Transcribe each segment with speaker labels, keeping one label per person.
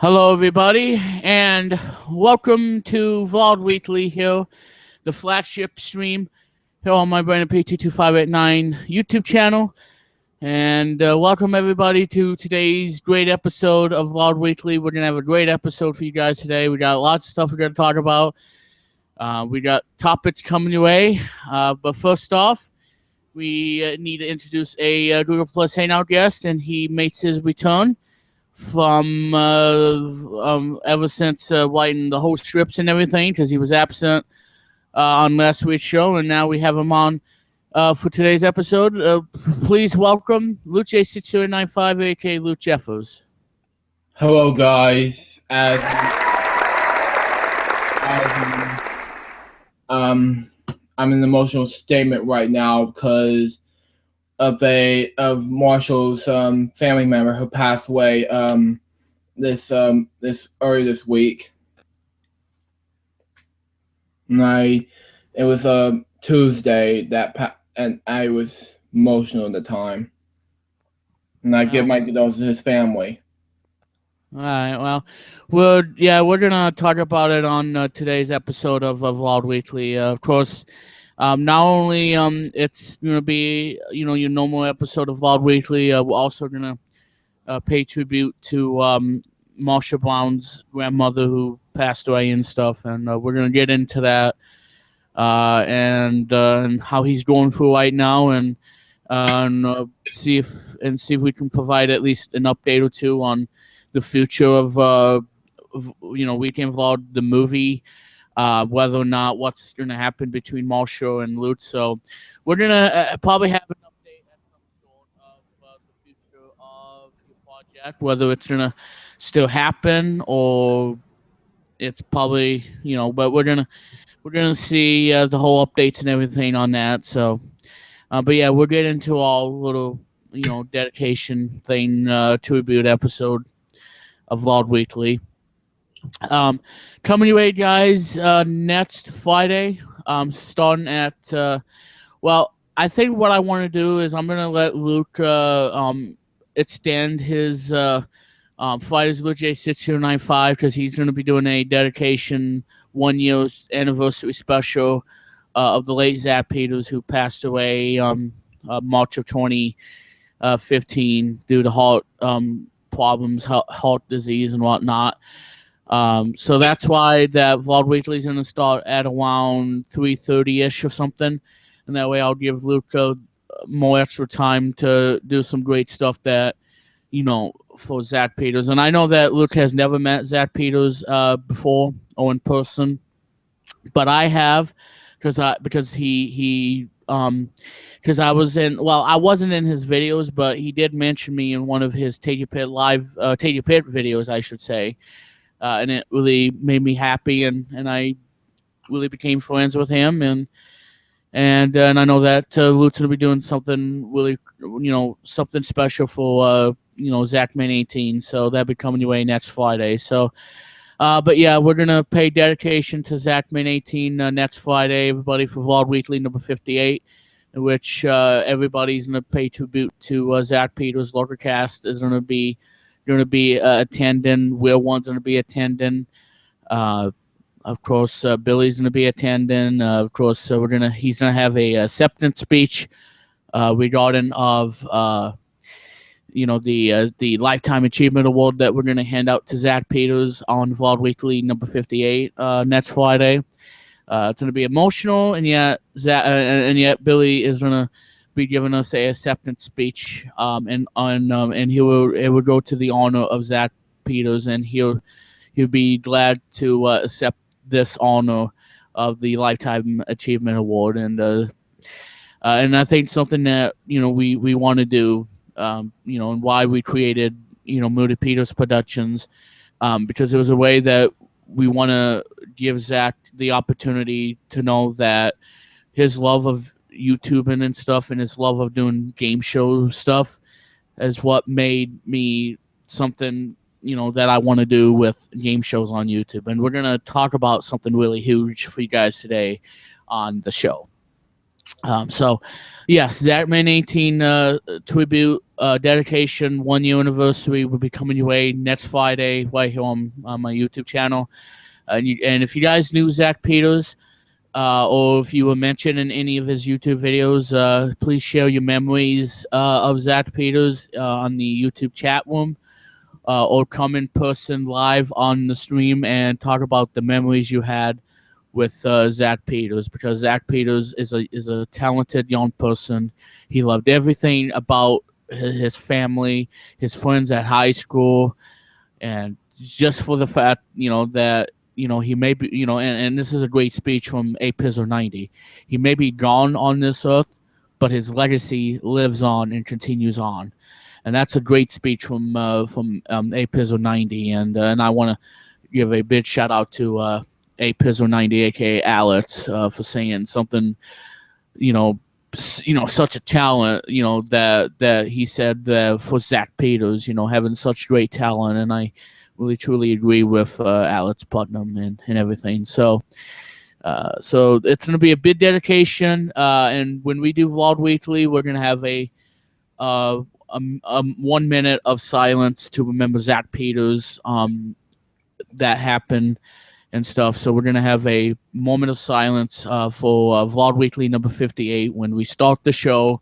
Speaker 1: Hello, everybody, and welcome to Vlog Weekly here, the flagship stream here on my BrandenP22589 YouTube channel. And welcome, everybody, to today's great episode of Vlog Weekly. We're going to have a great episode for you guys today. We got lots of stuff we're going to talk about. We got topics coming your way. But first off, we need to introduce a Google Plus Hangout guest, and he makes his return from ever since writing the whole scripts and everything, because he was absent on last week's show, and now we have him on for today's episode. Please welcome Luce6095, aka Luke Jeffers.
Speaker 2: Hello, guys. I'm in an emotional statement right now because of Marshall's family member who passed away this early this week. And it was a Tuesday and I was emotional at the time. And I give my condolences to his family.
Speaker 1: All right. Well, we're gonna talk about it on today's episode of Vlog Weekly. Of course. Not only it's gonna be your normal episode of Vlog Weekly, we're also gonna pay tribute to Marsha Brown's grandmother who passed away and stuff, and we're gonna get into that and how he's going through right now, and see if we can provide at least an update or two on the future of Weekend Vlog the movie. Whether or not what's going to happen between Marshall and Lutz. So we're going to probably have an update at some sort of the future of the project, whether it's going to still happen or it's probably, but we're going to see the whole updates and everything on that. So, but yeah, we'll get into our little, dedication thing to review the episode of Vlog Weekly. Coming your way, guys, next Friday, starting at I think what I want to do is I'm gonna let Luke extend his Fridays with J6095, because he's gonna be doing a dedication 1 year anniversary special of the late Zach Peters, who passed away March of 2015 due to heart problems, heart disease and whatnot. So that's why that Vlog Weekly is going to start at around 3:30ish or something, and that way I'll give Luke more extra time to do some great stuff that, for Zach Peters. And I know that Luke has never met Zach Peters before or in person, but I have, because I wasn't in his videos, but he did mention me in one of his Take Your Pit videos, I should say. And it really made me happy, and I really became friends with him, and I know that Luke's will be doing something really, something special for Zachman 18. So that'll be coming your way next Friday. So, but yeah, we're gonna pay dedication to Zachman 18 next Friday, everybody, for Vlog Weekly number 58, in which everybody's gonna pay tribute to Zach Peters. Lurkercast is gonna be attending. Will one's going to be attending. Of course, Billy's going to be attending. Of course, he's going to have a acceptance speech regarding of the Lifetime Achievement Award that we're going to hand out to Zach Peters on Vlog Weekly number 58 next Friday. It's going to be emotional, and yet Billy is going to be giving us a acceptance speech, and it will go to the honor of Zach Peters, and he'll be glad to accept this honor of the Lifetime Achievement Award, and I think something that we want to do, and why we created Moody Peters Productions, because it was a way that we want to give Zach the opportunity to know that his love of YouTubing and stuff, and his love of doing game show stuff, is what made me something that I want to do with game shows on YouTube. And we're gonna talk about something really huge for you guys today on the show. So, yes, Zatman 18 tribute dedication 1 year anniversary will be coming your way next Friday right here on my YouTube channel. And if you guys knew Zach Peters, or if you were mentioned in any of his YouTube videos, please share your memories of Zach Peters on the YouTube chat room, or come in person live on the stream and talk about the memories you had with Zach Peters, because Zach Peters is a talented young person. He loved everything about his family, his friends at high school, and just for the fact that he may be and this is a great speech from A Pizzo 90. He may be gone on this earth, but his legacy lives on and continues on, and that's a great speech from A Pizzo 90. And I want to give a big shout out to A Pizzo 90, aka Alex, for saying something, such a talent, that he said that for Zach Peters, having such great talent. And I really truly agree with Alex Putnam and everything. So it's going to be a big dedication. And when we do Vlog Weekly, we're going to have a 1 minute of silence to remember Zach Peters. That happened and stuff. So we're gonna have a moment of silence for Vlog Weekly number 58 when we start the show,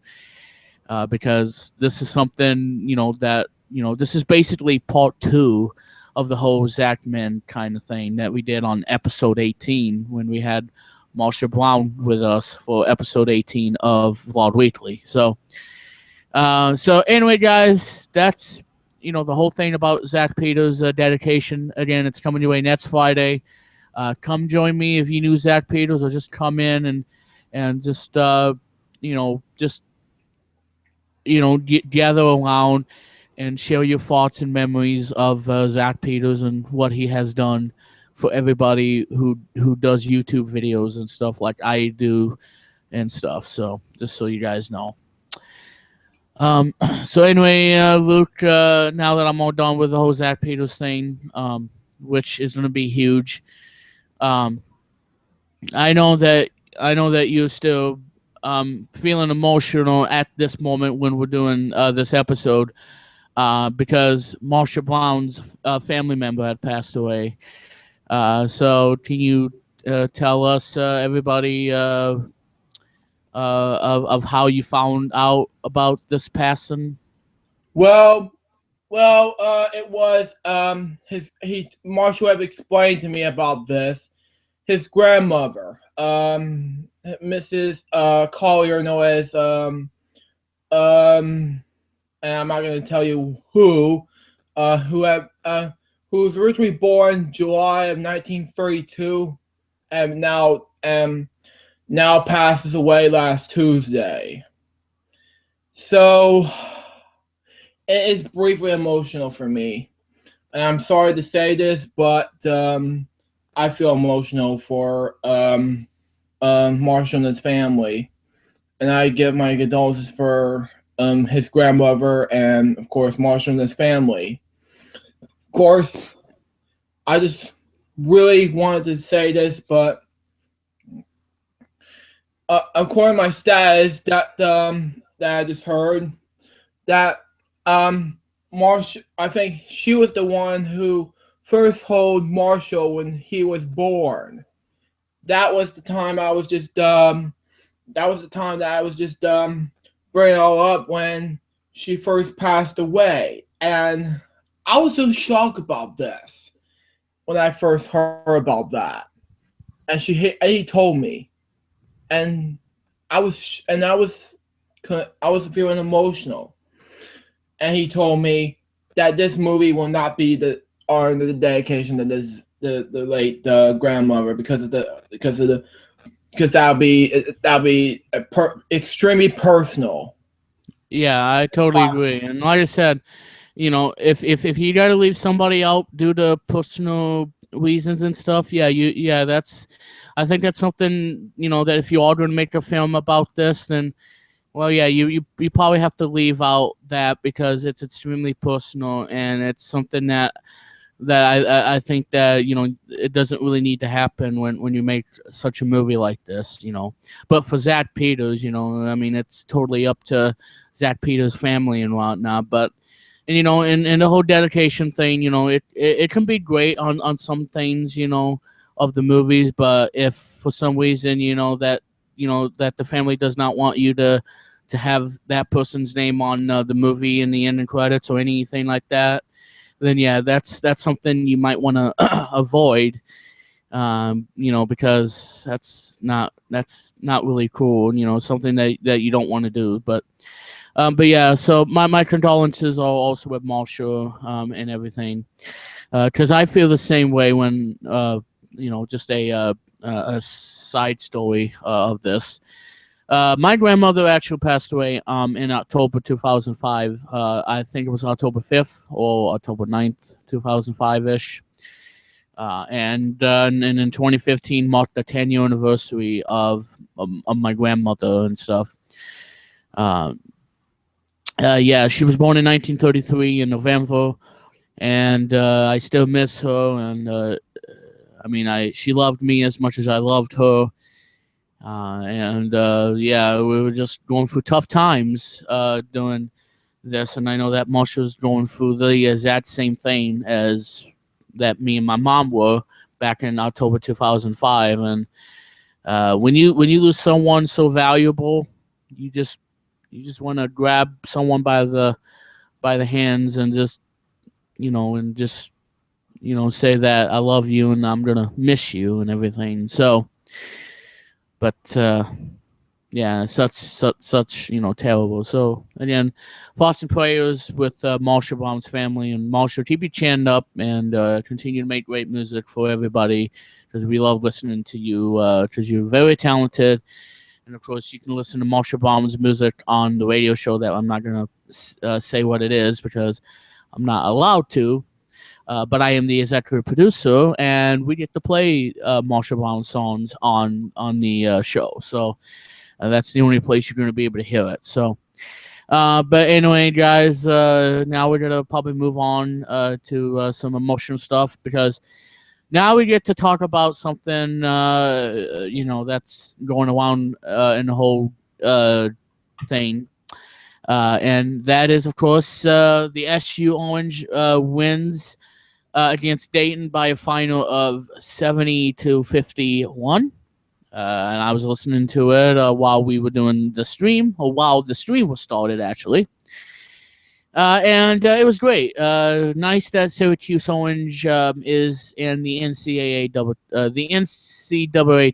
Speaker 1: because this is something that this is basically part 2 of the whole Zach Men kind of thing that we did on episode 18 when we had Marsha Brown with us for episode 18 of Vlog Weekly. So anyway, guys, that's the whole thing about Zach Peters' dedication. Again, it's coming your way next Friday. Come join me if you knew Zach Peters, or just come in and just gather around and share your thoughts and memories of Zach Peters and what he has done for everybody who does YouTube videos and stuff like I do and stuff. So just so you guys know. So anyway, Luke, now that I'm all done with the whole Zach Peters thing, which is going to be huge, I know that you're still feeling emotional at this moment when we're doing this episode, because Marsha Brown's family member had passed away. So can you tell us, everybody, of how you found out about this passing?
Speaker 2: Well, it was Marshall had explained to me about this. His grandmother, Mrs. Collier, known as and I'm not going to tell you who was originally born July of 1932, and now passes away last Tuesday. So it is briefly emotional for me, and I'm sorry to say this, but I feel emotional for Marshall and his family, and I give my condolences for his grandmother and, of course, Marshall and his family. Of course, I just really wanted to say this, but according to my status that I just heard, that Marshall, I think she was the one who first told Marshall when he was born. That was the time I was just bringing it all up when she first passed away, and I was so shocked about this when I first heard about that, and he told me, and I was feeling emotional, and he told me that this movie will not be the dedication to the late grandmother because that'll be extremely personal.
Speaker 1: Yeah, I totally agree. And like I said, if you got to leave somebody out due to personal reasons and stuff, I think that's something, that if you are going to make a film about this, then, well, yeah, you probably have to leave out that, because it's extremely personal, and it's something that that I think that it doesn't really need to happen when you make such a movie like this. But for Zach Peters, I mean, it's totally up to Zach Peters' family and whatnot. But and the whole dedication thing, it can be great on some things, of the movies. But if for some reason, that the family does not want you to have that person's name on the movie in the ending credits or anything like that, then yeah, that's something you might want to avoid. Because that's not really cool. Something that you don't want to do. But yeah, so my condolences are also with Marshall and everything, because I feel the same way when just a side story of this. My grandmother actually passed away in October 2005. I think it was October 5th or October 9th, 2005 ish. And in 2015 marked the 10-year anniversary of my grandmother and stuff. Yeah, she was born in 1933 in November, and I still miss her. And I mean, she loved me as much as I loved her. And yeah, we were just going through tough times during this, and I know that Marshall's going through the exact same thing as that me and my mom were back in October 2005. And when you lose someone so valuable, you just want to grab someone by the hands and just say that I love you and I'm gonna miss you and everything. So, but yeah, such terrible. So again, thoughts and prayers with Marshall Brown's family, and Marshall, keep your chin up and continue to make great music for everybody, because we love listening to you, because you're very talented. And of course, you can listen to Marshall Brown's music on the radio show that I'm not gonna say what it is because I'm not allowed to. But I am the executive producer, and we get to play Marshall Brown songs on the show. So that's the only place you're going to be able to hear it. So, but anyway, guys, now we're gonna probably move on to some emotional stuff, because now we get to talk about something that's going around in the whole thing. And that is, of course, the SU Orange wins against Dayton by a final of 70-51. And I was listening to it while we were doing the stream, or while the stream was started, actually. And it was great. Nice that Syracuse Orange is in the NCAA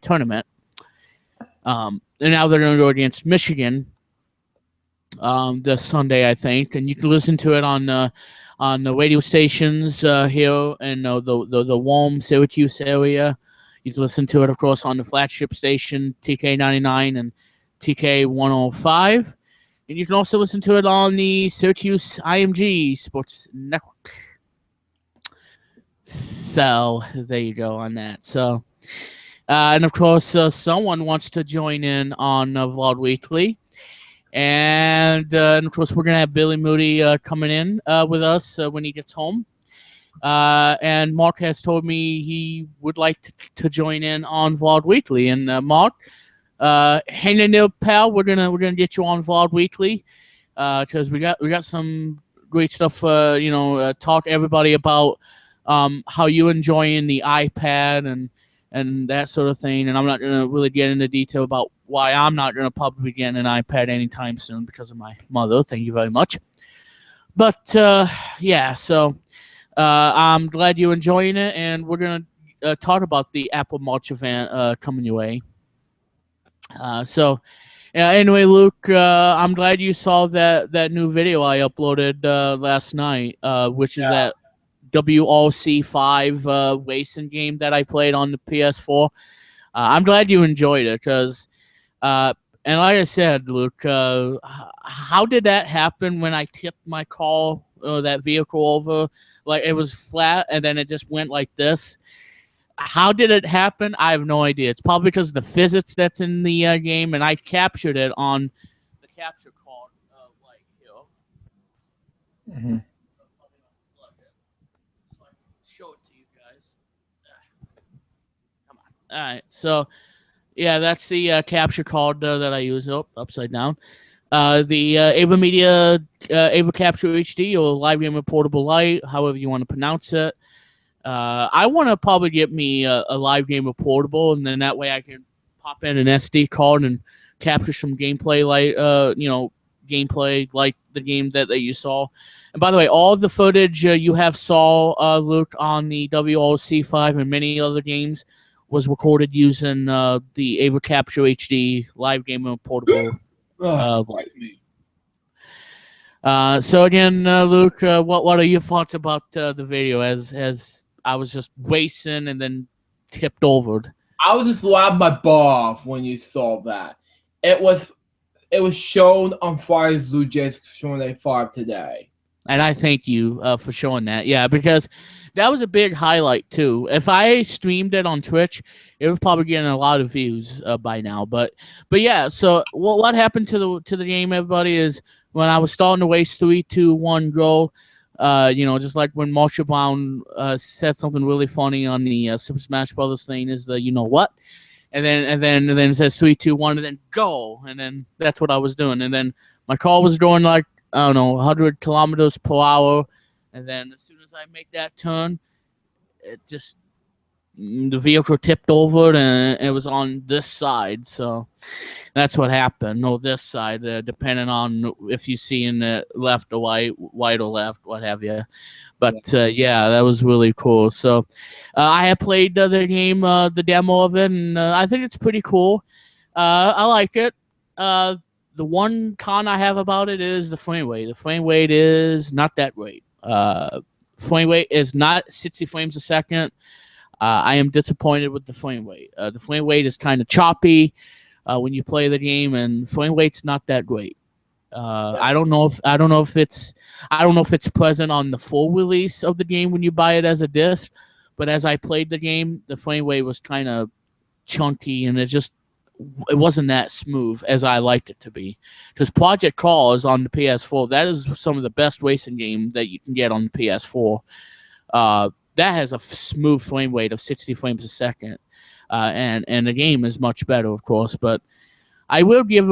Speaker 1: tournament. And now they're going to go against Michigan this Sunday, I think. And you can listen to it on the radio stations here in the warm Syracuse area. You can listen to it, of course, on the flagship station TK99 and TK105. And you can also listen to it on the Syracuse IMG Sports Network. So there you go on that. So, and of course, someone wants to join in on Vlog Weekly. And of course, we're going to have Billy Moody coming in with us when he gets home. And Mark has told me he would like to join in on Vlog Weekly. And Mark, hang in there, pal. We're gonna get you on Vlog Weekly, because we got some great stuff. Talk to everybody about how you enjoying the iPad and that sort of thing. And I'm not gonna really get into detail about why I'm not gonna probably get an iPad anytime soon because of my mother. Thank you very much. But yeah, so I'm glad you're enjoying it, and we're gonna talk about the Apple March event coming your way. So anyway, Luke, I'm glad you saw that new video I uploaded last night, which is that WRC5 racing game that I played on the PS4. I'm glad you enjoyed it, because and like I said, Luke, how did that happen when I tipped my car, that vehicle over? Like, it was flat and then it just went like this. How did it happen? I have no idea. It's probably because of the physics that's in the game, and I captured it on the capture card here.
Speaker 2: Mm-hmm.
Speaker 1: So I can All right. So yeah, that's the capture card that I use. Oh, upside down. The Ava Media Ava Capture HD or Live Gamer Portable Lite, however you want to pronounce it. I want to probably get me a Live Gamer Portable, and then that way I can pop in an SD card and capture some gameplay, like gameplay like the game that you saw. And by the way, all the footage you have saw, Luke, on the WLC5 and many other games was recorded using the Ava Capture HD Live Gamer Portable. So again, Luke, what are your thoughts about the video as I was just racing and then tipped over?
Speaker 2: I was just laughing my butt off when you saw that. It was shown on Friday's Blue Jays showing 5 today.
Speaker 1: And I thank you for showing that. Yeah, because that was a big highlight too. If I streamed it on Twitch, it was probably getting a lot of views by now. But yeah. So what happened to the game, everybody, is when I was starting to waste 3, 2, 1, go. Just like when Marshall Brown said something really funny on the Super Smash Brothers thing, is the you know what, and then it says 3, 2, 1, and then go, and then that's what I was doing, and then my car was going like, I don't know, 100 kilometers per hour. And then as soon as I make that turn, the vehicle tipped over and it was on this side. So that's what happened. No, this side, depending on if you see in the left or white or left, what have you. But yeah, that was really cool. So I have played the game, the demo of it, and I think it's pretty cool. I like it. The one con I have about it is the frame rate. The frame rate is not that great. Frame rate is not 60 frames a second. I am disappointed with the frame rate. The frame rate is kind of choppy when you play the game, and frame rate's not that great. I don't know if it's present on the full release of the game when you buy it as a disc, but as I played the game, the frame rate was kind of chunky, and it wasn't that smooth as I liked it to be. Because Project Cars on the PS4, that is some of the best racing game that you can get on the PS4. That has a smooth frame rate of 60 frames a second, and the game is much better, of course. But I will give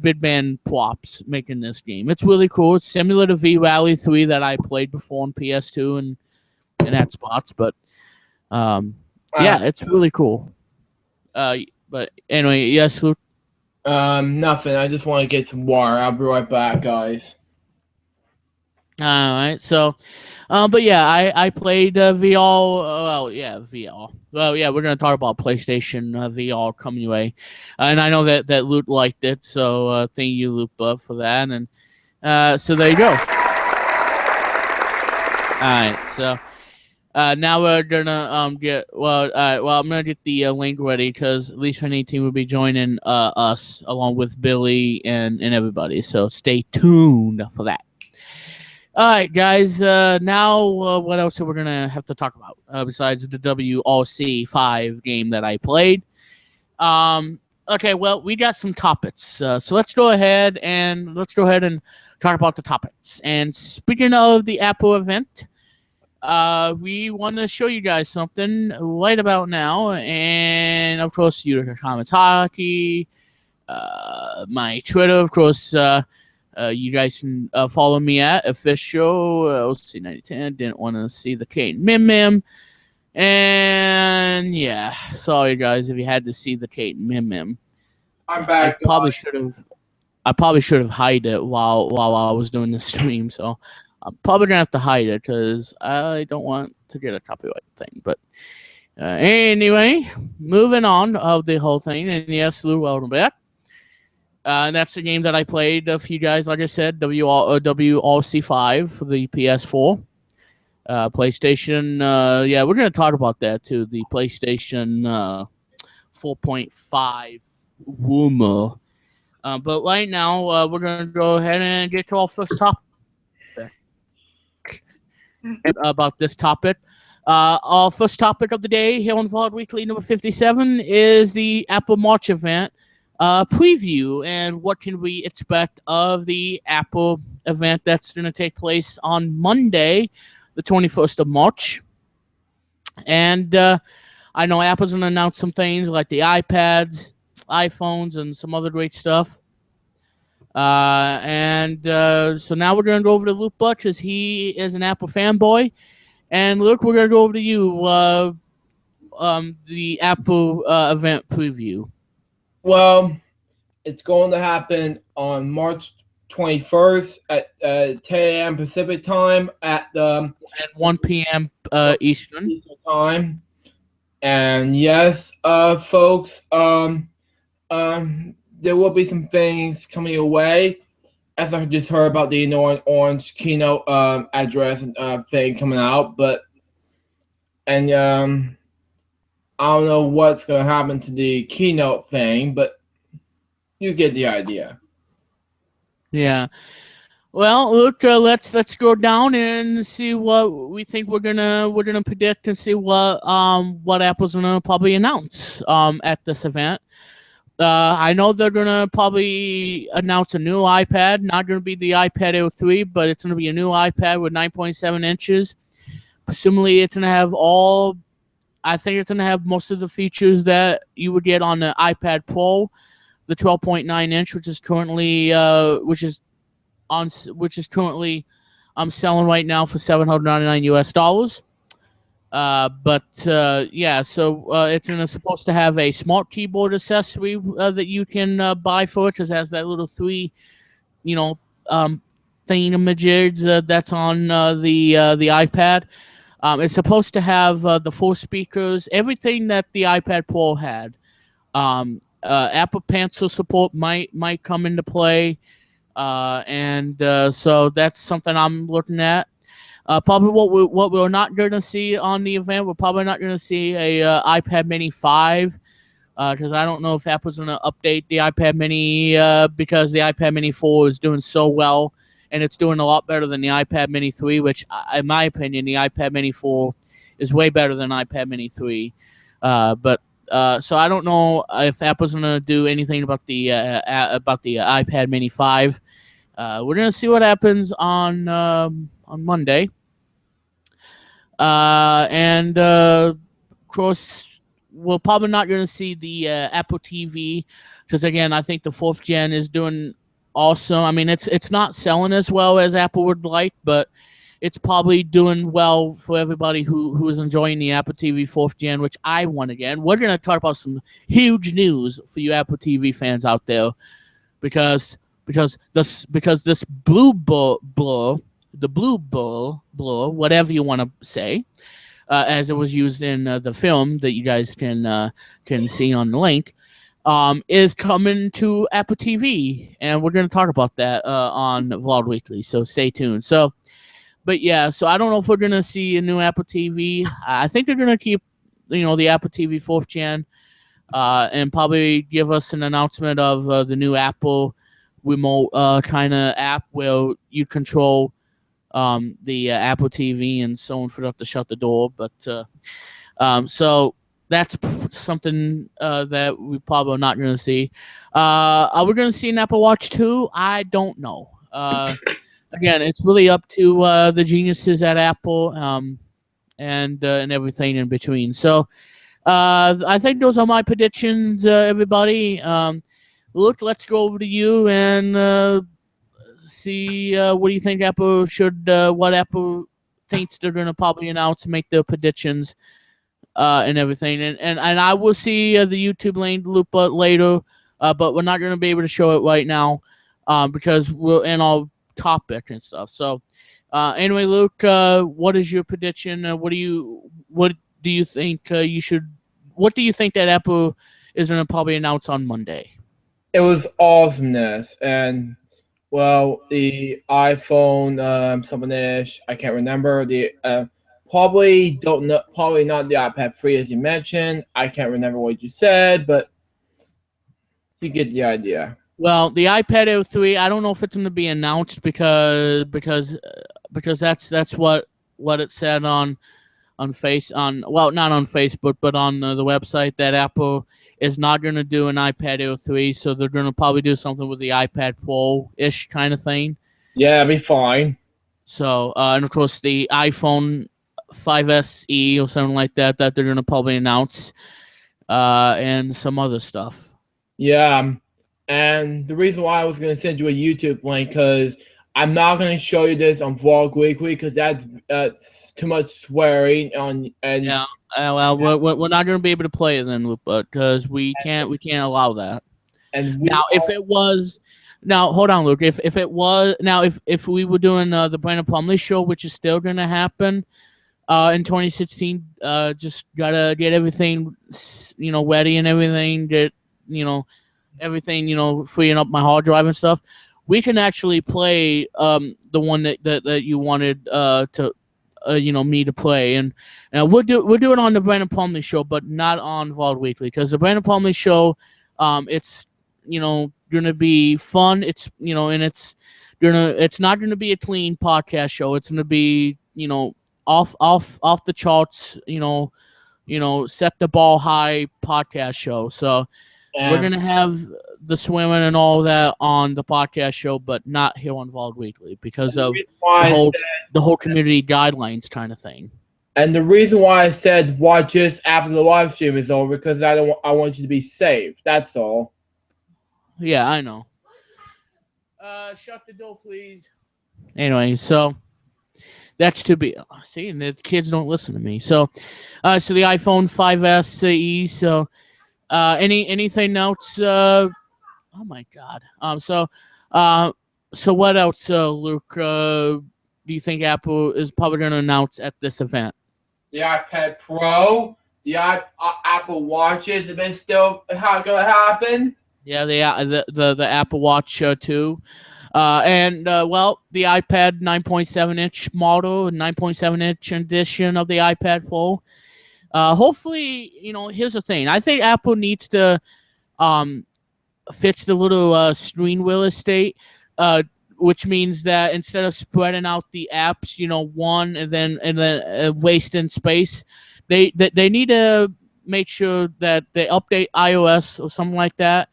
Speaker 1: Big Band props making this game. It's really cool. It's similar to V-Rally 3 that I played before on PS2 and Xbox. But yeah, it's really cool. But anyway, yes, Luke?
Speaker 2: Nothing. I just want to get some water. I'll be right back, guys.
Speaker 1: All right. So, but yeah, I played VR. Well, yeah, VR. Well, yeah, we're going to talk about PlayStation VR coming your way. And I know that Luke liked it. So, thank you, Luke, for that. And so there you go. All right. So, now we're gonna get I'm gonna get the link ready because Least Any Team will be joining us along with Billy and everybody. So stay tuned for that. All right, guys. Now what else are we gonna have to talk about besides the WRC5 game that I played? Okay, well, we got some topics. So let's go ahead and talk about the topics. And speaking of the Apple event, we want to show you guys something right about now, and of course, you comments hockey, my Twitter, of course. You guys can follow me at official. Let's see, 9010. Didn't want to see the Kate Mim-Mim, and yeah, sorry guys if you had to see the Kate Mim-Mim.
Speaker 2: I'm back.
Speaker 1: I probably should have hide it while I was doing the stream. So I'm probably gonna have to hide it because I don't want to get a copyright thing. But anyway, moving on of the whole thing, and yes, Lou, welcome back. And that's the game that I played for you guys. Like I said, WRC5 for the PS4, PlayStation. Yeah, we're gonna talk about that too. The PlayStation 4.5 rumor. But right now, we're gonna go ahead and get to our first topic. About this topic. Our first topic of the day here on Vault Weekly number 57 is the Apple March event preview, and what can we expect of the Apple event that's going to take place on Monday, the 21st of March. And I know Apple's gonna announce some things like the iPads, iPhones, and some other great stuff. So now we're gonna go over to Luke Butch, as he is an Apple fanboy. And Luke, we're gonna go over to you. The Apple event preview.
Speaker 2: Well, it's going to happen on March 21st at 10 a.m. Pacific time at
Speaker 1: At 1 p.m. Eastern
Speaker 2: time. And yes, folks, there will be some things coming your way. As I just heard about the orange keynote address thing coming out, and I don't know what's gonna happen to the keynote thing, but you get the idea.
Speaker 1: Yeah. Well, look, let's go down and see what we think we're gonna predict, and see what Apple's gonna probably announce at this event. I know they're gonna probably announce a new iPad. Not gonna be the iPad Air 3, but it's gonna be a new iPad with 9.7 inches. Presumably, it's gonna have all. I think it's gonna have most of the features that you would get on the iPad Pro, the 12.9 inch, which is currently selling right now for $799 US. Yeah, so it's supposed to have a smart keyboard accessory that you can buy for it, because it has that little three, thingamajigs that's on the iPad. It's supposed to have the 4 speakers, everything that the iPad Pro had. Apple Pencil support might come into play, so that's something I'm looking at. Probably what we're not going to see on the event, we're probably not going to see a iPad Mini 5, because I don't know if Apple's going to update the iPad Mini, because the iPad Mini 4 is doing so well, and it's doing a lot better than the iPad Mini 3, which, in my opinion, the iPad Mini 4 is way better than iPad Mini 3. So I don't know if Apple's going to do anything about the iPad Mini 5. We're going to see what happens on Monday. Of course, we're probably not going to see the Apple TV, because, again, I think the 4th gen is doing awesome. I mean, it's not selling as well as Apple would like, but it's probably doing well for everybody who is enjoying the Apple TV 4th gen, which I want again. We're going to talk about some huge news for you Apple TV fans out there, because this blue blur, whatever you want to say, as it was used in the film that you guys can see on the link, is coming to Apple TV, and we're going to talk about that on Vlog Weekly. So stay tuned. So I don't know if we're going to see a new Apple TV. I think they're going to keep, the Apple TV 4th gen, and probably give us an announcement of the new Apple remote kind of app where you control the Apple TV and someone forgot to shut the door. But so that's something that we probably are not going to see. Are we going to see an Apple Watch 2? I don't know. Again, it's really up to the geniuses at Apple, and everything in between. So I think those are my predictions, everybody. Look, let's go over to you and see what do you think Apple what Apple thinks they're going to probably announce, make their predictions and everything. And I will see the YouTube link loop later, but we're not going to be able to show it right now because we're in our topic and stuff. So anyway, Luke, what is your prediction? What do you think what do you think that Apple is going to probably announce on Monday?
Speaker 2: It was awesomeness, and well, the iPhone something-ish, I can't remember. The probably don't know, probably not the iPad 3 as you mentioned. I can't remember what you said, but you get the idea.
Speaker 1: Well, the iPad Air 3, I don't know if it's going to be announced because that's what it said not on Facebook, but on the website, that Apple is not going to do an iPad Air 3, so they're going to probably do something with the iPad Pro-ish kind of thing.
Speaker 2: Yeah, it'll be fine.
Speaker 1: So, and of course, the iPhone 5SE or something like that they're gonna probably announce, and some other stuff.
Speaker 2: Yeah, and the reason why I was going to send you a YouTube link because I'm not going to show you this on Vlog Weekly because that's too much swearing on. And
Speaker 1: yeah, well, we're not going to be able to play it then, because we can't allow that.
Speaker 2: And
Speaker 1: Now, if it was, now hold on, Luke. If it was now, if we were doing the Brandon Plumley show, which is still going to happen, in 2016, just gotta get everything, ready and everything. Get everything, freeing up my hard drive and stuff. We can actually play the one that you wanted to me to play, and we'll do it on the Brandon Plumley show, but not on Vault Weekly, because the Brandon Plumley show, it's gonna be fun. It's and it's not gonna be a clean podcast show. It's gonna be off the charts. Set the ball high podcast show. So we're gonna have the swimming and all that on the podcast show, but not here on Vault Weekly because of the whole community guidelines kind of thing.
Speaker 2: And the reason why I said watch this after the live stream is over because I want you to be safe. That's all.
Speaker 1: Yeah, I know. Shut the door, please. Anyway, so that's to be. See, and the kids don't listen to me. So the iPhone 5SE. So anything else? Oh my God. So what else, Luke? Do you think Apple is probably going to announce at this event?
Speaker 2: The iPad Pro, the Apple Watches. Is it still going to happen?
Speaker 1: Yeah, the Apple Watch 2. And the iPad 9.7-inch model, 9.7-inch edition of the iPad Pro. Hopefully, here's the thing. I think Apple needs to fix the little screen real estate, which means that instead of spreading out the apps, one and then wasting space, they need to make sure that they update iOS or something like that,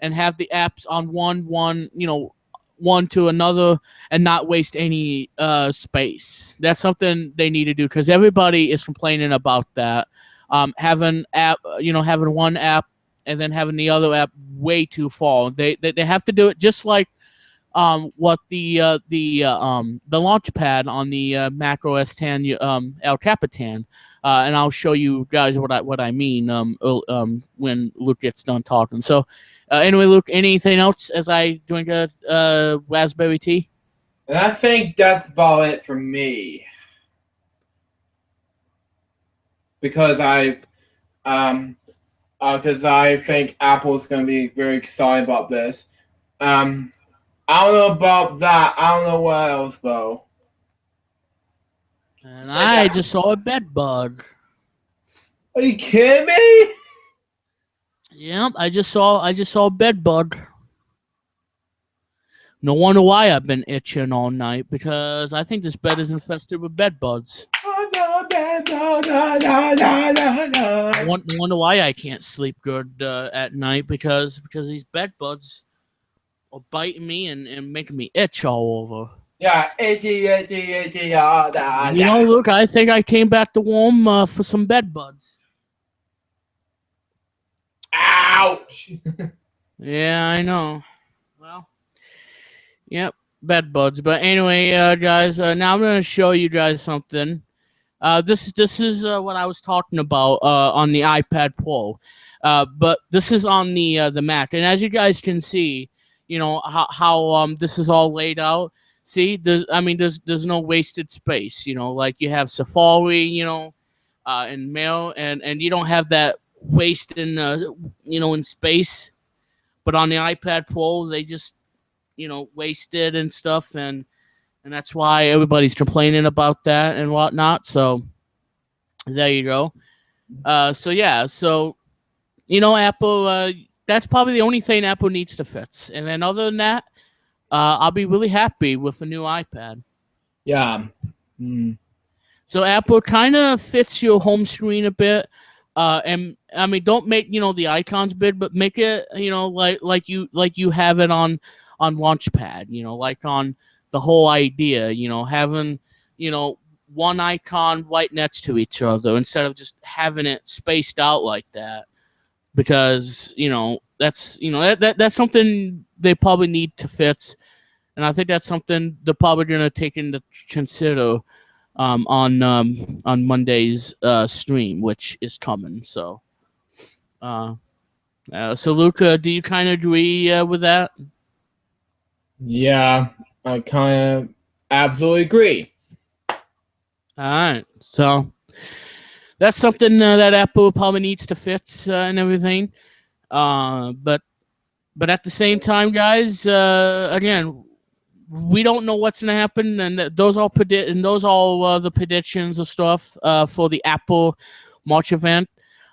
Speaker 1: and have the apps on one to another and not waste any space. That's something they need to do because everybody is complaining about that. Having one app and then having the other app way too far. They have to do it just like what the launch pad on the Mac OS X El Capitan. And I'll show you guys what I mean when Luke gets done talking. So anyway, Luke, anything else as I drink a raspberry tea?
Speaker 2: And I think that's about it for me. Because I think Apple's going to be very excited about this. I don't know about that. I don't know what else, though.
Speaker 1: And I just saw a bed bug.
Speaker 2: Are you kidding me?
Speaker 1: Yep, I just saw a bed bug. No wonder why I've been itching all night, because I think this bed is infested with bed bugs. I wonder why I can't sleep good at night, because these bed bugs are biting me and making me itch all over.
Speaker 2: Yeah, itchy.
Speaker 1: Luke, I think I came back to warm for some bed bugs.
Speaker 2: Ouch!
Speaker 1: Yeah, I know. Well, yep, bed bugs. But anyway, guys, now I'm going to show you guys something. This is what I was talking about on the iPad Pro, but this is on the Mac, and as you guys can see, how this is all laid out. See, there's no wasted space. Like you have Safari, and Mail, and you don't have that waste in in space. But on the iPad Pro, they just wasted and stuff, and that's why everybody's complaining about that and whatnot. So there you go. So Apple. That's probably the only thing Apple needs to fix, and then other than that, I'll be really happy with a new iPad.
Speaker 2: Yeah.
Speaker 1: So Apple kind of fits your home screen a bit, and don't make the icons big, but make it like you have it on Launchpad. Like on the whole idea. Having one icon right next to each other instead of just having it spaced out like that. Because that's something they probably need to fix, and I think that's something they're probably going to take into consider on Monday's stream, which is coming. So, so Luca, do you kind of agree with that?
Speaker 2: Yeah, I kind of absolutely agree.
Speaker 1: All right, so that's something that Apple probably needs to fix and everything. But at the same time, guys, again, we don't know what's gonna happen, and those all the predictions of stuff for the Apple March event.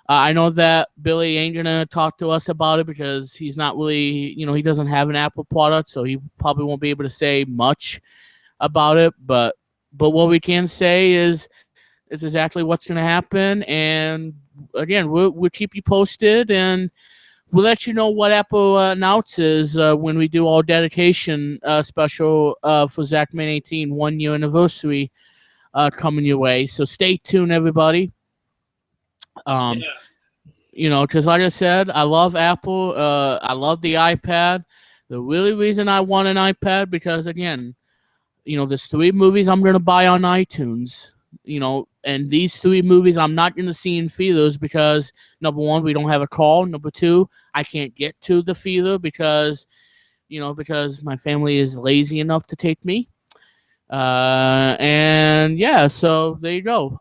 Speaker 1: I know that Billy ain't gonna talk to us about it because he's not really, he doesn't have an Apple product, so he probably won't be able to say much about it. But what we can say is exactly what's gonna happen, and again, we'll keep you posted, and we'll let you know what Apple announces when we do our dedication special for Zachman 18 1 year anniversary coming your way. So stay tuned, everybody. Because like I said, I love Apple. I love the iPad. The really reason I want an iPad because again, there's 3 movies I'm gonna buy on iTunes. And these 3 movies I'm not gonna see in theaters because number 1, we don't have a call. Number 2, I can't get to the theater because my family is lazy enough to take me. And yeah, so there you go.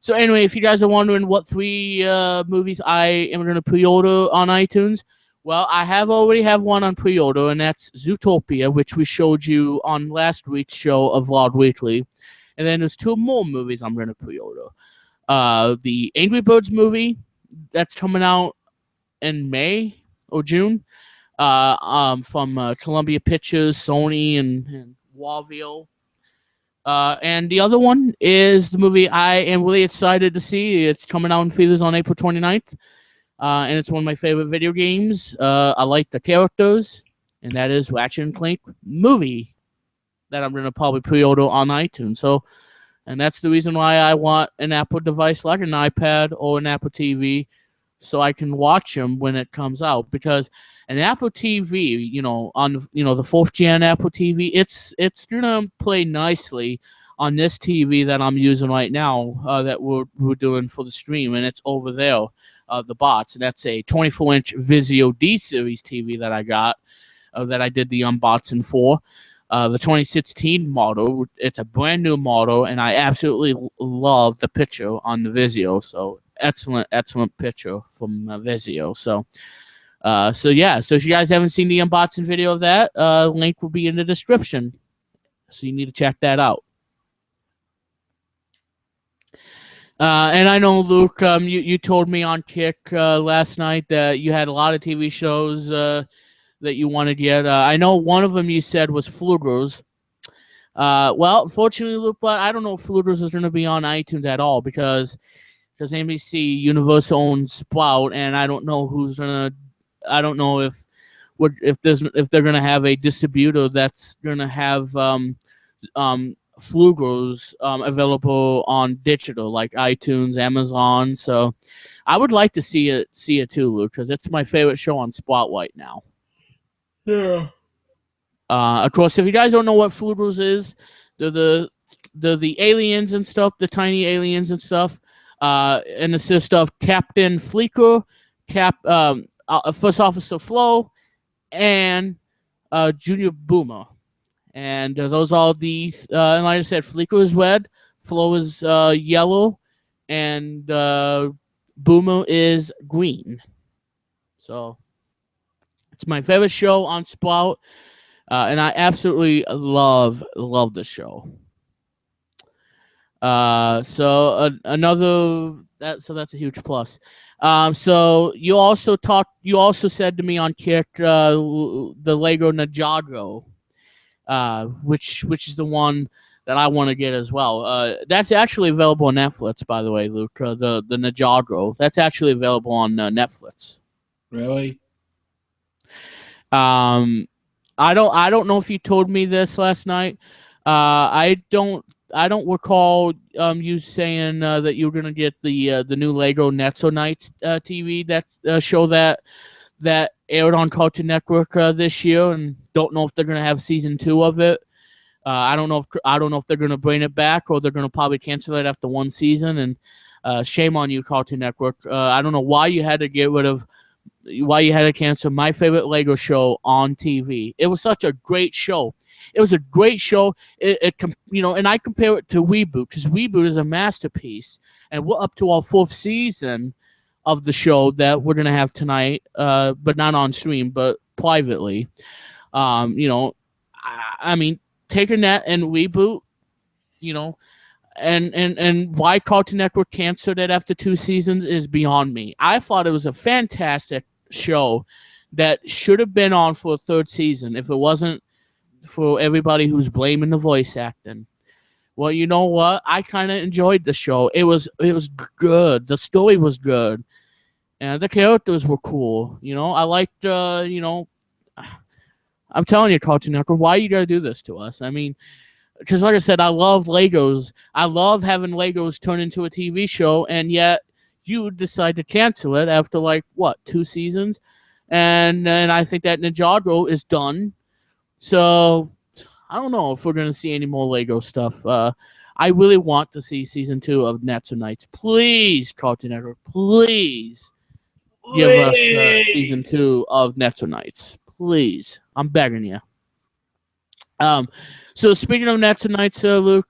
Speaker 1: So anyway, if you guys are wondering what 3 movies I am going to pre-order on iTunes, well, I already have one on pre-order, and that's Zootopia, which we showed you on last week's show of Vlog Weekly. And then there's 2 more movies I'm going to pre-order. The Angry Birds movie that's coming out in May or June from Columbia Pictures, Sony, and Warville. And the other one is the movie I am really excited to see. It's coming out in theaters on April 29th. And it's one of my favorite video games. I like the characters, and that is Ratchet and Clank movie that I'm going to probably pre-order on iTunes. So, and that's the reason why I want an Apple device like an iPad or an Apple TV so I can watch them when it comes out. Because an Apple TV, on the 4th gen Apple TV, it's gonna play nicely on this TV that I'm using right now that we're doing for the stream, and it's over there, the box. And that's a 24-inch Vizio D series TV that I got, that I did the unboxing for. The 2016 model, it's a brand new model, and I absolutely love the picture on the Vizio. So excellent picture from Vizio. So yeah. So if you guys haven't seen the unboxing video of that, link will be in the description. So you need to check that out. And I know, Luke, you told me on Kick last night that you had a lot of TV shows that you wanted yet. I know one of them you said was Flugers. Well, fortunately, Luke, but I don't know if Flugers is going to be on iTunes at all because NBC Universal owns Sprout, and I don't know who's gonna. I don't know if they're gonna have a distributor that's gonna have Flugers available on digital like iTunes, Amazon. So I would like to see it too, Luke, because it's my favorite show on Sprout right now.
Speaker 2: Yeah.
Speaker 1: Of course, if you guys don't know what Flugers is, they're the aliens and stuff, the tiny aliens and stuff. And assist of Captain Fleeker, First Officer Flo, and Junior Boomer. And those are the, and like I said, Fleeker is red, Flo is yellow, and Boomer is green. So it's my favorite show on Sprout, and I absolutely love the show. So that's a huge plus. So you also said to me on Kick the Lego Ninjago, which is the one that I want to get as well. That's actually available on Netflix, by the way, Luke. The Ninjago, that's actually available on Netflix.
Speaker 2: Really?
Speaker 1: I don't know if you told me this last night. I recall you saying that you were gonna get the new Lego Netso Nights TV show that aired on Cartoon Network this year, and don't know if they're gonna have season 2 of it. I don't know if they're gonna bring it back or they're gonna probably cancel it after one season. And shame on you, Cartoon Network. I don't know why you had to cancel my favorite Lego show on TV. It was such a great show. It was a great show. And I compare it to Reboot because Reboot is a masterpiece, and we're up to our 4th season of the show that we're gonna have tonight, but not on stream, but privately. I mean, taking that and Reboot, and why Cartoon Network canceled it after 2 seasons is beyond me. I thought it was a fantastic show that should have been on for a 3rd season if it wasn't for everybody who's blaming the voice acting. Well, you know what? I kind of enjoyed the show. It was good. The story was good, and the characters were cool. I liked. I'm telling you, Cartoon Network, why you gotta do this to us? I mean, because like I said, I love Legos. I love having Legos turn into a TV show, and yet you decide to cancel it after 2 seasons, and I think that Ninjago is done. So I don't know if we're gonna see any more Lego stuff. I really want to see season 2 of Netso Nights. Please, Cartoon Network, please give us season 2 of Netso Nights. Please, I'm begging you. So speaking of Netso Nights, Luke,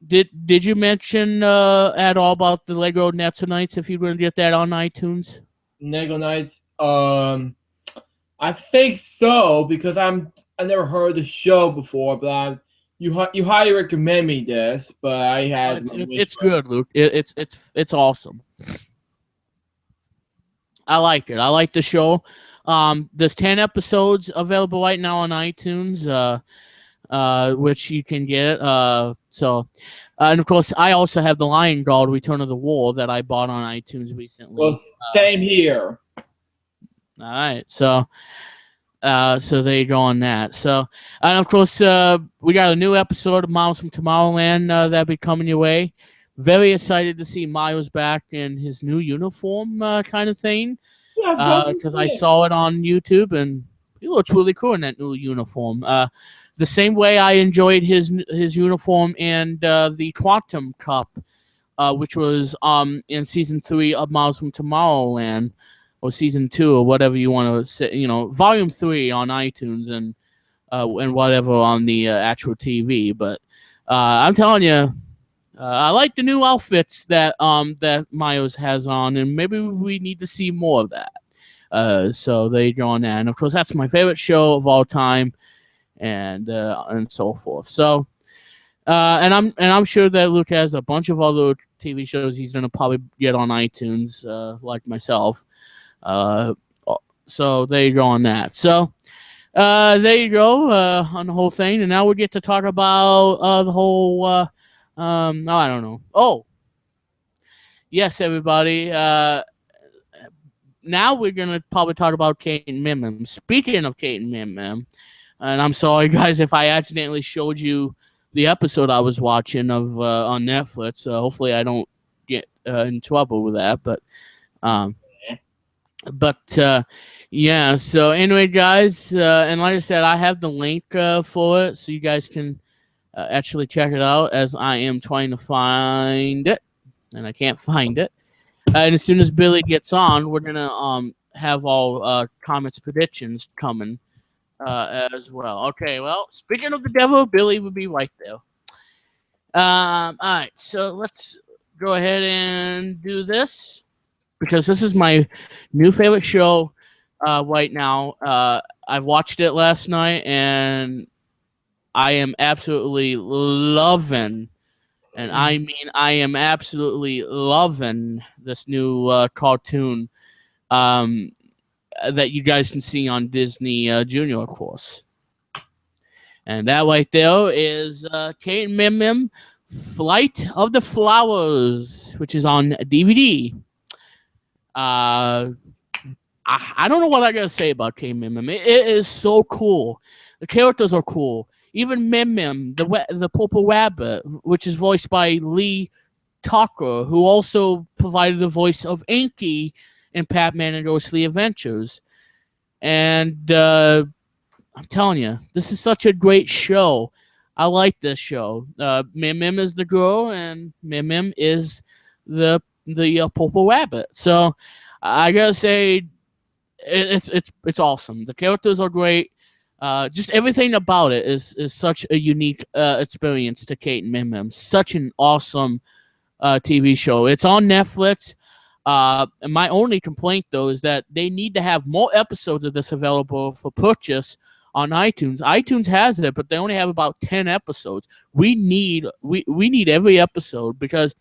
Speaker 1: did you mention at all about the Lego Netso Nights? If you're going to get that on iTunes,
Speaker 2: Lego Nights. I think so because I never heard the show before, but you highly recommend me this. But I had
Speaker 1: it's good, Luke. It's awesome. I like it. I like the show. There's 10 episodes available right now on iTunes, which you can get. And of course, I also have the Lion Guard: Return of the War that I bought on iTunes recently.
Speaker 2: Well, same here.
Speaker 1: All right, so there you go on that. So, and of course, we got a new episode of Miles from Tomorrowland that'll be coming your way. Very excited to see Miles back in his new uniform, kind of thing. Because I saw it on YouTube and he looks really cool in that new uniform. The same way I enjoyed his uniform and the Quantum Cup, which was in season 3 of Miles from Tomorrowland, or season 2, or whatever you want to say. Volume 3 on iTunes and whatever on the actual TV. But I'm telling you, I like the new outfits that Miles has on, and maybe we need to see more of that. So there you go on that. And of course, that's my favorite show of all time, and so forth. So, and I'm sure that Luke has a bunch of other TV shows he's gonna probably get on iTunes, like myself. So there you go on that. So, there you go on the whole thing, and now we get to talk about the whole. I don't know. Oh, yes, everybody. Now we're gonna probably talk about Kate and Mim-Mim. Speaking of Kate and Mim-Mim, and I'm sorry, guys, if I accidentally showed you the episode I was watching of on Netflix. Hopefully, I don't get in trouble with that. But yeah. So anyway, guys, and like I said, I have the link for it, so you guys can actually check it out. As I am trying to find it, and I can't find it. And as soon as Billy gets on, we're gonna have all comments predictions coming as well. Okay. Well, speaking of the devil, Billy will be right there. All right. So let's go ahead and do this, because this is my new favorite show right now. I've watched it last night, and I am absolutely loving, and I mean I am absolutely loving this new cartoon that you guys can see on Disney Junior, of course. And that right there is Kate and Mim-Mim, Flight of the Flowers, which is on DVD. I don't know what I gotta say about Kate and Mim-Mim. It is so cool. The characters are cool. even Mim-Mim, the Purple Rabbit, which is voiced by Lee Tucker, who also provided the voice of Inky in Batman and Ghostly Adventures. And I'm telling you, this is such a great show. I like this show. Mim-Mim is the girl, and Mim-Mim is the Purple Rabbit. So I gotta say, it's awesome. The characters are great. Just everything about it is such a unique experience to Kate and Mim-Mim. Such an awesome TV show. It's on Netflix. And my only complaint, though, is that they need to have more episodes of this available for purchase on iTunes. iTunes has it, but they only have about 10 episodes. We need every episode because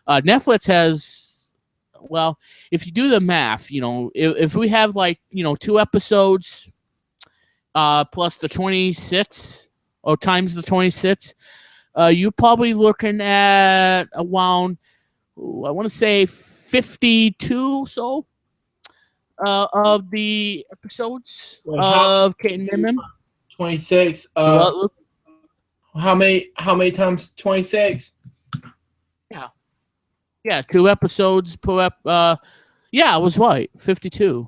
Speaker 1: Netflix has, well, if you do the math, if we have 2 episodes plus the 26 or times the 26, you're probably looking at around, I want to say 52 or so of the episodes of Kate and Mim-Mim.
Speaker 2: 26. How many times 26?
Speaker 1: Yeah, 2 episodes per yeah, I was right. 52.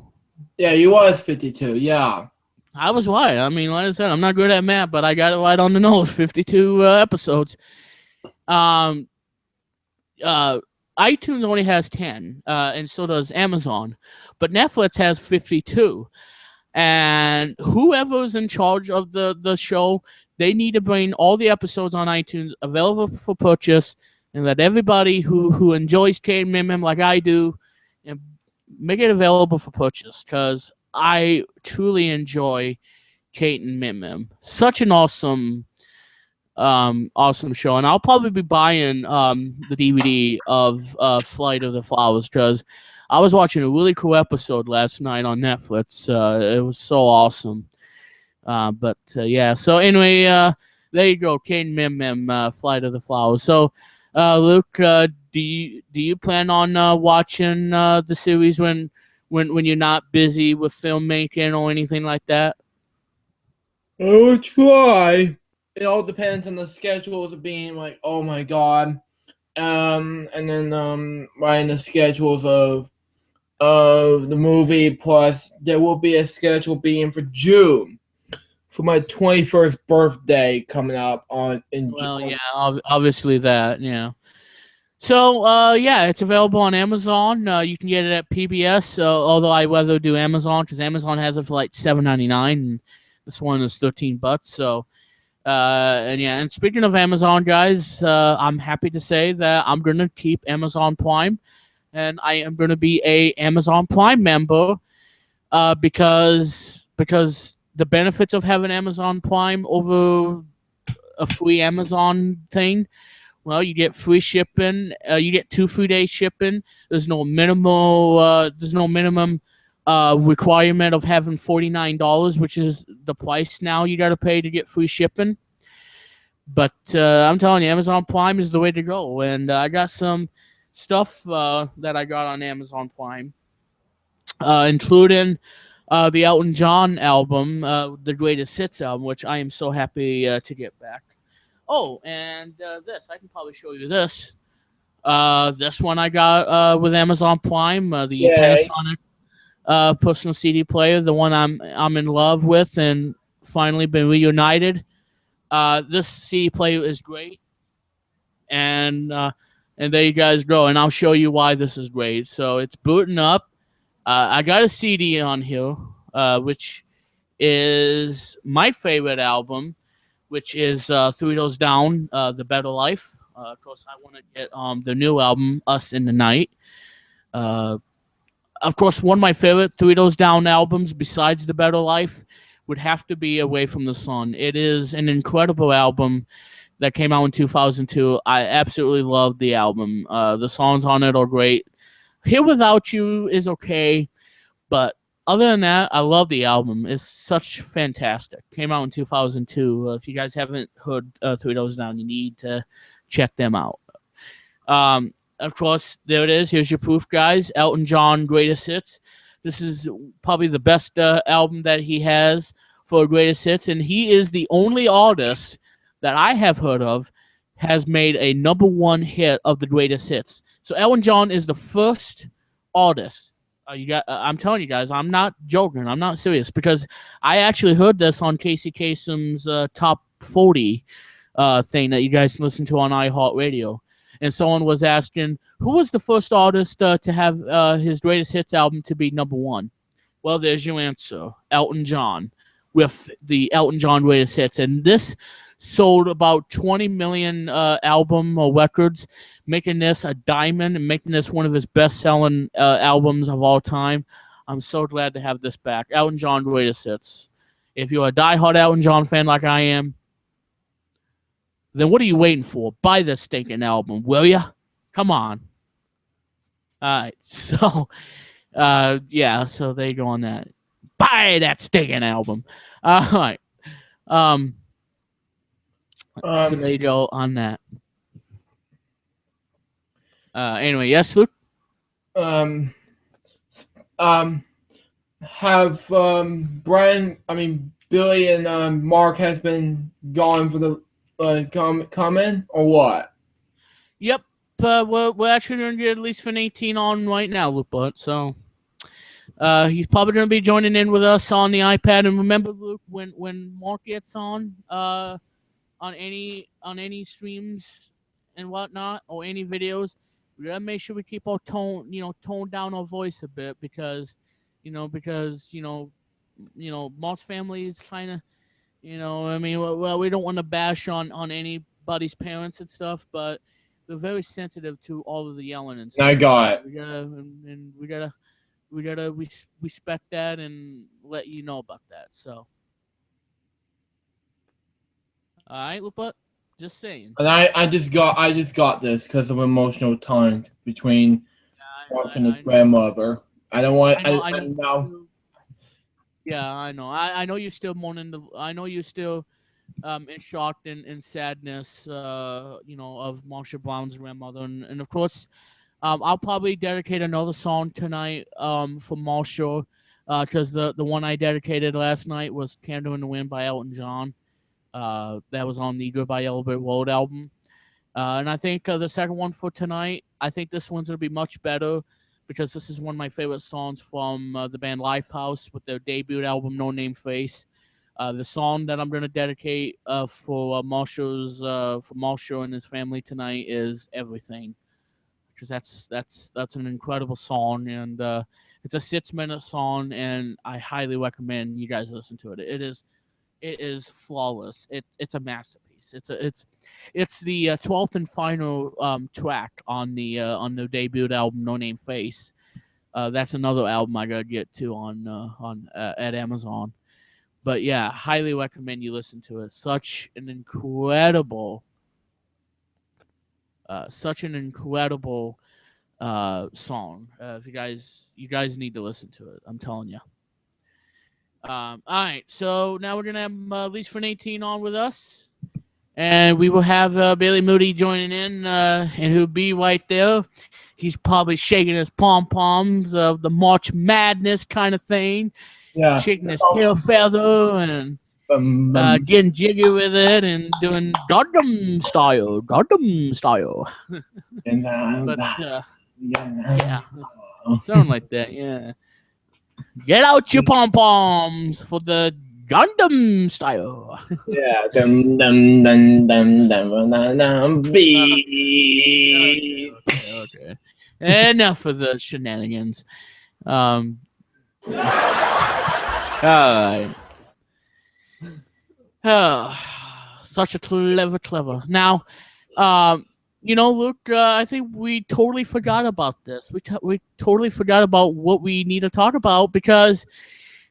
Speaker 2: Yeah, you was 52. Yeah.
Speaker 1: I was right. I mean, like I said, I'm not good at math, but I got it right on the nose. 52 episodes. iTunes only has 10, and so does Amazon, but Netflix has 52. And whoever's in charge of the show, they need to bring all the episodes on iTunes available for purchase, and let everybody who enjoys Kate and Mim-Mim like I do, and make it available for purchase, because I truly enjoy Kate and Mim-Mim. Such an awesome show, and I'll probably be buying the DVD of Flight of the Flowers, because I was watching a really cool episode last night on Netflix. It was so awesome. Yeah, so anyway, there you go, Kate and Mim-Mim, Flight of the Flowers. So Luke, do you plan on watching the series when you're not busy with filmmaking or anything like that?
Speaker 2: I will try. It all depends on the schedules of being like, oh my god, and then writing the schedules of the movie. Plus, there will be a schedule being for June for my 21st birthday coming up in June.
Speaker 1: Well, yeah, obviously that, yeah. So, yeah, it's available on Amazon. You can get it at PBS, although I rather do Amazon because Amazon has it for like $7.99, and this one is $13. So, and yeah, and speaking of Amazon, guys, I'm happy to say that I'm going to keep Amazon Prime, and I am going to be a Amazon Prime member because the benefits of having Amazon Prime over a free Amazon thing. Well, you get free shipping. You get 2 free days shipping. There's no minimum requirement of having $49, which is the price now you got to pay to get free shipping. But I'm telling you, Amazon Prime is the way to go. And I got some stuff that I got on Amazon Prime, including the Elton John album, the Greatest Hits album, which I am so happy to get back. Oh, and this. I can probably show you this. This one I got with Amazon Prime, the Panasonic personal CD player, the one I'm in love with and finally been reunited. This CD player is great. And there you guys go. And I'll show you why this is great. So it's booting up. I got a CD on here, which is my favorite album, which is Three Doors Down, The Better Life. Of course, I want to get the new album, Us in the Night. Of course, one of my favorite Three Doors Down albums, besides The Better Life, would have to be Away from the Sun. It is an incredible album that came out in 2002. I absolutely love the album. The songs on it are great. Here Without You is okay, but other than that, I love the album. It's such fantastic. Came out in 2002. If you guys haven't heard Three Doors Down, you need to check them out. Of course, there it is. Here's your proof, guys. Elton John Greatest Hits. This is probably the best album that he has for greatest hits, and he is the only artist that I have heard of has made a #1 hit of the greatest hits. So Elton John is the first artist. I'm telling you guys, I'm not joking. I'm not serious because I actually heard this on Casey Kasem's top 40 thing that you guys listen to on iHeartRadio, and someone was asking who was the first artist to have his greatest hits album to be #1. Well, there's your answer, Elton John, with the Elton John greatest hits, and this sold about 20 million album or records, making this a diamond and making this one of his best-selling albums of all time. I'm so glad to have this back. Elton John greatest hits. If you're a diehard Elton John fan like I am, then what are you waiting for? Buy this stinking album, will ya? Come on. All right, so yeah, so they go on that. Buy that stinking album. All right. So there you go on that. Anyway, yes, Luke.
Speaker 2: Have Billy and Mark has been gone for the comment or what?
Speaker 1: Yep. We're actually going to get at least Fin 18 on right now, Luke. So he's probably going to be joining in with us on the iPad. And remember, Luke, when Mark gets on any streams and whatnot or any videos, we gotta make sure we keep our tone down our voice a bit because Mark's family is kind of well, we don't want to bash on anybody's parents and stuff, but they're very sensitive to all of the yelling and stuff.
Speaker 2: I got it.
Speaker 1: We gotta respect that and let you know about that. So. All right, Luput. Just saying.
Speaker 2: And I just got this because of emotional times between Mark and his grandmother. I don't want. I know.
Speaker 1: Yeah, I know. I know you're still mourning. I know you're still in shock and sadness. Of Marsha Brown's grandmother, and of course, I'll probably dedicate another song tonight for Marsha, because the one I dedicated last night was "Candle in the Wind" by Elton John. That was on the Goodbye Yellow Brick Road album. And I think the second one for tonight, I think this one's going to be much better because this is one of my favorite songs from the band Lifehouse with their debut album, No Name Face. The song that I'm going to dedicate for Marshall and his family tonight is Everything, because that's an incredible song, and it's a 6-minute song, and I highly recommend you guys listen to it. It is flawless. It's a masterpiece. It's the 12th and final track on the debut album No Name Face. That's another album I gotta get to on at Amazon. But yeah, highly recommend you listen to it. Such an incredible song. If you guys need to listen to it. I'm telling you. All right, so now we're gonna have Lisa Fin 18 on with us, and we will have Bailey Moody joining in, and he'll be right there. He's probably shaking his pom poms of the March Madness kind of thing, shaking his tail feather and getting jiggy with it and doing Gundam style. Yeah, something like that. Yeah. Get out your pom poms for the Gundam style.
Speaker 2: Yeah, dum beep.
Speaker 1: Okay. Enough of the shenanigans. All right. Such a clever. Now, Luke, I think we totally forgot about this. We totally forgot about what we need to talk about because,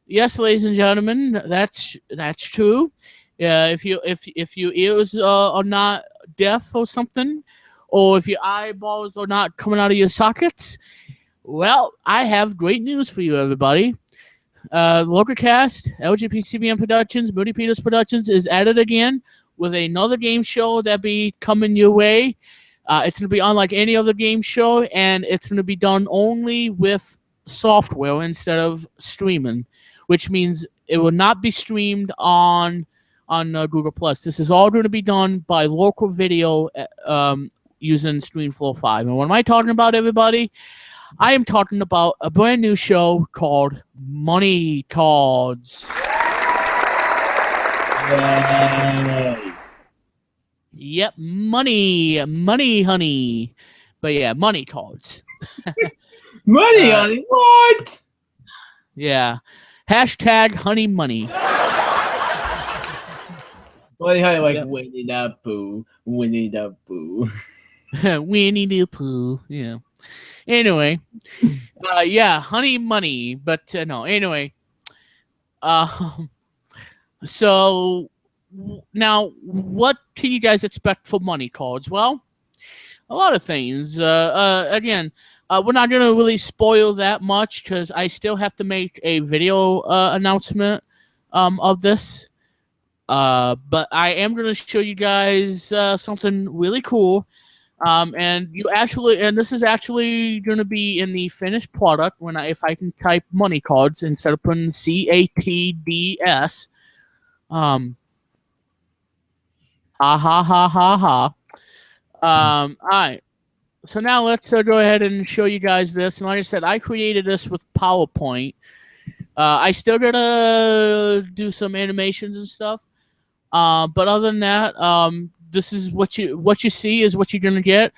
Speaker 1: yes, ladies and gentlemen, that's true. If your ears are not deaf or something, or if your eyeballs are not coming out of your sockets, well, I have great news for you, everybody. LocaCast, LGPCBM Productions, Moody Peters Productions is at it again with another game show that be coming your way. It's going to be unlike any other game show, and it's going to be done only with software instead of streaming, which means it will not be streamed on Google Plus. This is all going to be done by local video using StreamFlow 5. And what am I talking about, everybody? I am talking about a brand new show called Money Cards.
Speaker 2: Yay.
Speaker 1: Yep, money, honey. But yeah, Money Cards.
Speaker 2: Money, honey, what?
Speaker 1: Yeah. Hashtag honey money.
Speaker 2: Well, how like Winnie the Pooh, Winnie the Pooh.
Speaker 1: Winnie the Pooh. Yeah. Anyway, yeah, honey money, but no. Anyway, so now what can you guys expect for Money Cards? Well, a lot of things. Again, we're not gonna really spoil that much because I still have to make a video announcement of this. But I am gonna show you guys something really cool. And this is actually going to be in the finished product if I can type Money Cards instead of putting CATDS. Ha ha ha ha ha. All right. So now let's go ahead and show you guys this. And like I said, I created this with PowerPoint. I still gotta do some animations and stuff. But other than that, this is what you see is what you're gonna get.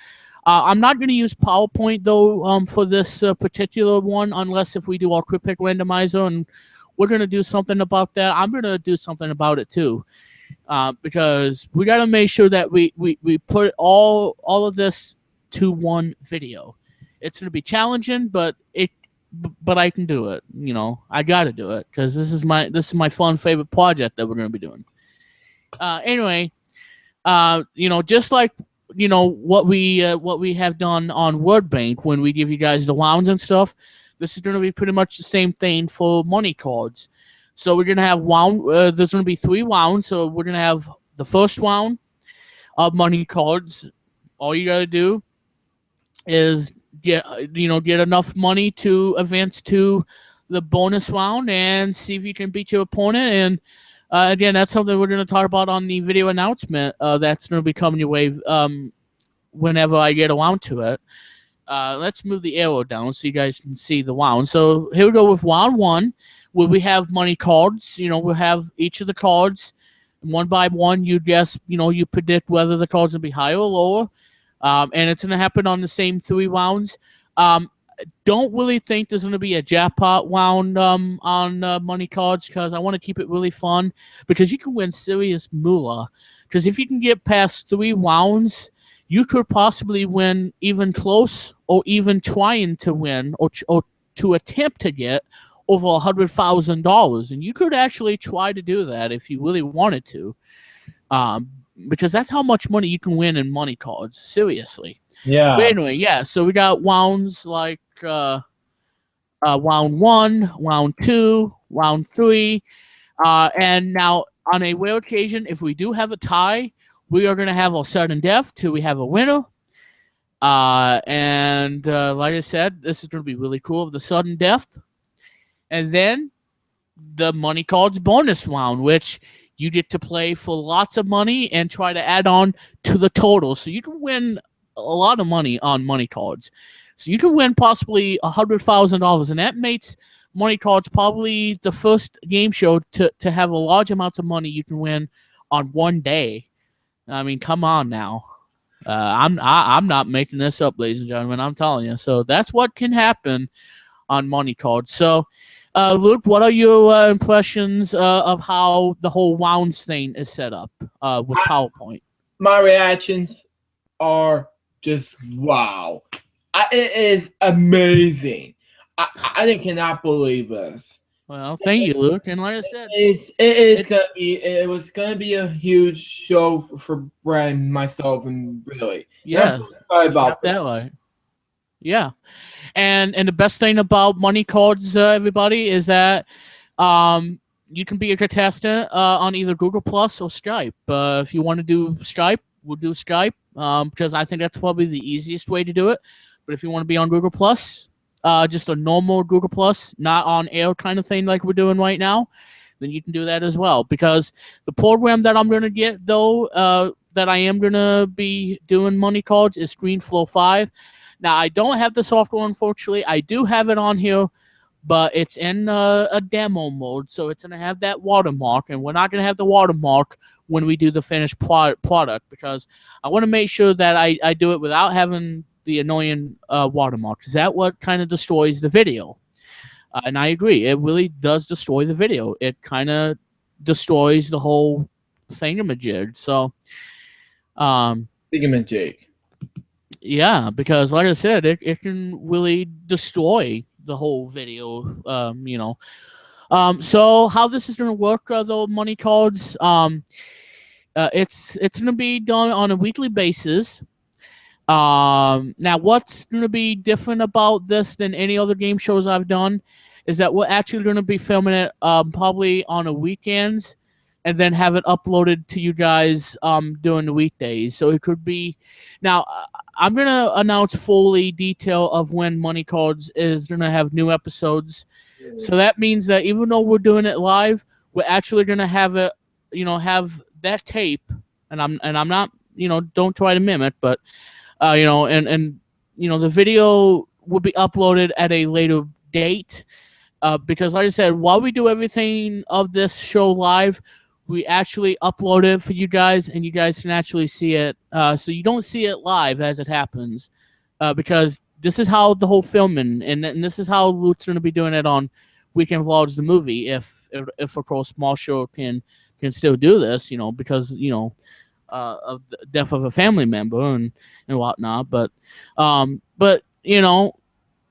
Speaker 1: I'm not gonna use PowerPoint though for this particular one unless if we do our cryptic randomizer, and we're gonna do something about that. I'm gonna do something about it too, because we gotta make sure that we put all of this to one video. It's gonna be challenging, but I can do it. You know, I gotta do it because this is my fun favorite project that we're gonna be doing. Anyway. Just like what we have done on Word Bank when we give you guys the rounds and stuff, this is going to be pretty much the same thing for Money Cards. So we're going to have there's going to be 3 rounds. So we're going to have the first round of Money Cards. All you got to do is get enough money to advance to the bonus round and see if you can beat your opponent. And again, that's something we're going to talk about on the video announcement that's going to be coming your way whenever I get around to it. Let's move the arrow down so you guys can see the round. So here we go with round 1, where we have Money Cards. We'll have each of the cards one by one. You guess, you predict whether the cards will be higher or lower. And it's going to happen on the same 3 rounds. Don't really think there's going to be a jackpot round on Money Cards because I want to keep it really fun because you can win serious moolah. Because if you can get past 3 rounds, you could possibly win even close or even trying to win or to attempt to get over $100,000. And you could actually try to do that if you really wanted to, because that's how much money you can win in Money Cards. Seriously.
Speaker 2: Yeah.
Speaker 1: But anyway, yeah. So we got rounds like round 1, round 2, round 3, and now on a rare occasion, if we do have a tie, we are going to have a sudden death till we have a winner. And like I said, this is going to be really cool. The sudden death, and then the Money Cards bonus round, which you get to play for lots of money and try to add on to the total, so you can win a lot of money on Money Cards. So you can win possibly $100,000, and that makes Money Cards probably the first game show to have a large amount of money you can win on one day. I mean, come on now. I'm not making this up, ladies and gentlemen. I'm telling you. So that's what can happen on Money Cards. So, Luke, what are your impressions of how the whole rounds thing is set up with PowerPoint?
Speaker 2: My reactions are just wow. It is amazing. I cannot believe this.
Speaker 1: Well, thank you, Luke. And like I said,
Speaker 2: it was gonna be a huge show for Branden, myself, and really.
Speaker 1: Yeah.
Speaker 2: I'm so sorry about
Speaker 1: that way. Yeah. And the best thing about Money Cards, everybody, is that you can be a contestant on either Google Plus or Skype. If you want to do Skype, we'll do Skype because I think that's probably the easiest way to do it. But if you want to be on Google Plus, just a normal Google Plus, not on air kind of thing like we're doing right now, then you can do that as well. Because the program that I'm gonna get though, that I am gonna be doing money cards is ScreenFlow 5. Now I don't have the software, unfortunately. I do have it on here, but it's in a demo mode, so it's going to have that watermark, and we're not going to have the watermark when we do the finished product, because I want to make sure that I do it without having the annoying watermark, because that what kind of destroys the video. And I agree, it really does destroy the video. It kind of destroys the whole thingamajig. So,
Speaker 2: thingamajig.
Speaker 1: Yeah, because like I said, it can really destroy the whole video. So how this is going to work, though, money cards, it's going to be done on a weekly basis. Now what's going to be different about this than any other game shows I've done is that we're actually going to be filming it probably on a weekends, and then have it uploaded to you guys during the weekdays. So it could be now. I'm gonna announce fully detail of when Money Cards is gonna have new episodes. So that means that even though we're doing it live, we're actually gonna have it, have that tape. And I'm not, don't try to mimic, but and the video will be uploaded at a later date. Because like I said, while we do everything of this show live, we actually upload it for you guys, and you guys can actually see it. So you don't see it live as it happens, because this is how the whole filming, and this is how Luke's going to be doing it on Weekend Vlogs the movie. If of course Marshall can still do this, because of the death of a family member and whatnot. But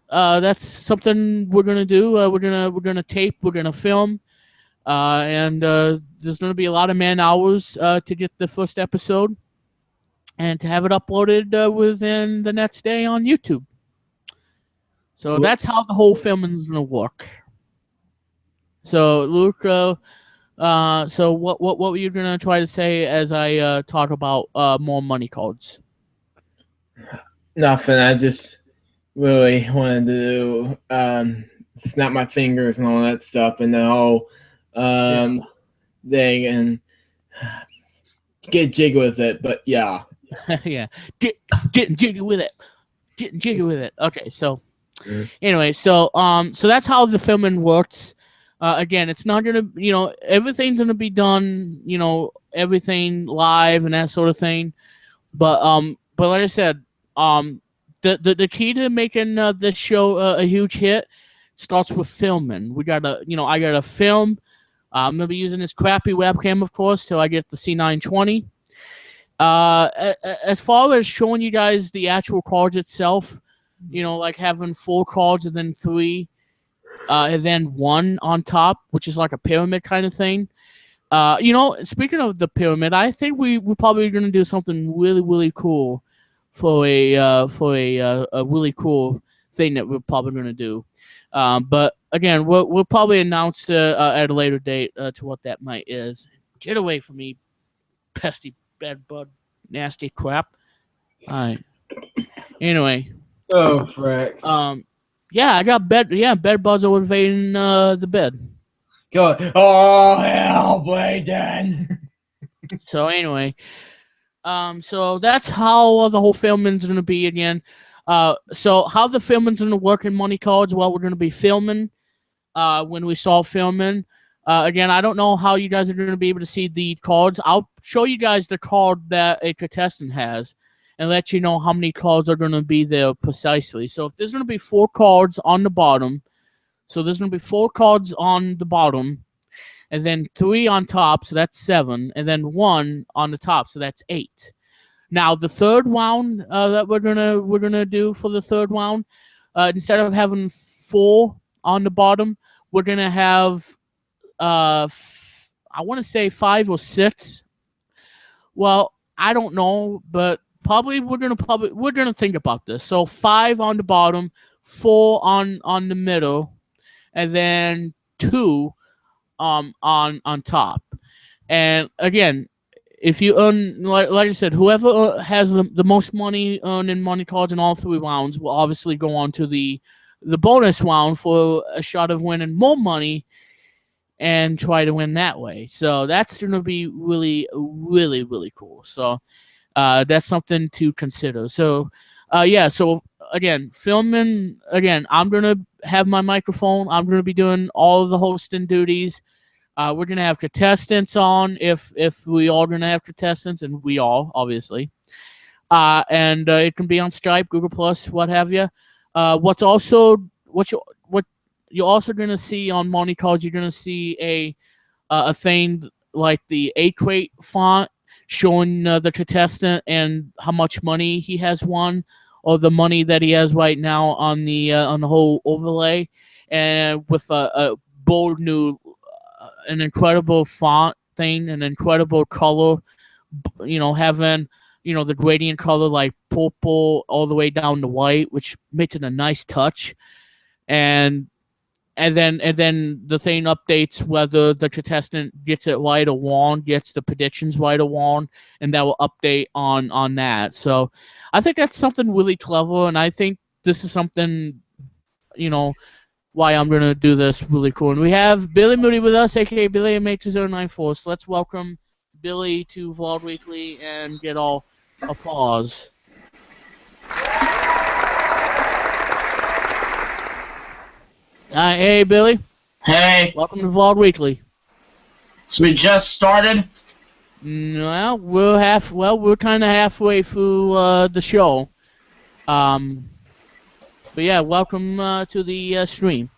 Speaker 1: that's something we're gonna do. We're gonna tape. We're gonna film. And there's going to be a lot of man hours to get the first episode and to have it uploaded within the next day on YouTube. So that's how the whole filming is going to work. So Luke, so what were you going to try to say as I talk about more money cards?
Speaker 2: Nothing. I just really wanted to do snap my fingers and all that stuff, and the whole thing, and get jiggy with it. But yeah.
Speaker 1: Yeah, getting jiggy with it. Okay, so anyway, so that's how the filming works. Again, it's not gonna, everything's gonna be done, everything live and that sort of thing. But like I said, the key to making this show a huge hit starts with filming. We gotta, I gotta film. I'm gonna be using this crappy webcam, of course, till I get the C920. As far as showing you guys the actual cards itself, like having 4 cards and then 3, and then 1 on top, which is like a pyramid kind of thing. Speaking of the pyramid, I think we're probably gonna do something really, really cool for a really cool thing that we're probably gonna do. But again, we'll probably announce at a later date to what that might is. Get away from me, pesty bed bug, nasty crap. All right. Anyway.
Speaker 2: Oh, frick.
Speaker 1: Yeah, I got bed bugs are invading the bed.
Speaker 2: Go. Oh hell, Branden.
Speaker 1: So anyway, so that's how the whole filming's gonna be again. So how the filming's gonna work in Money Cards? Well, we're gonna be filming. When we start filming, again, I don't know how you guys are gonna be able to see the cards. I'll show you guys the card that a contestant has, and let you know how many cards are gonna be there precisely. So if there's gonna be 4 cards on the bottom, so there's gonna be 4 cards on the bottom, and then 3 on top, so that's 7, and then 1 on the top, so that's 8. Now the third round that we're gonna do for the third round, instead of having 4 on the bottom, we're gonna have I want to say 5 or 6. Well, I don't know, but probably we're gonna think about this. So 5 on the bottom, 4 on the middle, and then 2 on top. And again, if you earn, like I said, whoever has the most money earned in money cards in all 3 rounds will obviously go on to the bonus round for a shot of winning more money and try to win that way. So that's going to be really, really, really cool. So that's something to consider. So yeah, so again, filming, again, I'm going to have my microphone. I'm going to be doing all of the hosting duties. We're going to have contestants on if we all going to have contestants, and we all, obviously. And it can be on Skype, Google Plus, what have you. What you're also going to see on Money Cards, you're going to see a thing like the A-Crate font showing the contestant and how much money he has won, or the money that he has right now on the whole overlay, and with a bold new, an incredible font thing, an incredible color, having the gradient color like purple all the way down to white, which makes it a nice touch, and then the thing updates whether the contestant gets it right or wrong, gets the predictions right or wrong, and that will update on that. So I think that's something really clever, and I think this is something, why I'm gonna do this really cool. And we have Billy Moody with us, aka Billy M8094. So let's welcome Billy to Vlog Weekly and get all applause. Hey, Billy.
Speaker 3: Hey.
Speaker 1: Welcome to Vlog Weekly.
Speaker 3: So we just started?
Speaker 1: Well, we're kind of halfway through the show. But yeah, welcome to the stream.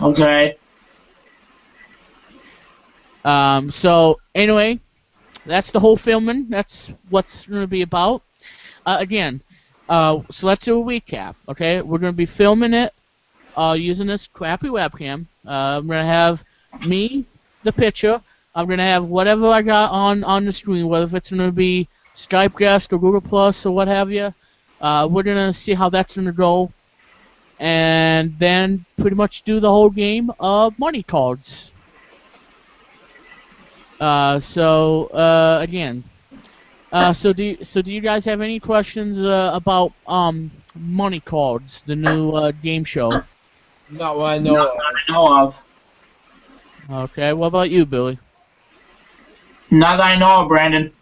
Speaker 3: Okay.
Speaker 1: So anyway, that's the whole filming. That's what's going to be about. Again, so let's do a recap. Okay, we're going to be filming it using this crappy webcam. I'm going to have me, the picture. I'm going to have whatever I got on the screen, whether it's going to be Skype guest or Google Plus or what have you. We're going to see how that's going to go. And then pretty much do the whole game of money cards. Again, so do you guys have any questions about money cards, the new game show?
Speaker 2: Not what I know
Speaker 3: of.
Speaker 1: Okay, what about you, Billy?
Speaker 3: Not that I know of, Branden.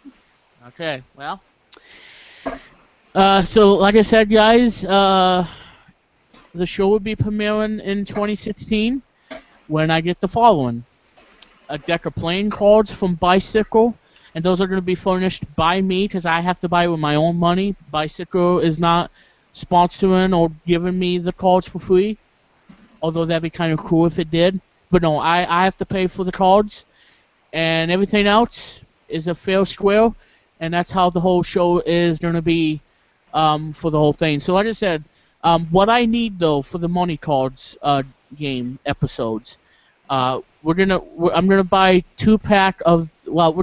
Speaker 1: Okay, well, so like I said, guys, the show will be premiering in 2016 when I get the following: a deck of playing cards from Bicycle, and those are going to be furnished by me because I have to buy it with my own money. Bicycle is not sponsoring or giving me the cards for free, although that'd be kind of cool if it did. But no, I have to pay for the cards, and everything else is a fair square, and that's how the whole show is going to be for the whole thing. So like I said, what I need though for the money cards game episodes, I'm gonna buy 2-pack of. Well,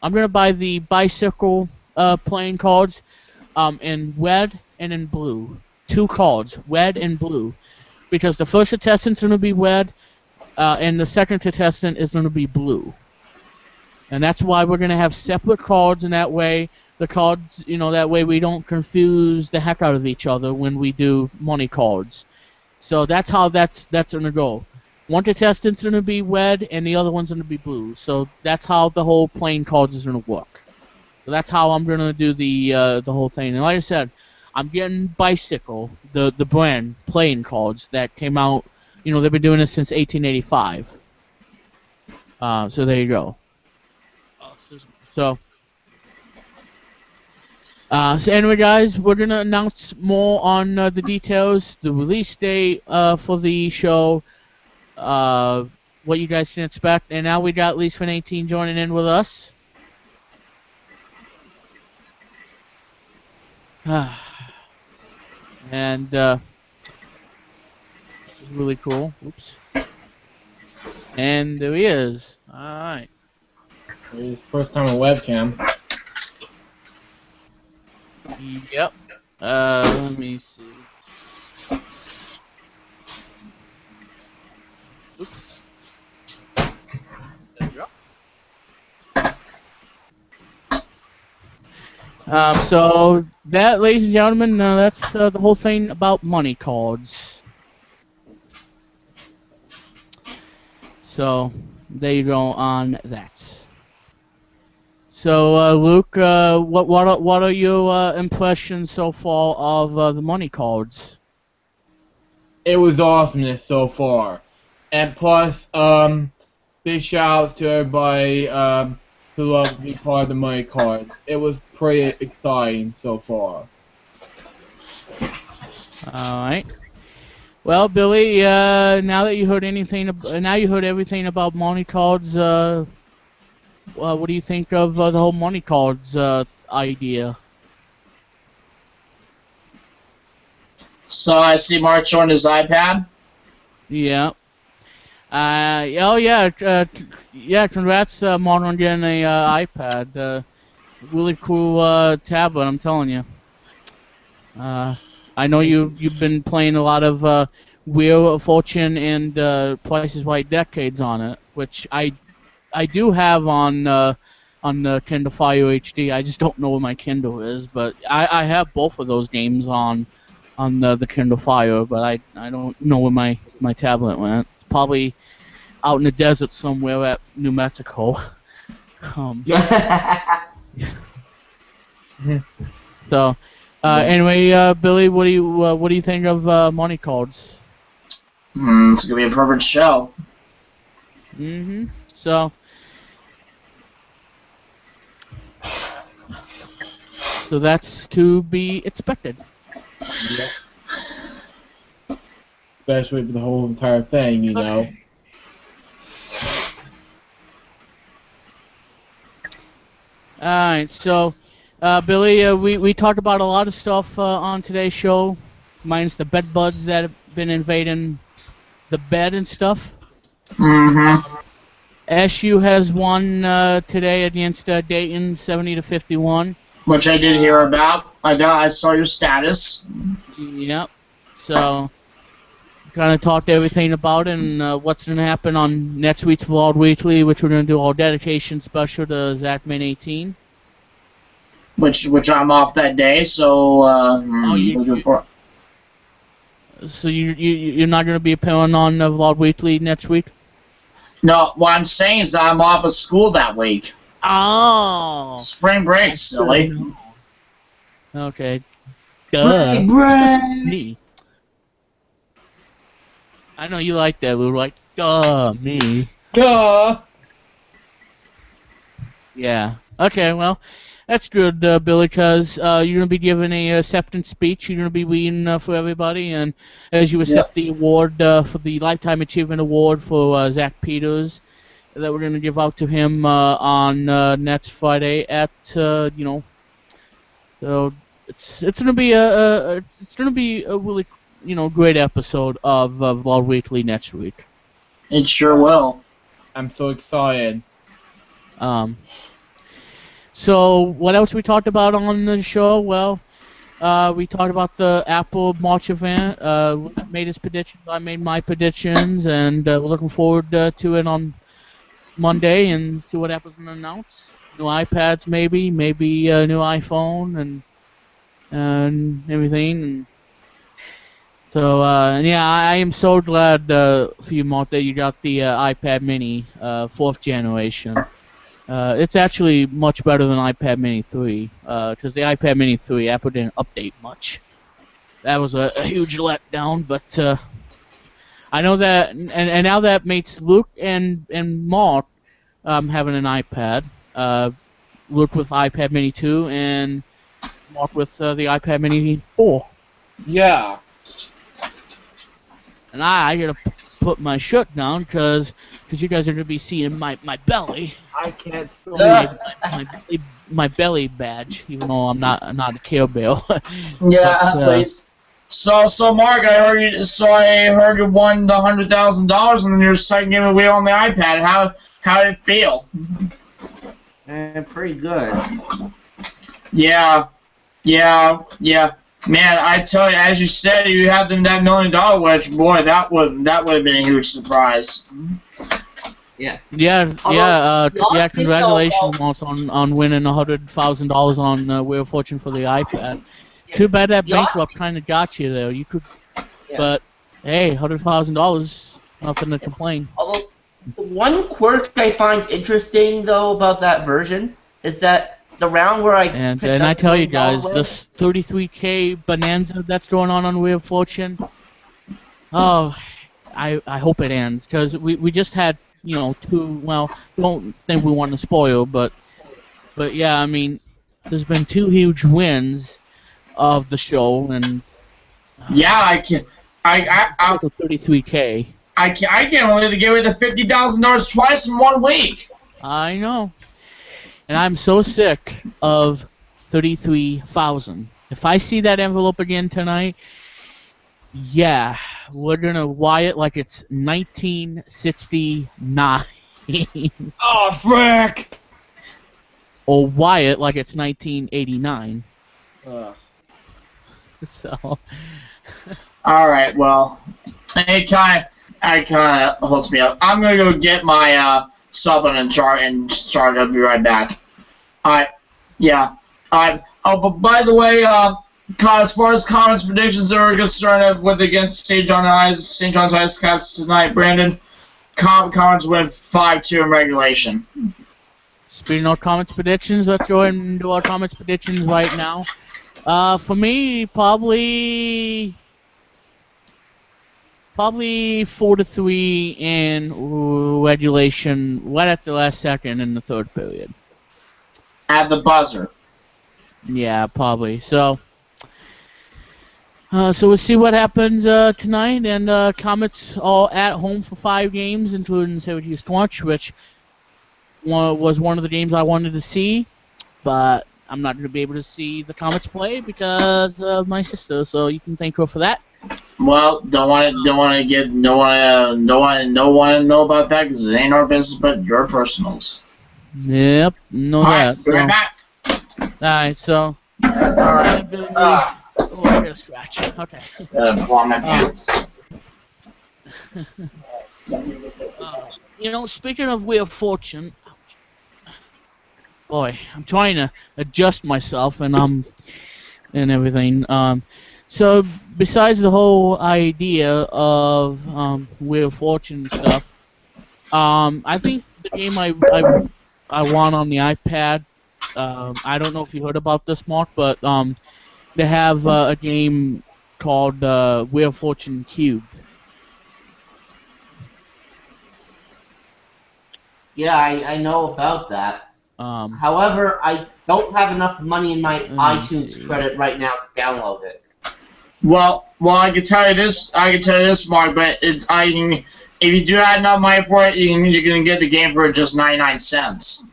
Speaker 1: I'm gonna buy the Bicycle playing cards, in red and in blue. 2 cards, red and blue, because the first contestant's gonna be red, and the second contestant is gonna be blue. And that's why we're gonna have separate cards, and that way the cards, that way we don't confuse the heck out of each other when we do money cards. So that's how that's gonna go. One contestant's gonna be red, and the other one's gonna be blue. So that's how the whole playing cards is gonna work. So that's how I'm gonna do the whole thing. And like I said, I'm getting Bicycle, the brand playing cards that came out. They've been doing this since 1885. So there you go. So anyway, guys, we're gonna announce more on the details, the release date for the show, what you guys can expect. And now we got Lise from 18 joining in with us. And this is really cool. Oops. And there he is. All right.
Speaker 2: First time on webcam.
Speaker 1: Yep. Let me see. Oops. There you go. So that, ladies and gentlemen, that's the whole thing about money cards. So there you go on that. So Luke, what are your impressions so far of the money cards?
Speaker 2: It was awesomeness so far, and plus, big shout outs to everybody who loves to be part of the money cards. It was pretty exciting so far.
Speaker 1: All right. Well, Billy, now that you heard everything about money cards, what do you think of the whole money cards idea?
Speaker 3: So I see Mark showing his iPad.
Speaker 1: Yeah. Oh yeah. Yeah. Congrats, Mark, on getting a iPad. Really cool tablet. I'm telling you. I know you've been playing a lot of Wheel of Fortune and Price is Right Decades on it, which I do have on the Kindle Fire HD. I just don't know where my Kindle is, but I have both of those games on the Kindle Fire, but I don't know where my tablet went. It's probably out in the desert somewhere at New Mexico. So anyway, Billy, what do you think of money cards?
Speaker 3: It's gonna be a perfect show.
Speaker 1: So that's to be expected.
Speaker 2: Yep. Especially for the whole entire thing, you know.
Speaker 1: Alright, so Billy, we talked about a lot of stuff on today's show, minus the bed bugs that have been invading the bed and stuff. SU has won today against Dayton, 70-51.
Speaker 3: Which I did hear about. I saw your status.
Speaker 1: Yep. So, kind of talked everything about it and what's going to happen on next week's Vlog Weekly, which we're going to do our dedication special to Zach Min 18.
Speaker 3: Which I'm off that day, so
Speaker 1: So you're not going to be appearing on Vlog Weekly next week?
Speaker 3: No, what I'm saying is I'm off of school that week.
Speaker 1: Oh.
Speaker 3: Spring break, silly.
Speaker 1: Okay. Duh. Me. I know you like that, Lou. Like, duh, me.
Speaker 2: Duh.
Speaker 1: Yeah. Okay, well, that's good, Billy, because you're going to be giving a acceptance speech. You're going to be reading for everybody, and as you accept the award for the Lifetime Achievement Award for Zach Peters that we're going to give out to him on next Friday at, so it's going to be a really, great episode of Vlog Weekly next week.
Speaker 3: It sure will.
Speaker 2: I'm so excited.
Speaker 1: So what else we talked about on the show? Well, we talked about the Apple March event. Made his predictions. I made my predictions, and we're looking forward to it on Monday and see what Apple's gonna announce. New iPads, maybe a new iPhone, and everything. And so yeah, I am so glad for you, Mark, that you got the iPad Mini 4th generation. It's actually much better than iPad Mini 3, because the iPad Mini 3, Apple didn't update much. That was a huge letdown, but I know that, and now that makes Luke and Mark having an iPad. Luke with iPad Mini 2, and Mark with the iPad Mini 4.
Speaker 2: Yeah.
Speaker 1: And I gotta put my shirt down, because you guys are gonna be seeing my belly.
Speaker 2: I can't see
Speaker 1: my belly badge, even though I'm not a Care Bear.
Speaker 3: Yeah, please. So Mark, I heard you won the $100,000 and then you're second giveaway on the iPad. How did it feel?
Speaker 4: Pretty good.
Speaker 3: Yeah. Man, I tell you, as you said, if you had them that $1 million wedge, boy, that would have been a huge surprise.
Speaker 4: Yeah.
Speaker 1: Congratulations, Mark, on winning $100,000 on Wheel of Fortune for the iPad.
Speaker 4: Yeah.
Speaker 1: Too bad that bankrupt kind of got you there. You could, but hey, $100,000, nothing to complain.
Speaker 4: One quirk I find interesting though about that version is that the round where I
Speaker 1: And
Speaker 4: picked
Speaker 1: I
Speaker 4: up
Speaker 1: tell
Speaker 4: the
Speaker 1: you guys,
Speaker 4: $1
Speaker 1: this 33K bonanza that's going on Wheel of Fortune. Oh, I hope it ends because we just had two. Well, don't think we want to spoil, but yeah, I mean, there's been two huge wins of the show, and
Speaker 3: Yeah, I can. I
Speaker 1: 33K.
Speaker 3: I can't believe they gave away the $50,000 twice in 1 week.
Speaker 1: I know, and I'm so sick of 33,000. If I see that envelope again tonight, yeah, we're gonna wire it like it's 1969.
Speaker 2: Oh, frick!
Speaker 1: Or wire it like it's 1989.
Speaker 2: Ugh.
Speaker 3: All right, well, it kind of holds me up. I'm gonna go get my sub and charge. I'll be right back. All right, yeah. All right. Oh, but by the way, as far as comments predictions are concerned, with against St. John's Ice Caps tonight, Branden, comments win 5-2 in regulation.
Speaker 1: Speaking of comments predictions, let's go ahead and do our comments predictions right now. For me, probably 4-3 in regulation, right at the last second in the third period.
Speaker 3: At the buzzer.
Speaker 1: Yeah, probably. So we'll see what happens tonight, and Comets all at home for 5 games, including Syracuse Torch, which was one of the games I wanted to see, but I'm not going to be able to see the Comets play because of my sister. So you can thank her for that.
Speaker 3: Well, don't want to know about that because it ain't our business, but your personals.
Speaker 1: Yep, know that.
Speaker 3: All right, right back.
Speaker 1: Alright, so.
Speaker 3: Alright.
Speaker 1: Oh, I got a scratch. Okay.
Speaker 3: Blow my pants.
Speaker 1: Speaking of Wheel of Fortune, boy, I'm trying to adjust myself and everything. So besides the whole idea of Wheel of Fortune stuff, I think the game I won on the iPad. I don't know if you heard about this, Mark, but they have a game called Wheel of Fortune Cube.
Speaker 4: Yeah, I know about that. However, I don't have enough money in my iTunes credit right now to download it.
Speaker 3: Well, I can tell you this, Mark. But if you do have enough money for it, you're gonna get the game for just 99 cents.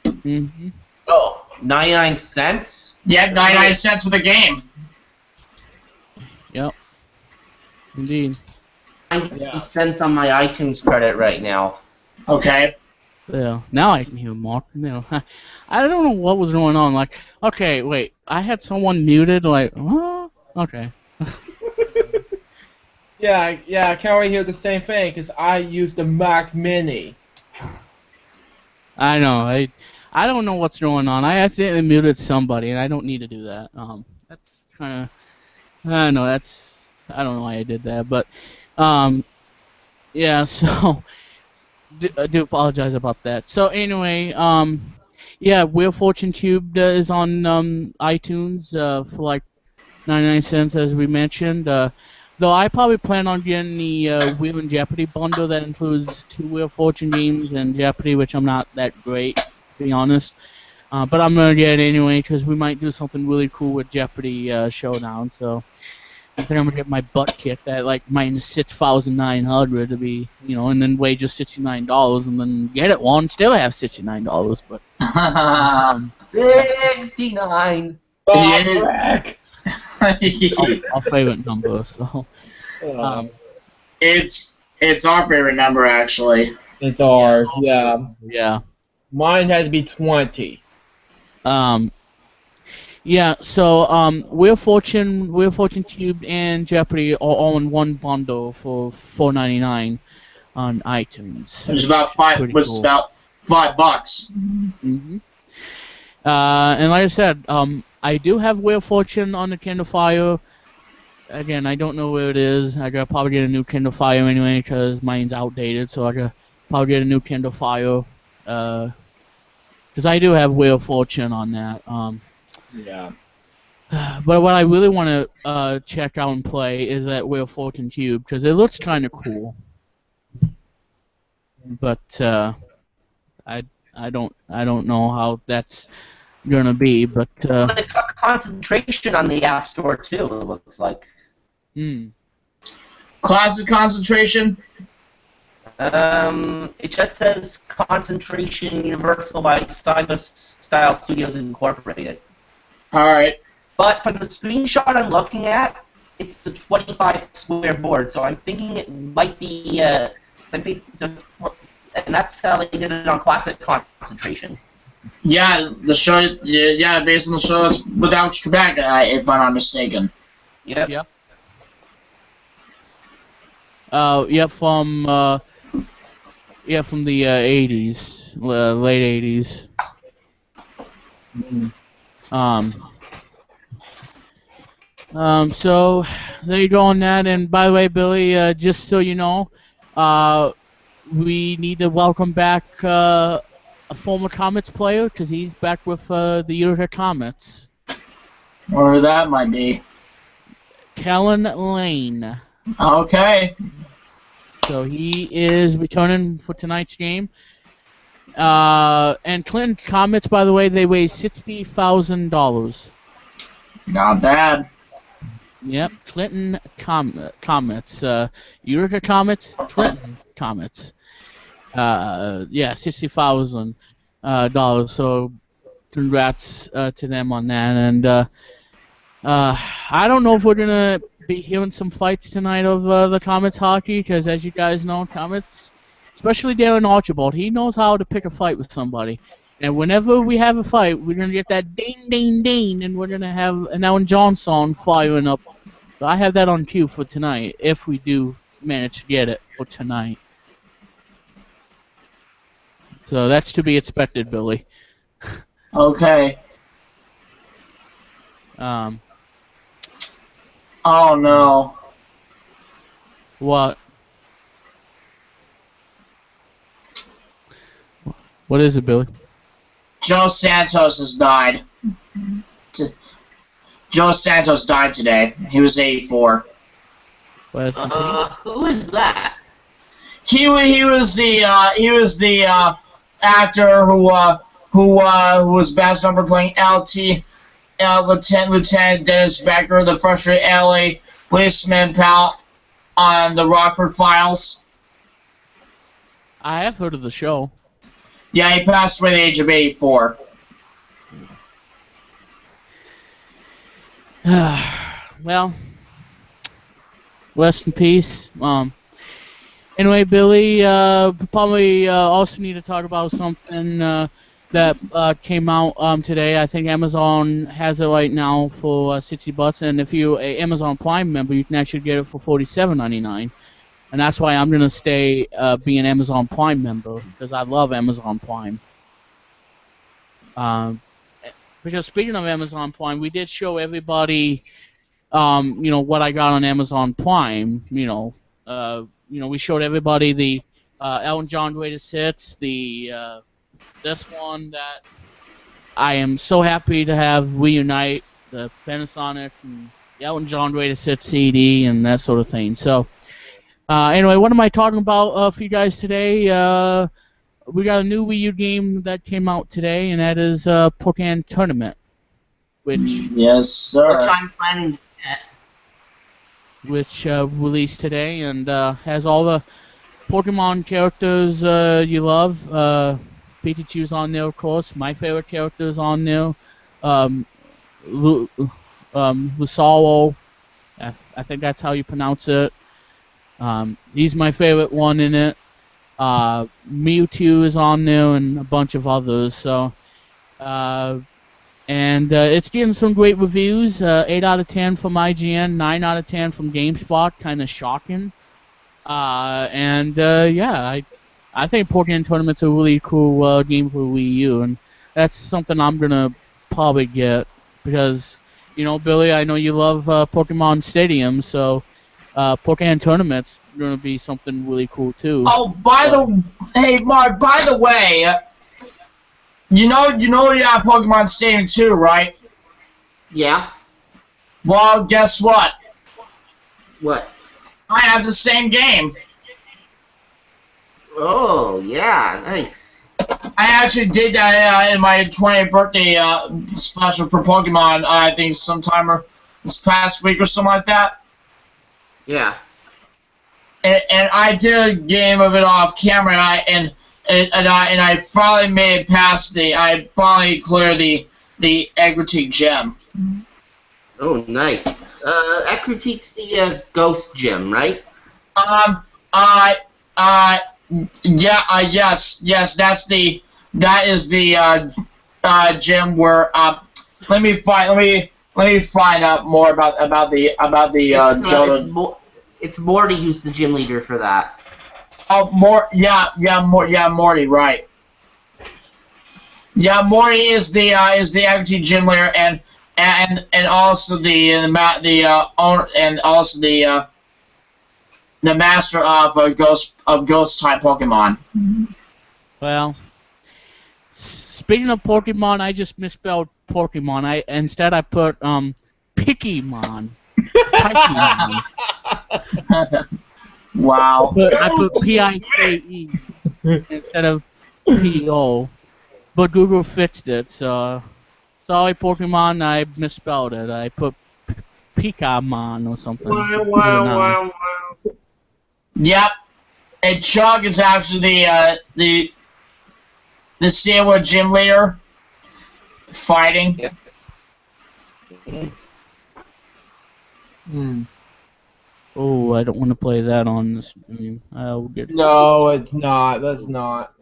Speaker 1: Mm-hmm.
Speaker 4: Oh, 99 cents?
Speaker 3: Yep, 99 cents for the game.
Speaker 1: Yep. Indeed.
Speaker 4: 90 cents on my iTunes credit right now.
Speaker 3: Okay.
Speaker 1: Yeah. Now I can hear Mark. I don't know what was going on. Like, okay, wait. I had someone muted. Like, oh, okay.
Speaker 2: Yeah, I can't really hear the same thing because I used the Mac Mini.
Speaker 1: I know. I don't know what's going on. I accidentally muted somebody, and I don't need to do that. That's kind of. I know that's. I don't know why I did that, but, yeah. So, I do apologize about that. So anyway, yeah, Wheel of Fortune Cube is on iTunes for like 99 cents, as we mentioned. Though I probably plan on getting the Wheel and Jeopardy bundle that includes 2 Wheel of Fortune games and Jeopardy, which I'm not that great, to be honest. But I'm going to get it anyway because we might do something really cool with Jeopardy Showdown. So I think I'm going to get my butt kicked at like minus 6,900 to be, and then weigh just $69 and then get it one, still have $69. But
Speaker 4: 69.
Speaker 1: Our favorite number. So
Speaker 3: It's our favorite number, actually.
Speaker 2: It's ours, yeah.
Speaker 1: Yeah.
Speaker 2: Mine has to be 20.
Speaker 1: Yeah, so Wheel of Fortune Cube, and Jeopardy are all in one bundle for $4.99 on iTunes.
Speaker 3: Which is about $5.
Speaker 1: Mm-hmm. And like I said, I do have Wheel of Fortune on the Kindle Fire. Again, I don't know where it is. I gotta probably get a new Kindle Fire anyway because mine's outdated, so I gotta probably get a new Kindle Fire. Because I do have Wheel of Fortune on that.
Speaker 2: Yeah.
Speaker 1: But what I really want to check out and play is that Wheel of Fortune Cube because it looks kind of cool. But I don't know how that's gonna be. But
Speaker 4: well, they've got concentration on the App Store too. It looks like.
Speaker 3: Classic concentration.
Speaker 4: It just says Concentration Universal by Cyber Style Studios Incorporated.
Speaker 3: Alright.
Speaker 4: But from the screenshot I'm looking at, it's the 25 square board, so I'm thinking it might be, and that's how they did it on Classic Concentration.
Speaker 3: Yeah, the show, yeah, based on the show, it's without Quebec, if I'm not mistaken.
Speaker 4: Yep.
Speaker 1: yeah, from the 80s, late 80s. So there you go on that. And by the way, Billy, just so you know, we need to welcome back a former Comets player because he's back with the Utica Comets.
Speaker 3: Or that might be.
Speaker 1: Kellen Lane.
Speaker 3: Okay.
Speaker 1: So he is returning for tonight's game. And Clinton Comets, by the way, they weigh $60,000.
Speaker 3: Not bad.
Speaker 1: Yep, Clinton Comets. Utica Comets, Clinton Comets. Yeah, $60,000. So congrats to them on that. And I don't know if we're gonna be hearing some fights tonight of the Comets hockey, because as you guys know, Comets, especially Darren Archibald, he knows how to pick a fight with somebody. And whenever we have a fight, we're gonna get that ding, ding, ding, and we're gonna have an Elton John song firing up. So I have that on cue for tonight, if we do manage to get it for tonight. So that's to be expected, Billy.
Speaker 3: Okay. Oh no.
Speaker 1: What? What is it, Billy?
Speaker 3: Joe Santos has died. Joe Santos died today. He was 84.
Speaker 1: Who
Speaker 4: is that?
Speaker 3: He was the actor who was best number playing Lieutenant Dennis Becker, the frustrated LA policeman pal on the Rockford Files.
Speaker 1: I have heard of the show.
Speaker 3: Yeah, he passed away at the age of 84.
Speaker 1: Well, rest in peace. Anyway, Billy, probably also need to talk about something that came out today. I think Amazon has it right now for $60, and if you're an Amazon Prime member, you can actually get it for $47.99. And that's why I'm gonna stay be an Amazon Prime member, because I love Amazon Prime. Because speaking of Amazon Prime, we did show everybody, what I got on Amazon Prime. We showed everybody the Elton John Greatest Hits, this one that I am so happy to have reunite, the Panasonic and the Elton John Greatest Hits CD and that sort of thing. So. Anyway, what am I talking about for you guys today? We got a new Wii U game that came out today, and that is Pokken Tournament, which
Speaker 3: yes, sir.
Speaker 4: Which I'm planning to get.
Speaker 1: Which released today and has all the Pokemon characters you love. Pikachu's on there, of course. My favorite character's on there. Lusawo, I think that's how you pronounce it. He's my favorite one in it. Mewtwo is on there and a bunch of others. So, it's getting some great reviews. 8 out of 10 from IGN, 9 out of 10 from GameSpot. Kind of shocking. I think Pokken Tournament's a really cool game for Wii U, and that's something I'm gonna probably get because, Billy, I know you love Pokemon Stadium, so. Pokken tournaments are gonna be something really cool too.
Speaker 3: Oh, hey Mark, by the way, you know you have Pokemon Stadium 2, right?
Speaker 4: Yeah.
Speaker 3: Well, guess what?
Speaker 4: What?
Speaker 3: I have the same game.
Speaker 4: Oh, yeah, nice.
Speaker 3: I actually did that in my 20th birthday special for Pokemon, I think sometime this past week or something like that.
Speaker 4: Yeah.
Speaker 3: And I did a game of it off camera, and I finally made it past I finally cleared the Egritic gem.
Speaker 4: Oh, nice. Ecritic's the ghost gym, right?
Speaker 3: Yes, that is the gym where let me find out more about the gym.
Speaker 4: It's Morty who's the gym leader for that.
Speaker 3: Oh, Morty, right? Yeah, Morty is the Egritic gym leader, and also the owner, and also the master of ghost type Pokemon.
Speaker 1: Well, speaking of Pokemon, I just misspelled Pokemon. Instead I put Pikimon. Pikemon.
Speaker 3: Wow.
Speaker 1: I put P-I-K-E instead of P-O. But Google fixed it, so sorry Pokemon, I misspelled it. I put Pikamon or something.
Speaker 3: Wow. Yep. And Chug is actually the Silver gym leader fighting.
Speaker 4: Yep.
Speaker 1: Oh, I don't want to play that on the stream. I'll get it.
Speaker 2: No, it's not. That's not.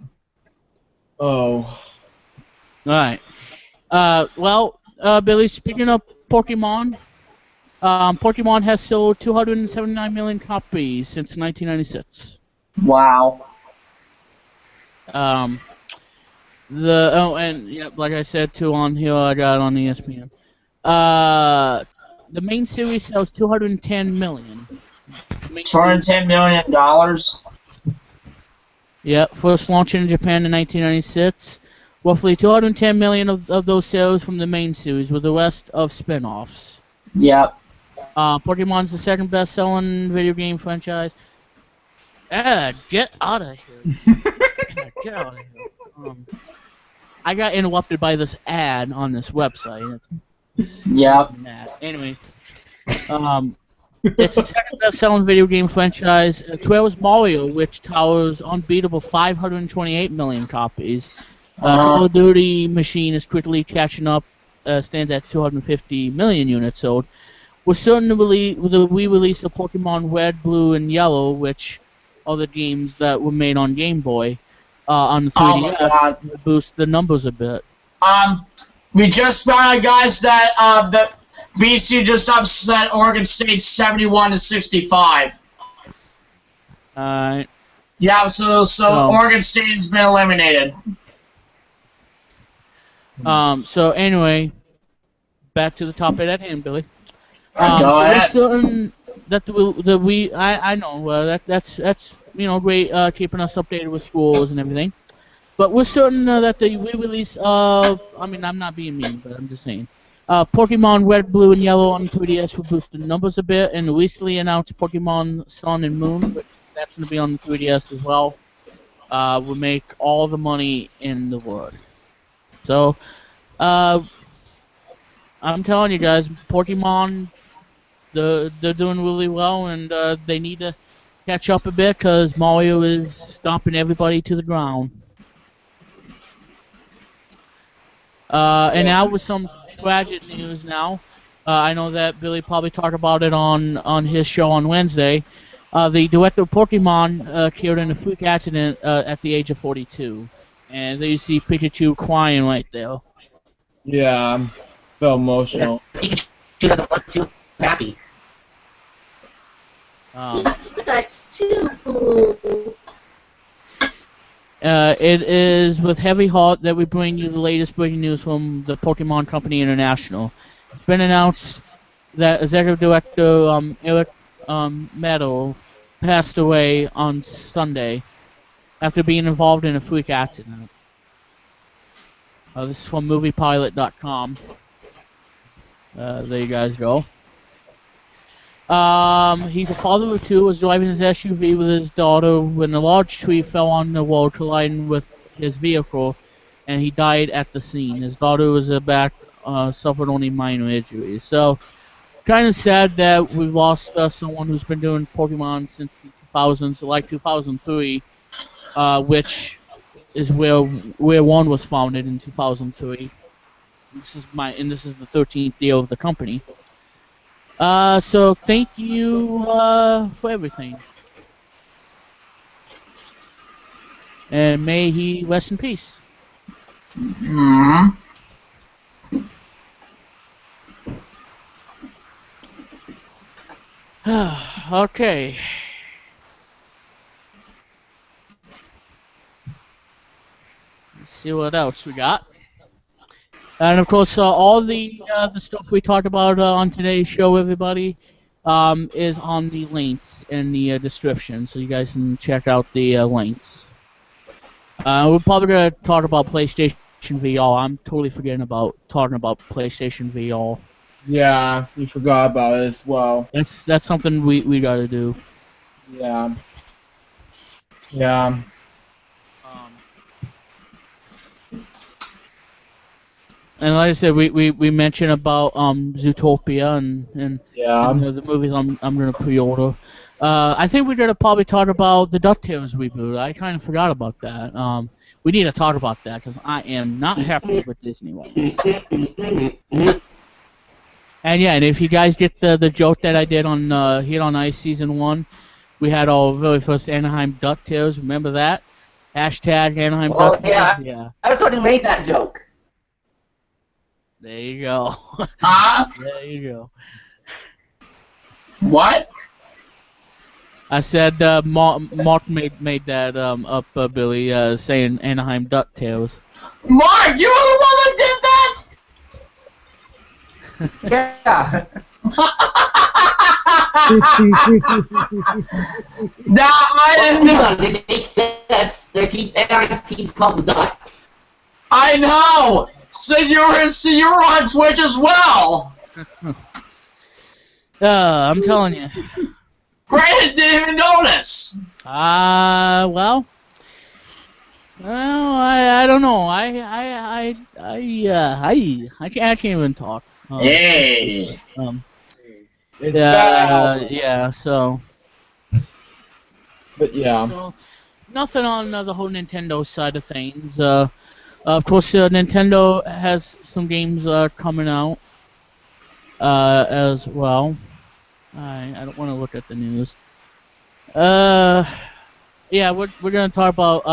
Speaker 2: Oh.
Speaker 1: Alright. Well, Billy, speaking of Pokemon, Pokemon has sold 279 million copies since 1996.
Speaker 3: Wow.
Speaker 1: And yeah, like I said too on here, I got it on ESPN. The main series sells 210 million.
Speaker 3: $210 million.
Speaker 1: Yeah, first launched in Japan in 1996. Roughly 210 million of those sales from the main series, with the rest of spin-offs.
Speaker 3: Yep.
Speaker 1: Pokemon's the second best-selling video game franchise. Get out of here. Get out of here. I got interrupted by this ad on this website.
Speaker 3: Yep.
Speaker 1: Anyway, it's the second best-selling video game franchise. Trails Mario, which towers unbeatable 528 million copies. Call of Duty machine is quickly catching up, stands at 250 million units sold. We're certain to the re-release of Pokemon Red, Blue, and Yellow, which are the games that were made on Game Boy, on the 3DS, to boost the numbers a bit.
Speaker 3: We just found out, guys, that that VC just upset Oregon State 71-65.
Speaker 1: Alright.
Speaker 3: Yeah, so Oregon State has been eliminated.
Speaker 1: So anyway, back to the topic at hand, Billy.
Speaker 3: Go ahead.
Speaker 1: We're certain that I know that's great keeping us updated with schools and everything, but we're certain that the re-release of I'm not being mean, but I'm just saying, Pokemon Red, Blue, and Yellow on 3DS will boost the numbers a bit, and recently announced Pokemon Sun and Moon, which that's going to be on the 3DS as well, will make all the money in the world. So, I'm telling you guys, Pokemon, they're doing really well, and they need to catch up a bit because Mario is stomping everybody to the ground. And now with some tragic news now. I know that Billy probably talked about it on his show on Wednesday. The director of Pokemon killed in a freak accident at the age of 42. And there you see Pikachu crying right there.
Speaker 2: Yeah, I felt emotional.
Speaker 4: Pikachu doesn't look too happy.
Speaker 1: It is with heavy heart that we bring you the latest breaking news from the Pokemon Company International. It's been announced that Executive Director Eric Meadow passed away on Sunday after being involved in a freak accident. This is from MoviePilot.com. There you guys go. He's a father of two, was driving his SUV with his daughter when a large tree fell on the road colliding with his vehicle, and he died at the scene. His daughter was suffered only minor injuries. So, kind of sad that we've lost someone who's been doing Pokemon since the 2000s, like 2003, which is where one was founded in 2003. This is the 13th year of the company. So thank you for everything, and may he rest in peace.
Speaker 3: Mm-hmm.
Speaker 1: Okay. Let's see what else we got. And of course, all the stuff we talked about on today's show, everybody, is on the links in the description, so you guys can check out the links. We're probably gonna talk about PlayStation VR. I'm totally forgetting about talking about PlayStation VR.
Speaker 2: Yeah, we forgot about it as well.
Speaker 1: That's something we gotta do.
Speaker 2: Yeah. Yeah.
Speaker 1: And like I said, we mentioned about Zootopia and the movies I'm gonna pre-order. I think we're gonna probably talk about the DuckTales reboot. I kind of forgot about that. We need to talk about that because I am not happy with Disney right now. And yeah, and if you guys get the joke that I did on Hit on Ice Season 1, we had our very first Anaheim DuckTales. Remember that? Hashtag Anaheim DuckTales.
Speaker 4: Yeah. I was the one who made that joke.
Speaker 1: There you go. There you go.
Speaker 3: What?
Speaker 1: I said Mark made that up, Billy, saying Anaheim DuckTales.
Speaker 3: Mark, you were the one that did that?
Speaker 4: Yeah.
Speaker 3: Nah, I didn't know.
Speaker 4: It makes sense. Anaheim's team's called the Ducks.
Speaker 3: I know. So you're on Twitch as well.
Speaker 1: I'm telling you.
Speaker 3: Branden didn't even notice.
Speaker 1: Well, I don't know. I can't even talk.
Speaker 3: Hey.
Speaker 1: Yeah. So.
Speaker 2: But yeah.
Speaker 1: So, nothing on the whole Nintendo side of things. Of course, Nintendo has some games coming out as well. I don't want to look at the news. Yeah, we're gonna talk about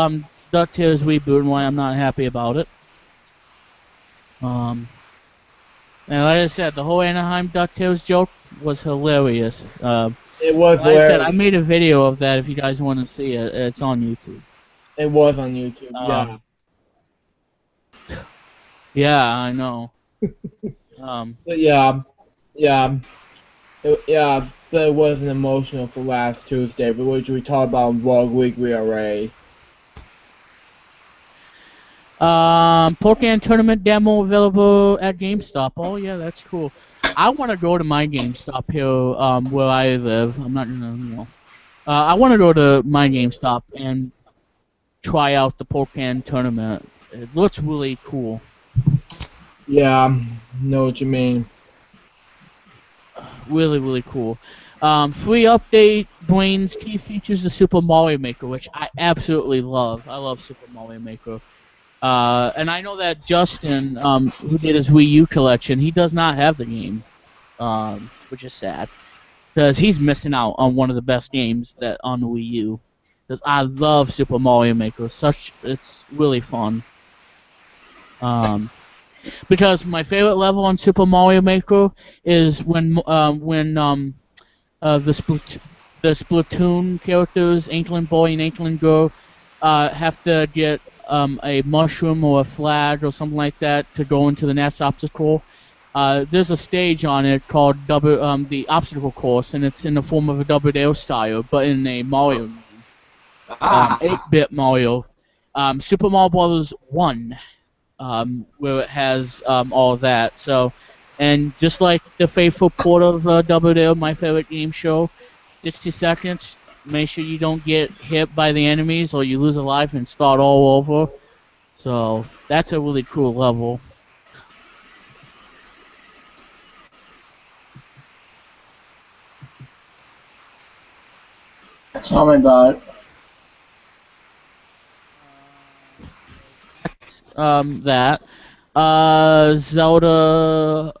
Speaker 1: DuckTales Reboot and why I'm not happy about it. And like I said, the whole Anaheim DuckTales joke was hilarious.
Speaker 2: It was.
Speaker 1: Like I said, I made a video of that. If you guys want to see it, it's on YouTube.
Speaker 2: It was on YouTube. Yeah.
Speaker 1: Yeah, I know.
Speaker 2: But yeah. That wasn't emotional for last Tuesday, but which we talked about in Vlog Weekly already.
Speaker 1: Pokken tournament demo available at GameStop. Oh yeah, that's cool. I want to go to my GameStop here, where I live. I'm not gonna, I want to go to my GameStop and try out the Pokken tournament. It looks really cool.
Speaker 2: Yeah, I know what you mean.
Speaker 1: Really, really cool. Free update brings key features to Super Mario Maker, which I absolutely love. I love Super Mario Maker. And I know that Justin, who did his Wii U collection, he does not have the game, which is sad, because he's missing out on one of the best games that on the Wii U. Because I love Super Mario Maker. It's really fun. Because my favorite level on Super Mario Maker is when the Splatoon characters, Inkling Boy and Inkling Girl, have to get a mushroom or a flag or something like that to go into the next obstacle. there's a stage on it called the obstacle course, and it's in the form of a DuckTales style, but in a Mario game. 8-bit Mario. Super Mario Brothers 1, where it has all of that. So, and just like the faithful port of DuckTales, my favorite game show, 60 seconds. Make sure you don't get hit by the enemies or you lose a life and start all over. So that's a really cool level.
Speaker 3: Tell me about it.
Speaker 1: That. Zelda.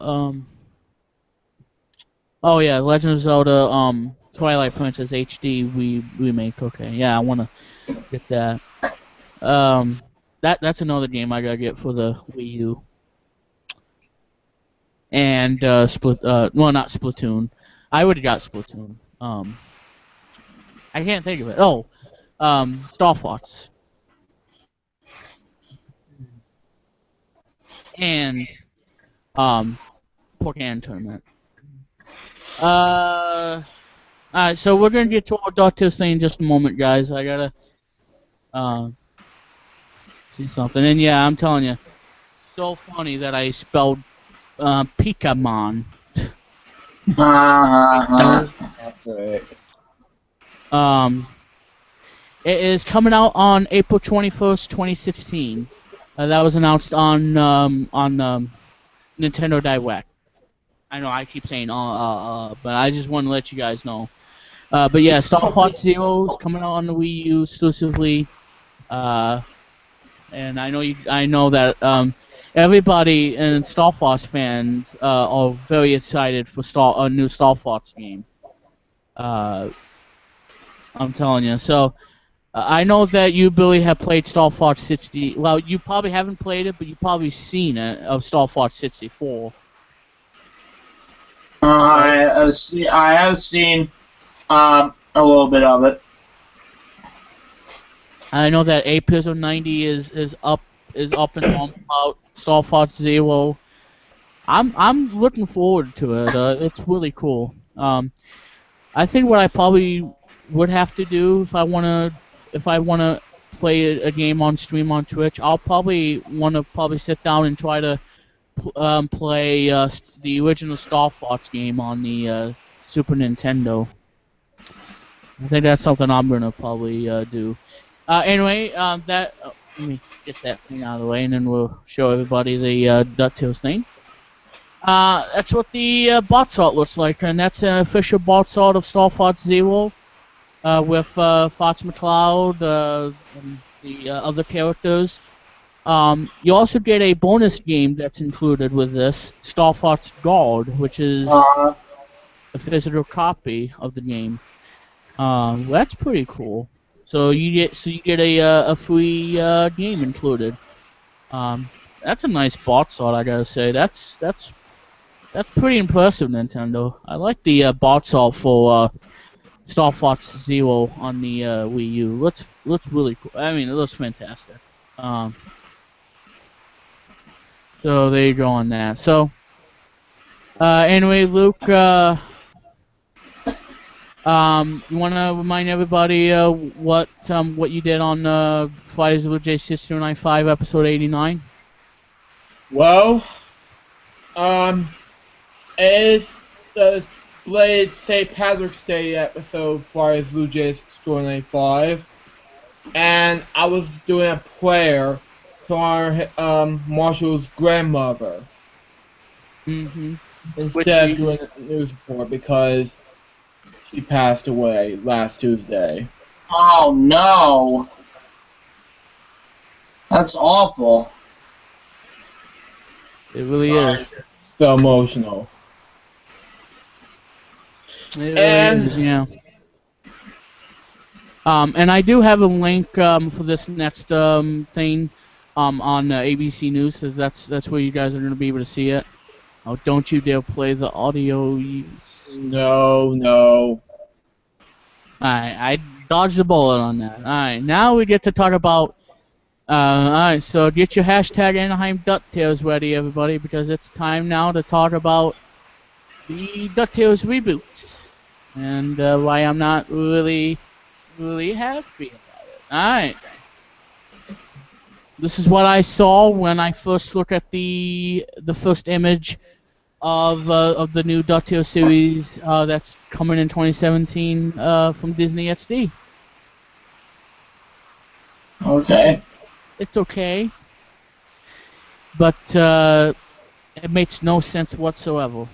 Speaker 1: Oh yeah, Legend of Zelda. Twilight Princess HD remake. Okay, yeah, I wanna get that. That's another game I gotta get for the Wii U. And well, not Splatoon. I would have got Splatoon. I can't think of it. Oh, Star Fox. And Pokken tournament. Alright, so we're gonna get to our DuckTales thing in just a moment, guys. I gotta see something. And yeah, I'm telling you, so funny that I spelled Pokemon.
Speaker 2: That's right.
Speaker 1: It is coming out on April 21st, 2016. That was announced on Nintendo Direct. I know I keep saying but I just want to let you guys know. But yeah, Star Fox Zero is coming out on the Wii U exclusively. And I know that everybody and Star Fox fans are very excited for a new Star Fox game. I'm telling you. So I know that you, Billy, have played Star Fox 60. Well, you probably haven't played it, but you've probably seen it of Star Fox 64.
Speaker 3: I have seen a little bit of it.
Speaker 1: I know that Episode 90 is up and on about Star Fox Zero. I'm looking forward to it. It's really cool. I think what I probably would have to do if I wanna play a game on stream on Twitch, I'll probably sit down and try to play the original Star Fox game on the Super Nintendo. I think that's something I'm gonna probably do. Anyway, let me get that thing out of the way, and then we'll show everybody the DuckTales thing. That's what the box art looks like, and that's an official box art of Star Fox Zero with Fox McCloud and the other characters. You also get a bonus game that's included with this, Star Fox Guard, which is a physical copy of the game. That's pretty cool. So you get a free game included. That's a nice box art, I gotta say. That's pretty impressive, Nintendo. I like the box art for Star Fox Zero on the Wii U. Looks really cool. I mean, it looks fantastic. So there you go on that. So anyway, Luke, you want to remind everybody what you did on Fridays with J6295 episode 89?
Speaker 2: Well, it's the Blade St. Patrick's Day episode Fridays with J6295, and I was doing a prayer to honor Marshall's grandmother. Instead of doing a news report because she passed away last Tuesday.
Speaker 3: Oh no! That's awful.
Speaker 1: It really is.
Speaker 2: So emotional.
Speaker 1: It really is, yeah. And I do have a link for this next thing on ABC News, because that's where you guys are going to be able to see it. Oh, don't you dare play the audio.
Speaker 2: No.
Speaker 1: Alright, I dodged the bullet on that. Alright, now we get to talk about Alright, so get your hashtag Anaheim DuckTales ready, everybody, because it's time now to talk about the DuckTales reboot. And why I'm not really happy about it. Alright. This is what I saw when I first looked at the first image of the new DuckTales series that's coming in 2017 from Disney XD.
Speaker 3: Okay.
Speaker 1: It's okay, but it makes no sense whatsoever.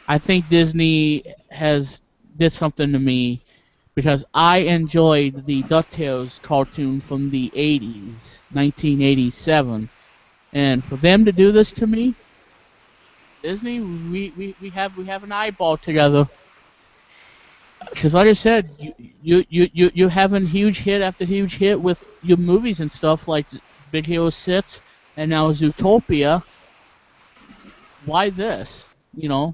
Speaker 1: I think Disney did something to me because I enjoyed the DuckTales cartoon from the 80s, 1987, and for them to do this to me, Disney, we have an eyeball together. Because like I said, you're having huge hit after huge hit with your movies and stuff like Big Hero 6 and now Zootopia. Why this? You know?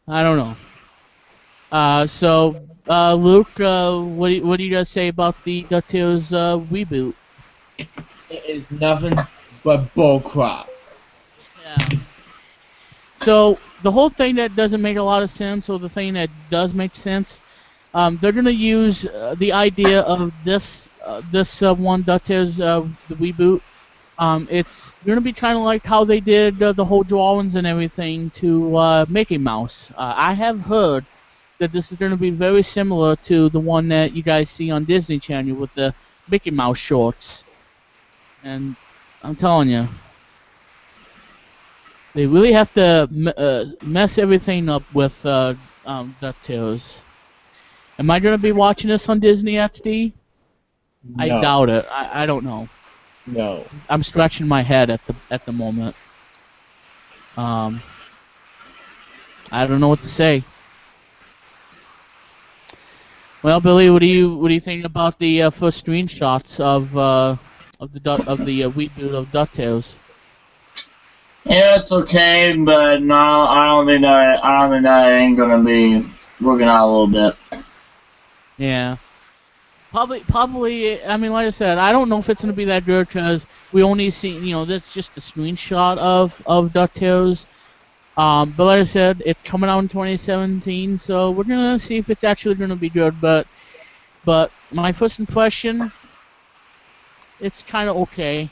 Speaker 1: I don't know. So, Luke, what do you guys say about the DuckTales reboot?
Speaker 2: It is nothing but bullcrap.
Speaker 1: Yeah. So the whole thing that doesn't make a lot of sense, or the thing that does make sense, they're gonna use the idea of this one DuckTales the reboot. It's gonna be kind of like how they did the whole drawings and everything to Mickey Mouse. I have heard that this is gonna be very similar to the one that you guys see on Disney Channel with the Mickey Mouse shorts. And I'm telling you, they really have to mess everything up with DuckTales. Am I going to be watching this on Disney XD? No. I doubt it. I don't know.
Speaker 2: No.
Speaker 1: I'm scratching my head at the moment. I don't know what to say. Well, Billy, what do you think about the first screenshots of the reboot of DuckTales?
Speaker 3: Yeah, it's okay, but no, I don't think that ain't gonna be working out a little bit.
Speaker 1: Yeah. Probably. I mean, like I said, I don't know if it's gonna be that good because we only see, that's just a screenshot of DuckTales. But like I said, it's coming out in 2017, so we're gonna see if it's actually gonna be good. But my first impression, it's kind of okay.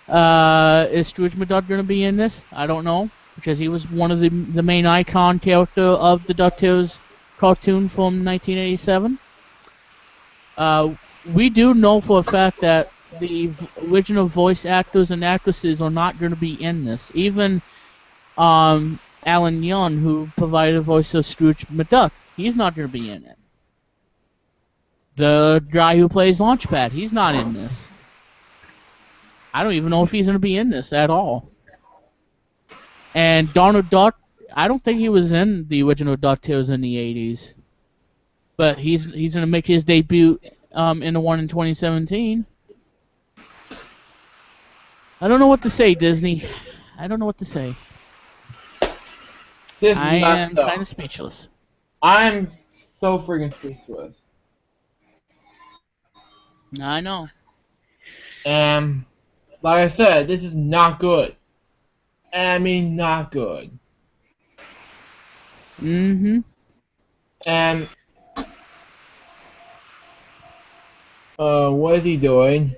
Speaker 1: Is Scrooge McDuck going to be in this? I don't know, because he was one of the main icon character of the DuckTales cartoon from 1987. We do know for a fact that the original voice actors and actresses are not going to be in this. Even Alan Young, who provided the voice of Scrooge McDuck, he's not going to be in it. The guy who plays Launchpad, he's not in this. I don't even know if he's going to be in this at all. And Donald Duck, I don't think he was in the original DuckTales in the 80s. But he's going to make his debut in the one in 2017. I don't know what to say, Disney. I don't know what to say. I am kind of speechless.
Speaker 2: I'm so freaking speechless.
Speaker 1: I know.
Speaker 2: Like I said, this is not good. I mean, not good.
Speaker 1: Mm-hmm.
Speaker 2: And what is he doing?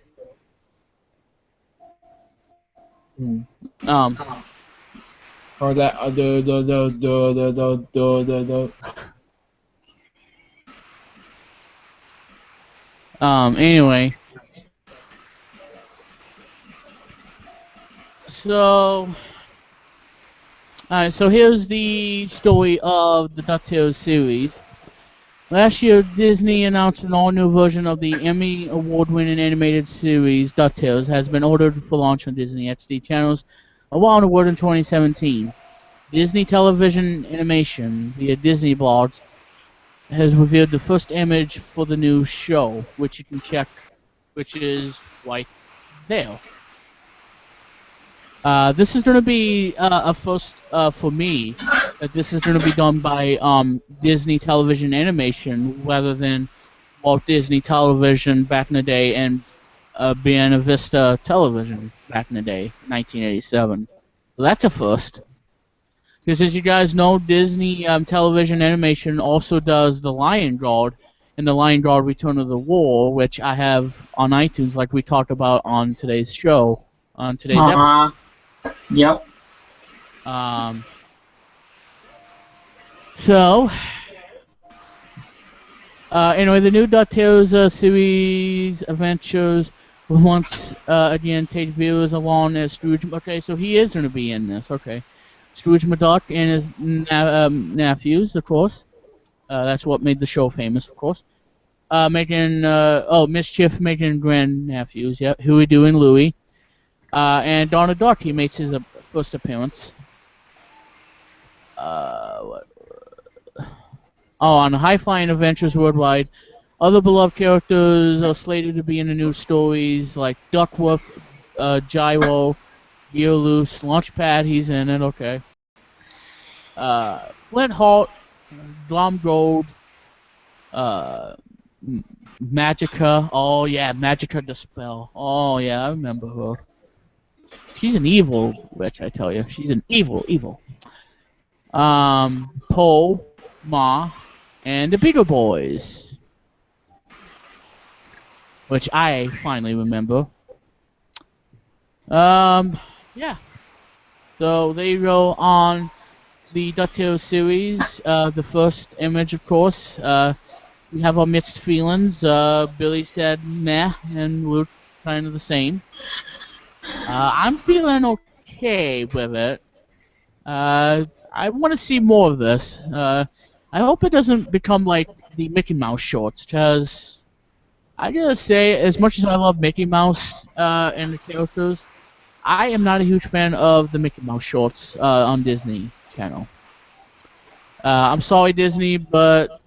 Speaker 2: Or that
Speaker 1: Anyway. So here's the story of the DuckTales series. Last year, Disney announced an all-new version of the Emmy Award-winning animated series DuckTales has been ordered for launch on Disney XD channels around the world in 2017. Disney Television Animation, via Disney blogs, has revealed the first image for the new show, which you can check, which is right there. This is going to be a first for me. This is going to be done by Disney Television Animation rather than Walt Disney Television back in the day and Buena Vista Television back in the day, 1987. So that's a first. Because as you guys know, Disney Television Animation also does The Lion Guard and The Lion Guard Return of the War, which I have on iTunes, like we talked about on today's show, on today's episode.
Speaker 3: Yep.
Speaker 1: So, anyway, the new DuckTales series adventures will once again take viewers along as Scrooge. Okay, so he is going to be in this. Okay, Scrooge McDuck and his nephews, of course. That's what made the show famous, of course. Mischief making grandnephews. Yeah, Huey, Dewey, and Louie. And Donald Duck, he makes his first appearance. On High Flying Adventures Worldwide. Other beloved characters are slated to be in the new stories, like Duckworth, Gyro, Gear Loose, Launchpad, he's in it, okay. Flint Hawk, Glom Gold, Magica, oh yeah, Magica the Spell. Oh yeah, I remember her. She's an evil witch, I tell you. She's an evil. Poe, Ma, and the Beagle Boys, which I finally remember. Yeah. So there you go on the DuckTales series. The first image, of course. We have our mixed feelings. Billy said meh, and Luke kind of the same. I'm feeling okay with it. I want to see more of this. I hope it doesn't become like the Mickey Mouse shorts, because I gotta say, as much as I love Mickey Mouse and the characters, I am not a huge fan of the Mickey Mouse shorts on Disney Channel. I'm sorry, Disney, but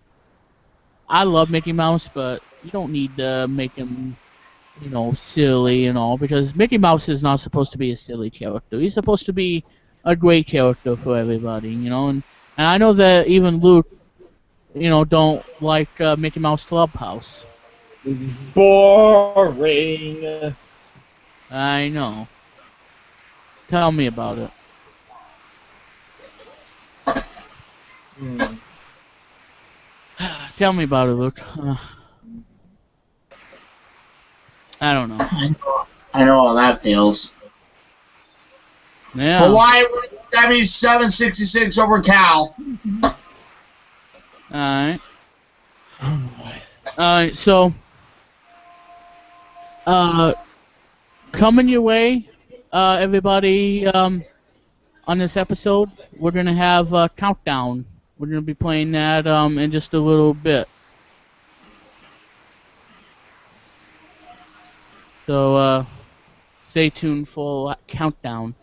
Speaker 1: I love Mickey Mouse, but you don't need to make him, silly and all, because Mickey Mouse is not supposed to be a silly character. He's supposed to be a great character for everybody, and I know that even Luke, don't like Mickey Mouse Clubhouse.
Speaker 2: Boring.
Speaker 1: I know. Tell me about it. Tell me about it, Luke. I don't know.
Speaker 3: I know how that feels.
Speaker 1: Yeah.
Speaker 3: But why would that be 766 over Cal?
Speaker 1: Alright. Alright, so coming your way, everybody, on this episode, we're gonna have a countdown. We're gonna be playing that in just a little bit. So stay tuned for countdown.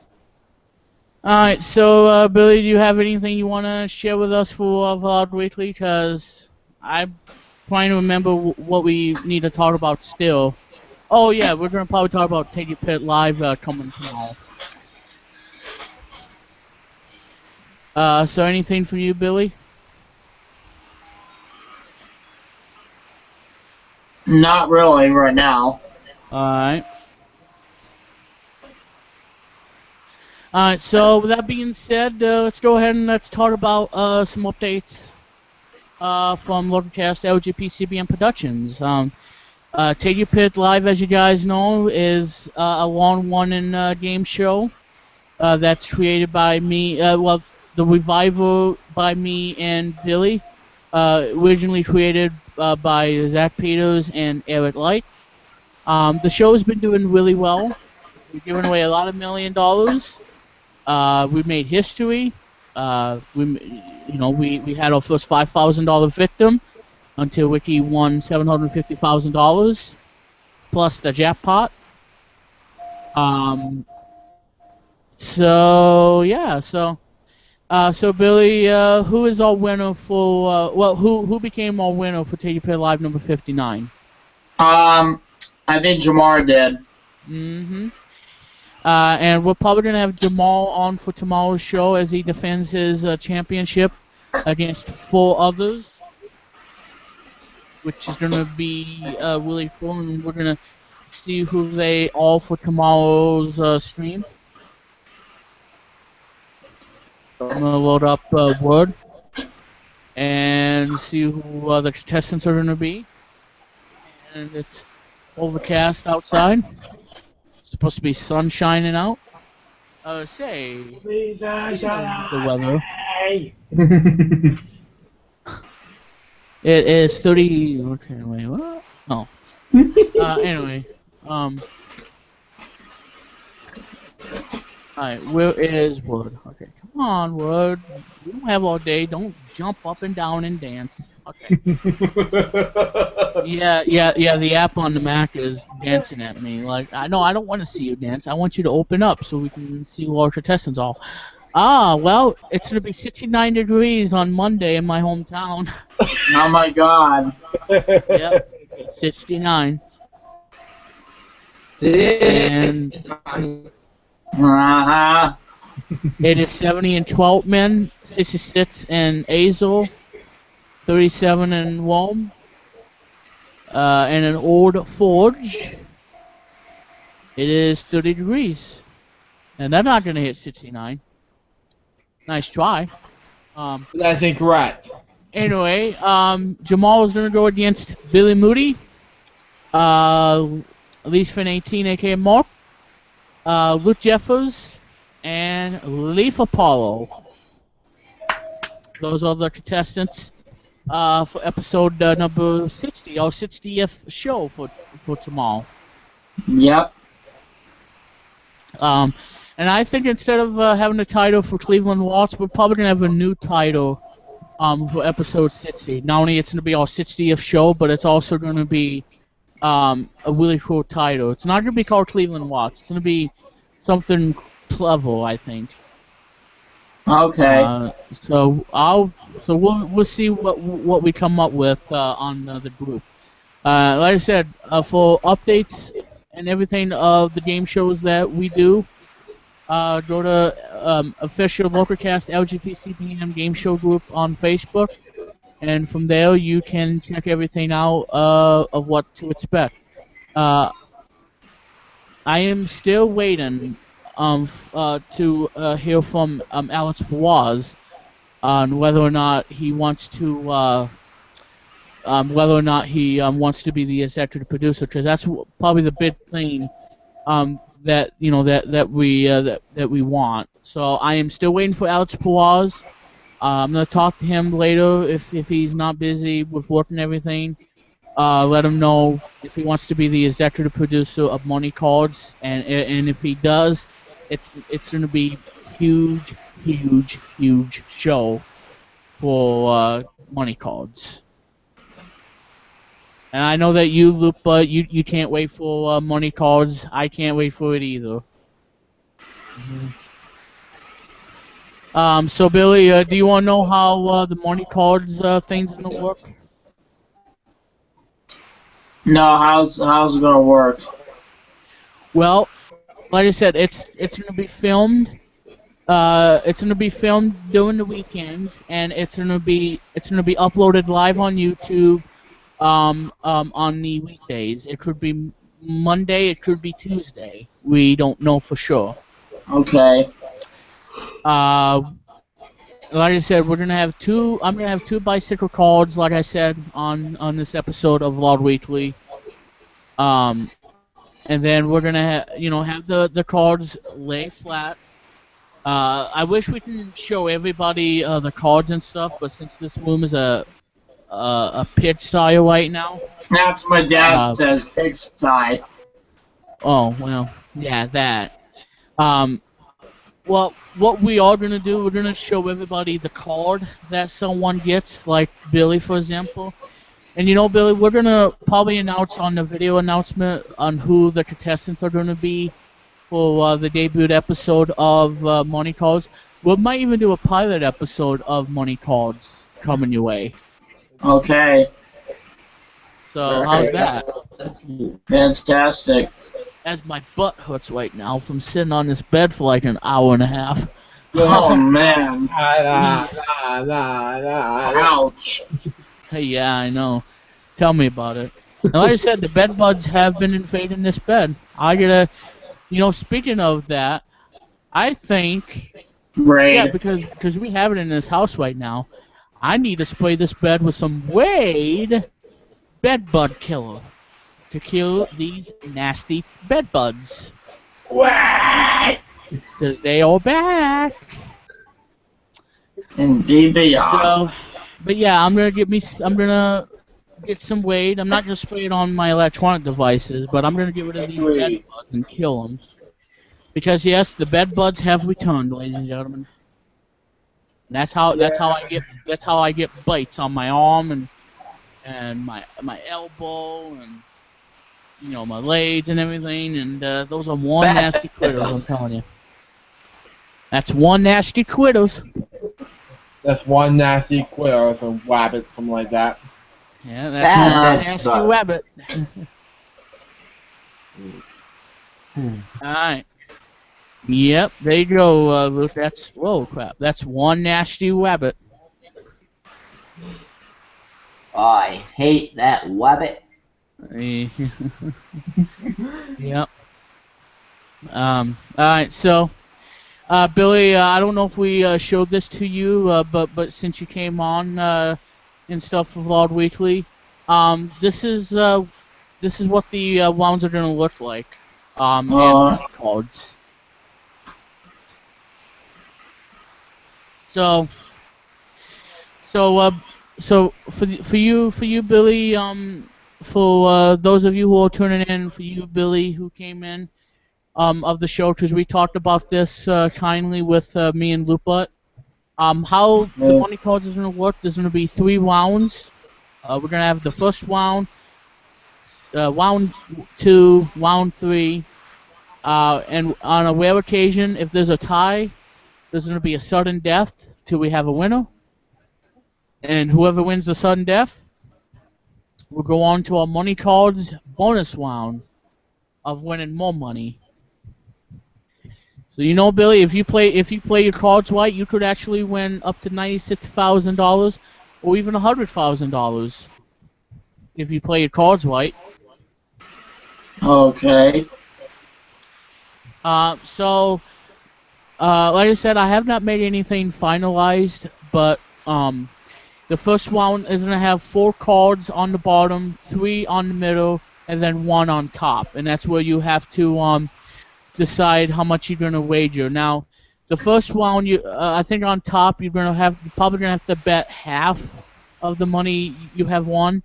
Speaker 1: Alright, so Billy, do you have anything you want to share with us for Vlog Weekly? Because I'm trying to remember what we need to talk about still. Oh yeah, we're going to probably talk about Take Your Pit Live coming tomorrow. So anything from you, Billy?
Speaker 3: Not really right now.
Speaker 1: Alright. Alright, so with that being said, let's go ahead and let's talk about some updates from LocalCast LGPCBN Productions. Take Your Pit Live, as you guys know, is a long-running game show that's created by me, the revival by me and Billy, originally created by Zach Peters and Eric Light. The show has been doing really well. We're giving away a lot of $1 million. We made history. We had our first $5,000 victim until Wiki won $750,000 plus the jackpot. So Billy, who is our winner for? Who became our winner for Take Your Pit Live number 59?
Speaker 3: I think Jamar did.
Speaker 1: Mm-hmm. And we're probably going to have Jamal on for tomorrow's show as he defends his championship against 4 others. which is gonna be really cool, and we're gonna see who they all for tomorrow's stream. I'm gonna load up Word and see who the contestants are gonna be. And it's overcast outside. It's supposed to be sun shining out. Say, the weather. It is 30. Okay, wait, what? Oh. Anyway, Alright, where is Wood? Okay, come on, Wood. You don't have all day. Don't jump up and down and dance. Okay. Yeah, the app on the Mac is dancing at me. Like, I don't want to see you dance. I want you to open up so we can see who our contestants are. Ah, well, it's going to be 69 degrees on Monday in my hometown.
Speaker 3: Oh my god.
Speaker 1: Yep, 69. And it is 70 in Tweltman, 66 in Azle, 37 in Wom, and an Old Forge. It is 30 degrees. And they're not going to hit 69. Nice try.
Speaker 2: That's incorrect.
Speaker 1: Anyway, Jamal is going to go against Billy Moody, Elise Fin 18, aka Mark, Luke Jeffers, and Leaf Apollo. Those are the contestants for episode number 60, our 60th show for tomorrow.
Speaker 3: Yep.
Speaker 1: And I think instead of having a title for Cleveland Waltz, we're probably going to have a new title for episode 60. Not only it's going to be our 60th show, but it's also going to be a really cool title. It's not going to be called Cleveland Waltz. It's going to be something clever, I think.
Speaker 3: Okay.
Speaker 1: So we'll see what we come up with on the group. Like I said, for updates and everything of the game shows that we do, go to official Localcast LGPCBM Game Show group on Facebook, and from there you can check everything out of what to expect. I am still waiting to hear from Alex Boaz on whether or not he wants to wants to be the executive producer, because that's probably the big thing that we want. So I am still waiting for Alex Boaz. I'm gonna talk to him later if he's not busy with work and everything. Let him know if he wants to be the executive producer of Money Cards, and if he does, it's gonna be huge show for Money Cards. And I know that you, Lupa, you can't wait for Money Cards. I can't wait for it either. So Billy, do you want to know how the Money Cards thing's gonna work?
Speaker 3: No, how's it gonna work?
Speaker 1: Well, like I said, it's gonna be filmed. It's gonna be filmed during the weekends, and it's gonna be uploaded live on YouTube on the weekdays. It could be Monday, it could be Tuesday. We don't know for sure.
Speaker 3: Okay.
Speaker 1: Like I said, I'm gonna have two bicycle cards, like I said on this episode of Loud Weekly. And then we're gonna have the cards lay flat. I wish we can show everybody the cards and stuff, but since this room is a pigsty right now.
Speaker 3: That's what my dad says, pigsty.
Speaker 1: Oh well, yeah, that. Well, what we are gonna do, we're gonna show everybody the card that someone gets, like Billy, for example. And Billy, we're gonna probably announce on the video announcement on who the contestants are gonna be for the debut episode of Money Cards. We might even do a pilot episode of Money Cards coming your way.
Speaker 3: Okay.
Speaker 1: So how's that?
Speaker 3: Fantastic.
Speaker 1: As my butt hurts right now from sitting on this bed for like an hour and a half.
Speaker 3: Oh man.
Speaker 2: Ouch.
Speaker 1: Hey, yeah, I know. Tell me about it. And like I said, the bed bugs have been invading this bed. I gotta, speaking of that, I think, yeah, because we have it in this house right now, I need to spray this bed with some Wade bed bug killer to kill these nasty bed bugs.
Speaker 3: What?
Speaker 1: Because they are back.
Speaker 3: Indeed they are.
Speaker 1: So, but yeah, I'm gonna get some Wade. I'm not gonna spray it on my electronic devices, but I'm gonna get rid of these bed bugs and kill them. Because yes, the bed bugs have returned, ladies and gentlemen. And that's how I get bites on my arm and my elbow and my legs and everything. And those are one nasty critters, I'm telling you. That's one nasty critters.
Speaker 2: That's one nasty critter, or some rabbit, something like that.
Speaker 1: Yeah, that's one nasty rabbit. Alright. Yep, there you go, Luke. Whoa, crap. That's one nasty rabbit.
Speaker 4: I hate that rabbit.
Speaker 1: Yep. Alright, so, Billy, I don't know if we showed this to you, but since you came on and stuff for Vlog Weekly, this is what the rounds are gonna look like. And cards. So for you, Billy, for those of you who are tuning in, for you, Billy, who came in, of the show, because we talked about this kindly with me and Luput. How the money cards is gonna work? There's gonna be 3 rounds. We're gonna have the first round, round 2, round 3, and on a rare occasion, if there's a tie, there's gonna be a sudden death till we have a winner. And whoever wins the sudden death will go on to our money cards bonus round of winning more money. So Billy, if you play your cards right, you could actually win up to $96,000 or even $100,000 if you play your cards right.
Speaker 3: Okay.
Speaker 1: So like I said, I have not made anything finalized, but the first round is going to have 4 cards on the bottom, 3 on the middle, and then 1 on top. And that's where you have to decide how much you're going to wager. Now, the first round, I think on top, you're probably going to have to bet half of the money you have won.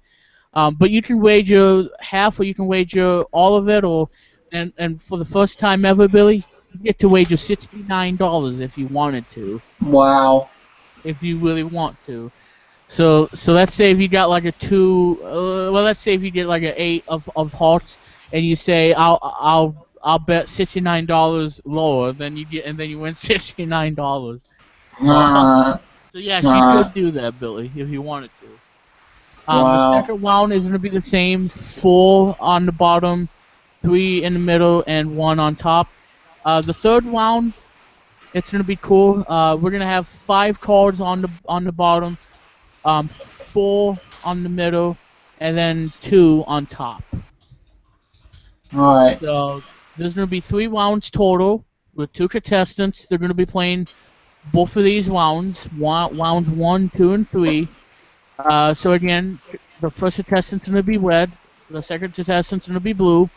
Speaker 1: But you can wager half, or you can wager all of it, and for the first time ever, Billy, you get to wager $69 if you wanted to.
Speaker 3: Wow.
Speaker 1: If you really want to. So let's say if you got like a 2, well, let's say if you get like an 8 of hearts, and you say I'll bet $69 lower, then you win $69. So yes, you could do that, Billy, if you wanted to. The second round is going to be the same: 4 on the bottom, 3 in the middle, and 1 on top. The third round, it's going to be cool. We're going to have 5 cards on the bottom. 4 on the middle, and then 2 on top.
Speaker 3: Alright.
Speaker 1: So there's going to be 3 rounds total with 2 contestants. They're going to be playing both of these rounds, rounds 1, 2, and 3. So again, the first contestant's going to be red, the second contestant's going to be blue,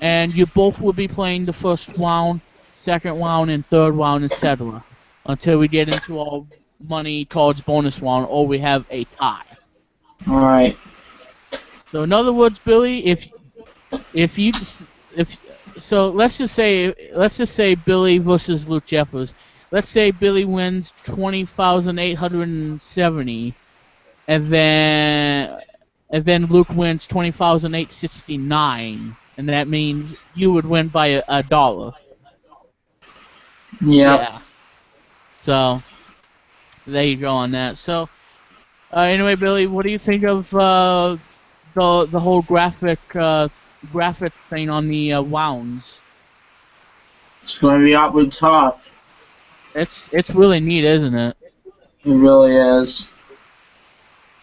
Speaker 1: and you both will be playing the first round, second round, and third round, etc. until we get into our money cards bonus round, or we have a tie.
Speaker 3: Alright.
Speaker 1: So in other words, Billy, so let's just say Billy versus Luke Jeffers. Let's say Billy wins 20,870, and then Luke wins 20,869, and that means you would win by a dollar. Yeah. So there you go on that. So anyway, Billy, what do you think of the whole graphic thing on the rounds?
Speaker 3: It's going to be awfully tough.
Speaker 1: It's really neat, isn't it?
Speaker 3: It really is.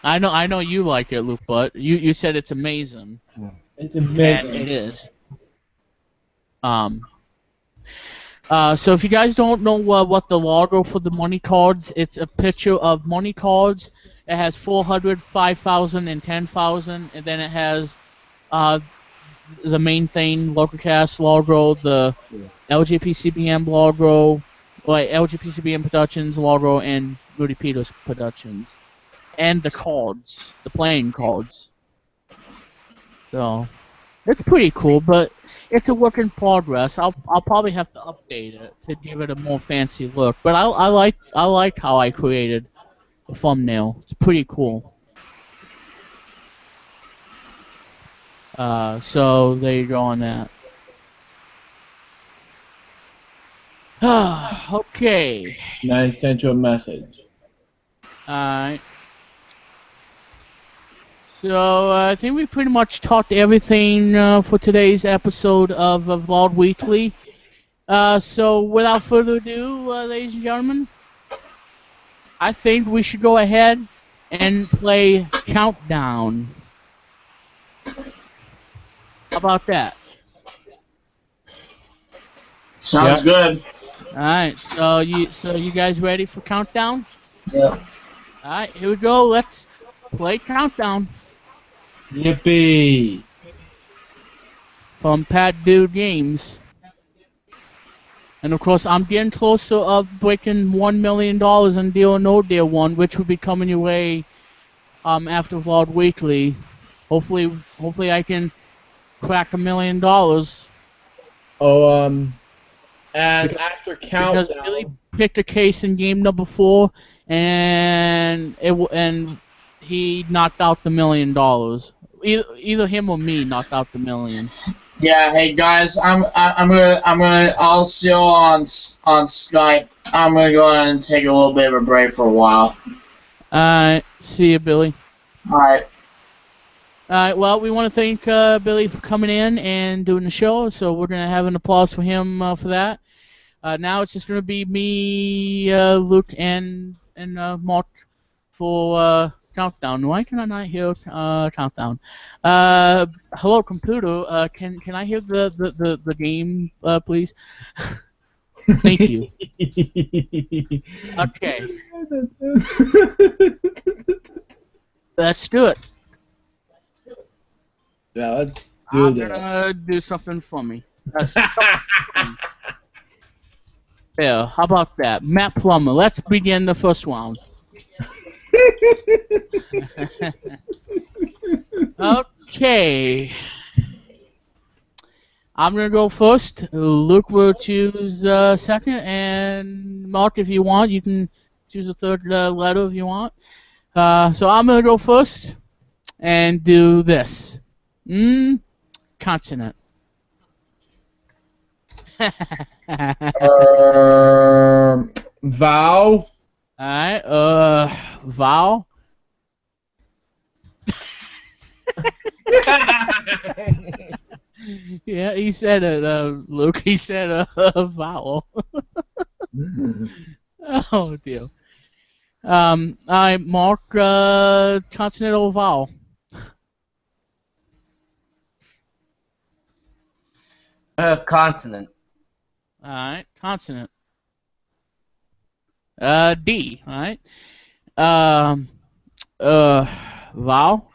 Speaker 1: I know you like it, Luke, but you said it's amazing.
Speaker 2: It's amazing.
Speaker 1: And it is. So if you guys don't know what the logo for the money cards, it's a picture of money cards. It has 400, 5,000, and 10,000, and then it has the main thing, LocaCast logo, the LGPCBM logo, like LGPCBM Productions logo, and Rudy Peters Productions, and the cards, the playing cards. So it's pretty cool, but it's a work in progress. I'll probably have to update it to give it a more fancy look. But I like how I created the thumbnail. It's pretty cool. So there you go on that. Okay.
Speaker 2: Nice central message.
Speaker 1: Alright. So I think we pretty much talked everything for today's episode of Vlog Weekly. So without further ado, ladies and gentlemen, I think we should go ahead and play Countdown. How about that?
Speaker 3: Sounds good.
Speaker 1: All right. So you guys ready for Countdown?
Speaker 3: Yeah.
Speaker 1: All right. Here we go. Let's play Countdown.
Speaker 2: Yippee!
Speaker 1: From Pat Dude Games. And of course, I'm getting closer of breaking $1 million in Deal or No Deal 1, which will be coming your way after Vlog Weekly. Hopefully I can crack $1 million.
Speaker 2: Oh, and after Countdown,
Speaker 1: because Billy picked a case in game number 4, and he knocked out the $1 million. Either him or me knocked out the $1 million.
Speaker 3: Yeah, hey guys, I'll see you on Skype. I'm gonna go ahead and take a little bit of a break for a while.
Speaker 1: Alright, see you, Billy.
Speaker 3: Alright.
Speaker 1: Alright, well, we want to thank Billy for coming in and doing the show, so we're going to have an applause for him for that. Now it's just going to be me, Luke, and Mark for Countdown. Why can I not hear Countdown? Hello, computer. Can I hear the game, please? Thank you. Okay. Let's do it.
Speaker 2: Yeah, let's do
Speaker 1: I'm
Speaker 2: this.
Speaker 1: gonna do something funny. Yeah, how about that? Matt Plumley. Let's begin the first round. Okay. I'm gonna go first. Luke will choose second, and Mark, if you want, you can choose a third letter if you want. So I'm gonna go first and do this. Consonant.
Speaker 2: Vowel.
Speaker 1: Alright, vowel. Yeah, he said it, Luke. He said a vowel. Oh, dear. Alright, Mark, consonant or vowel?
Speaker 4: Consonant.
Speaker 1: Alright, consonant. D, alright. Vowel.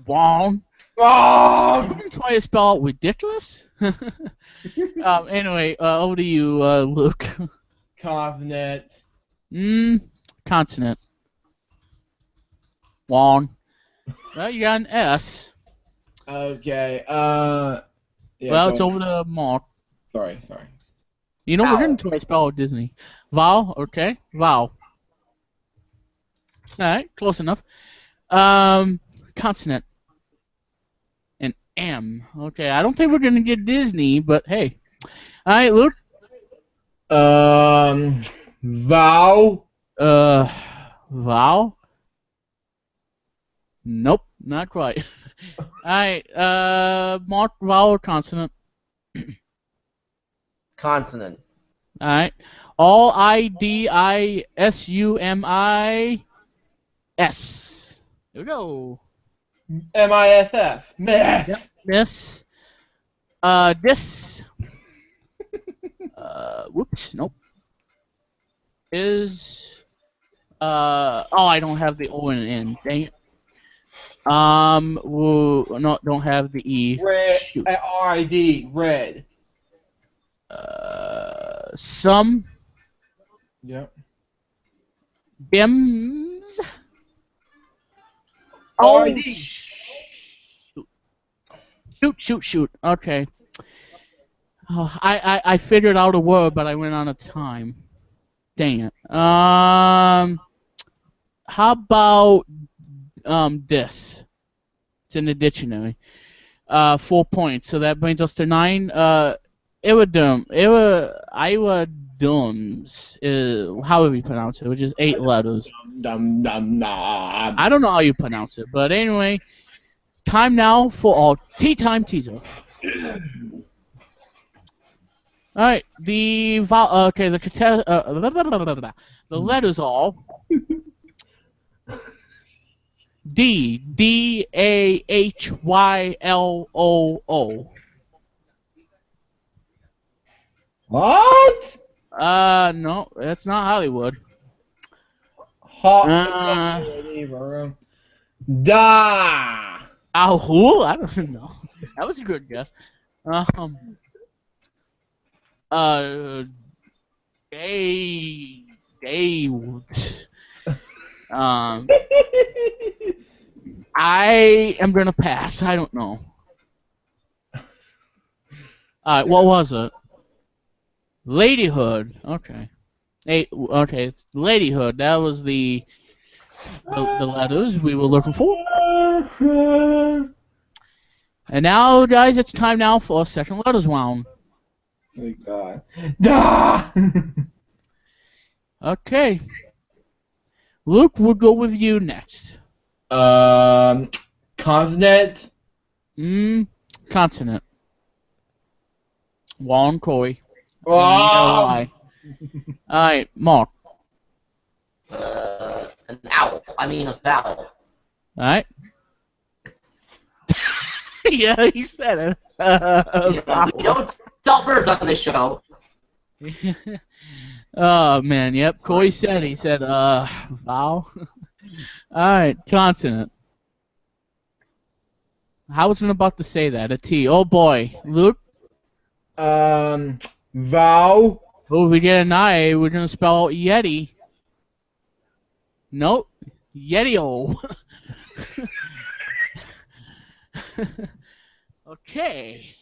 Speaker 1: Wong.
Speaker 2: Oh!
Speaker 1: You can try to spell out ridiculous? Anyway, over to you, Luke.
Speaker 2: Consonant.
Speaker 1: Consonant. Wong. Well, you got an S.
Speaker 2: Okay, yeah,
Speaker 1: well, it's over to Mark.
Speaker 2: Sorry.
Speaker 1: You know, we're going to try to spell out Disney. Vowel, okay. Vowel. Alright, close enough. Consonant. An M. Okay, I don't think we're going to get Disney, but hey. Alright, Luke.
Speaker 2: Vowel.
Speaker 1: Vowel? Nope, not quite. Alright, Mark, vowel or consonant?
Speaker 4: Consonant.
Speaker 1: Alright. All I-D-I-S-U-M-I. S. Here we go.
Speaker 2: MISS. Miss.
Speaker 1: Yep. Miss. This. Whoops. Nope. Is. Oh, I don't have the O and N. Dang it. No, don't have the E.
Speaker 2: Red.
Speaker 1: Shoot.
Speaker 2: RID. Red.
Speaker 1: Some.
Speaker 2: Yep.
Speaker 1: Bims. Oh,
Speaker 2: RID.
Speaker 1: Shoot. Okay. Oh, I figured out a word, but I went on a time. Dang it. How about this? It's in the dictionary. 4 points. So that brings us to 9. Iwadums, however you pronounce it, which is 8 letters. I don't know how you pronounce it, but anyway, it's time now for our tea time teaser. All right, the letters are DAHYLOO.
Speaker 2: What?
Speaker 1: No, that's not Hollywood.
Speaker 2: Da.
Speaker 1: Who? I don't know. That was a good guess. I am gonna pass. I don't know. What was it? Ladyhood. Okay. Okay, it's ladyhood. That was the letters we were looking for. And now, guys, it's time now for a second letters round.
Speaker 2: Oh God. Da.
Speaker 1: Okay. Luke, we'll go with you next.
Speaker 2: Consonant.
Speaker 1: Consonant. Juan Corey.
Speaker 2: Oh.
Speaker 1: Alright, Mark.
Speaker 4: An owl. I mean a vowel.
Speaker 1: Alright. Yeah, he said it.
Speaker 4: We don't sell birds on this show.
Speaker 1: Oh, man, yep. Corey said, he said, vowel. Alright, consonant. I wasn't about to say that. A T. Oh, boy. Luke?
Speaker 2: Vowel.
Speaker 1: Oh, if we get an I, we're going to spell out Yeti. Nope. Yeti-o. Okay.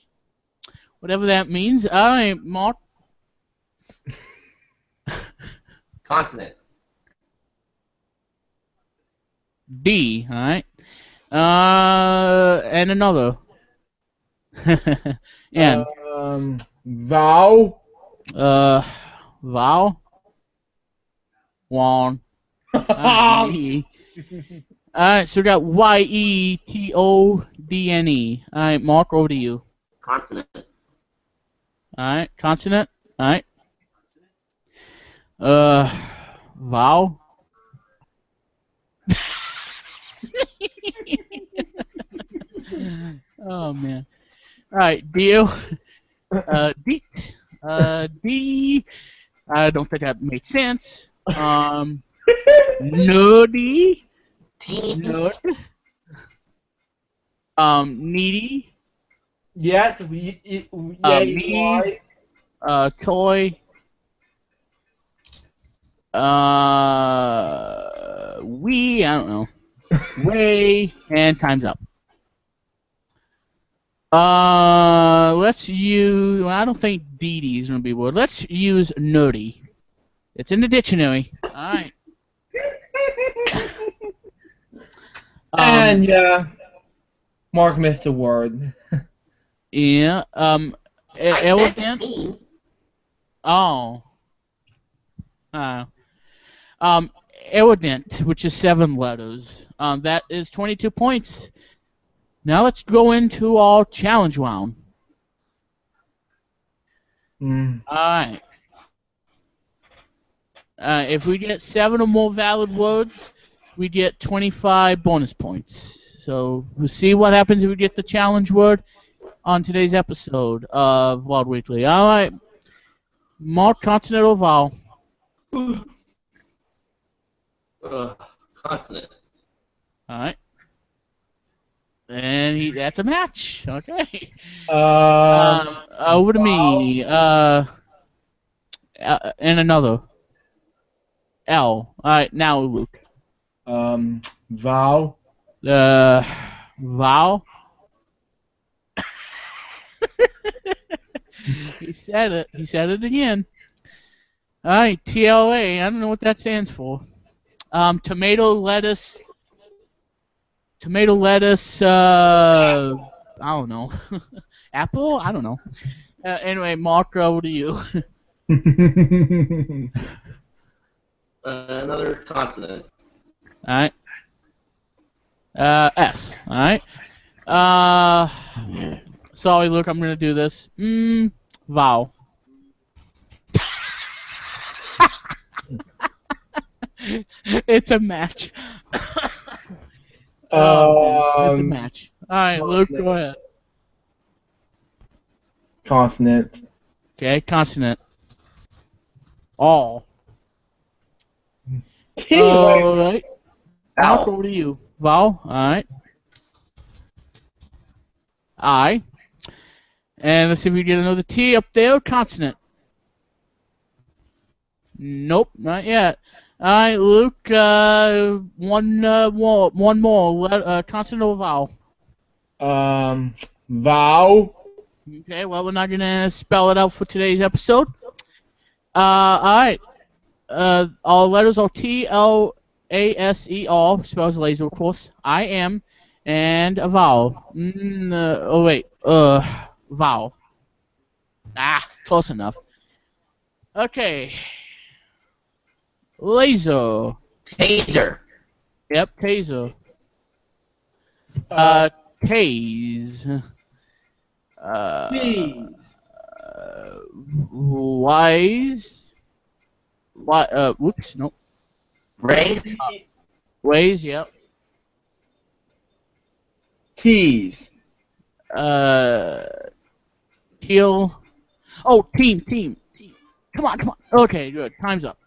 Speaker 1: Whatever that means. Alright, Mark.
Speaker 4: Consonant.
Speaker 1: D, alright. And another. And.
Speaker 2: Vowel.
Speaker 1: Vowel. One. Alright, so we got YETODNE. Alright, Mark, over to you.
Speaker 4: Consonant.
Speaker 1: Alright, consonant. Alright. Vowel. Oh, man. Alright, deal. Deet. D. I don't think that made sense. Nerdy. Nerd. Needy.
Speaker 2: Yet.
Speaker 1: Me. Toy. We. I don't know. Way. And time's up. Let's use. Well, I don't think Dee Dee is gonna be a word. Let's use nerdy. It's in the dictionary. All right.
Speaker 2: And yeah, Mark missed a word.
Speaker 1: Yeah. Elegant. Oh. Elegant, which is 7 letters. That is 22 points. Now let's go into our challenge round. Alright. If we get 7 or more valid words, we get 25 bonus points. So we'll see what happens if we get the challenge word on today's episode of Vlog Weekly. All right, Mark, consonant or vowel?
Speaker 4: Consonant.
Speaker 1: All right. And that's a match. Okay. Over to me. And another. L. All right, now Luke.
Speaker 2: Vowel.
Speaker 1: Vowel. He said it. He said it again. All right, TLA. I don't know what that stands for. Tomato, lettuce. Tomato, lettuce. I don't know. Apple. I don't know. Anyway, Mark, over to you.
Speaker 4: Another consonant.
Speaker 1: All right. S. All right. Sorry, Luke. I'm gonna do this. Vowel. It's a match. It's a match. All right, Luke, go ahead.
Speaker 2: Consonant.
Speaker 1: Okay, consonant. All.
Speaker 2: T.
Speaker 1: All right.
Speaker 4: Vowel.
Speaker 1: Over to you. Vowel. All right. I. And let's see if we get another T up there. Consonant. Nope, not yet. All right, Luke. One more. Consonant or vowel?
Speaker 2: Vowel.
Speaker 1: Okay. Well, we're not gonna spell it out for today's episode. All right. All letters are T-L-A-S-E-R, spells laser, of course. I am, and a vowel. Vowel. Close enough. Okay. Laser.
Speaker 4: Taser.
Speaker 1: Yep, taser. Tase. Wise. Whoops, nope.
Speaker 4: Raise.
Speaker 1: Ways, yep.
Speaker 2: Tease.
Speaker 1: Teal. Oh, team. Come on. Okay, good. Time's up.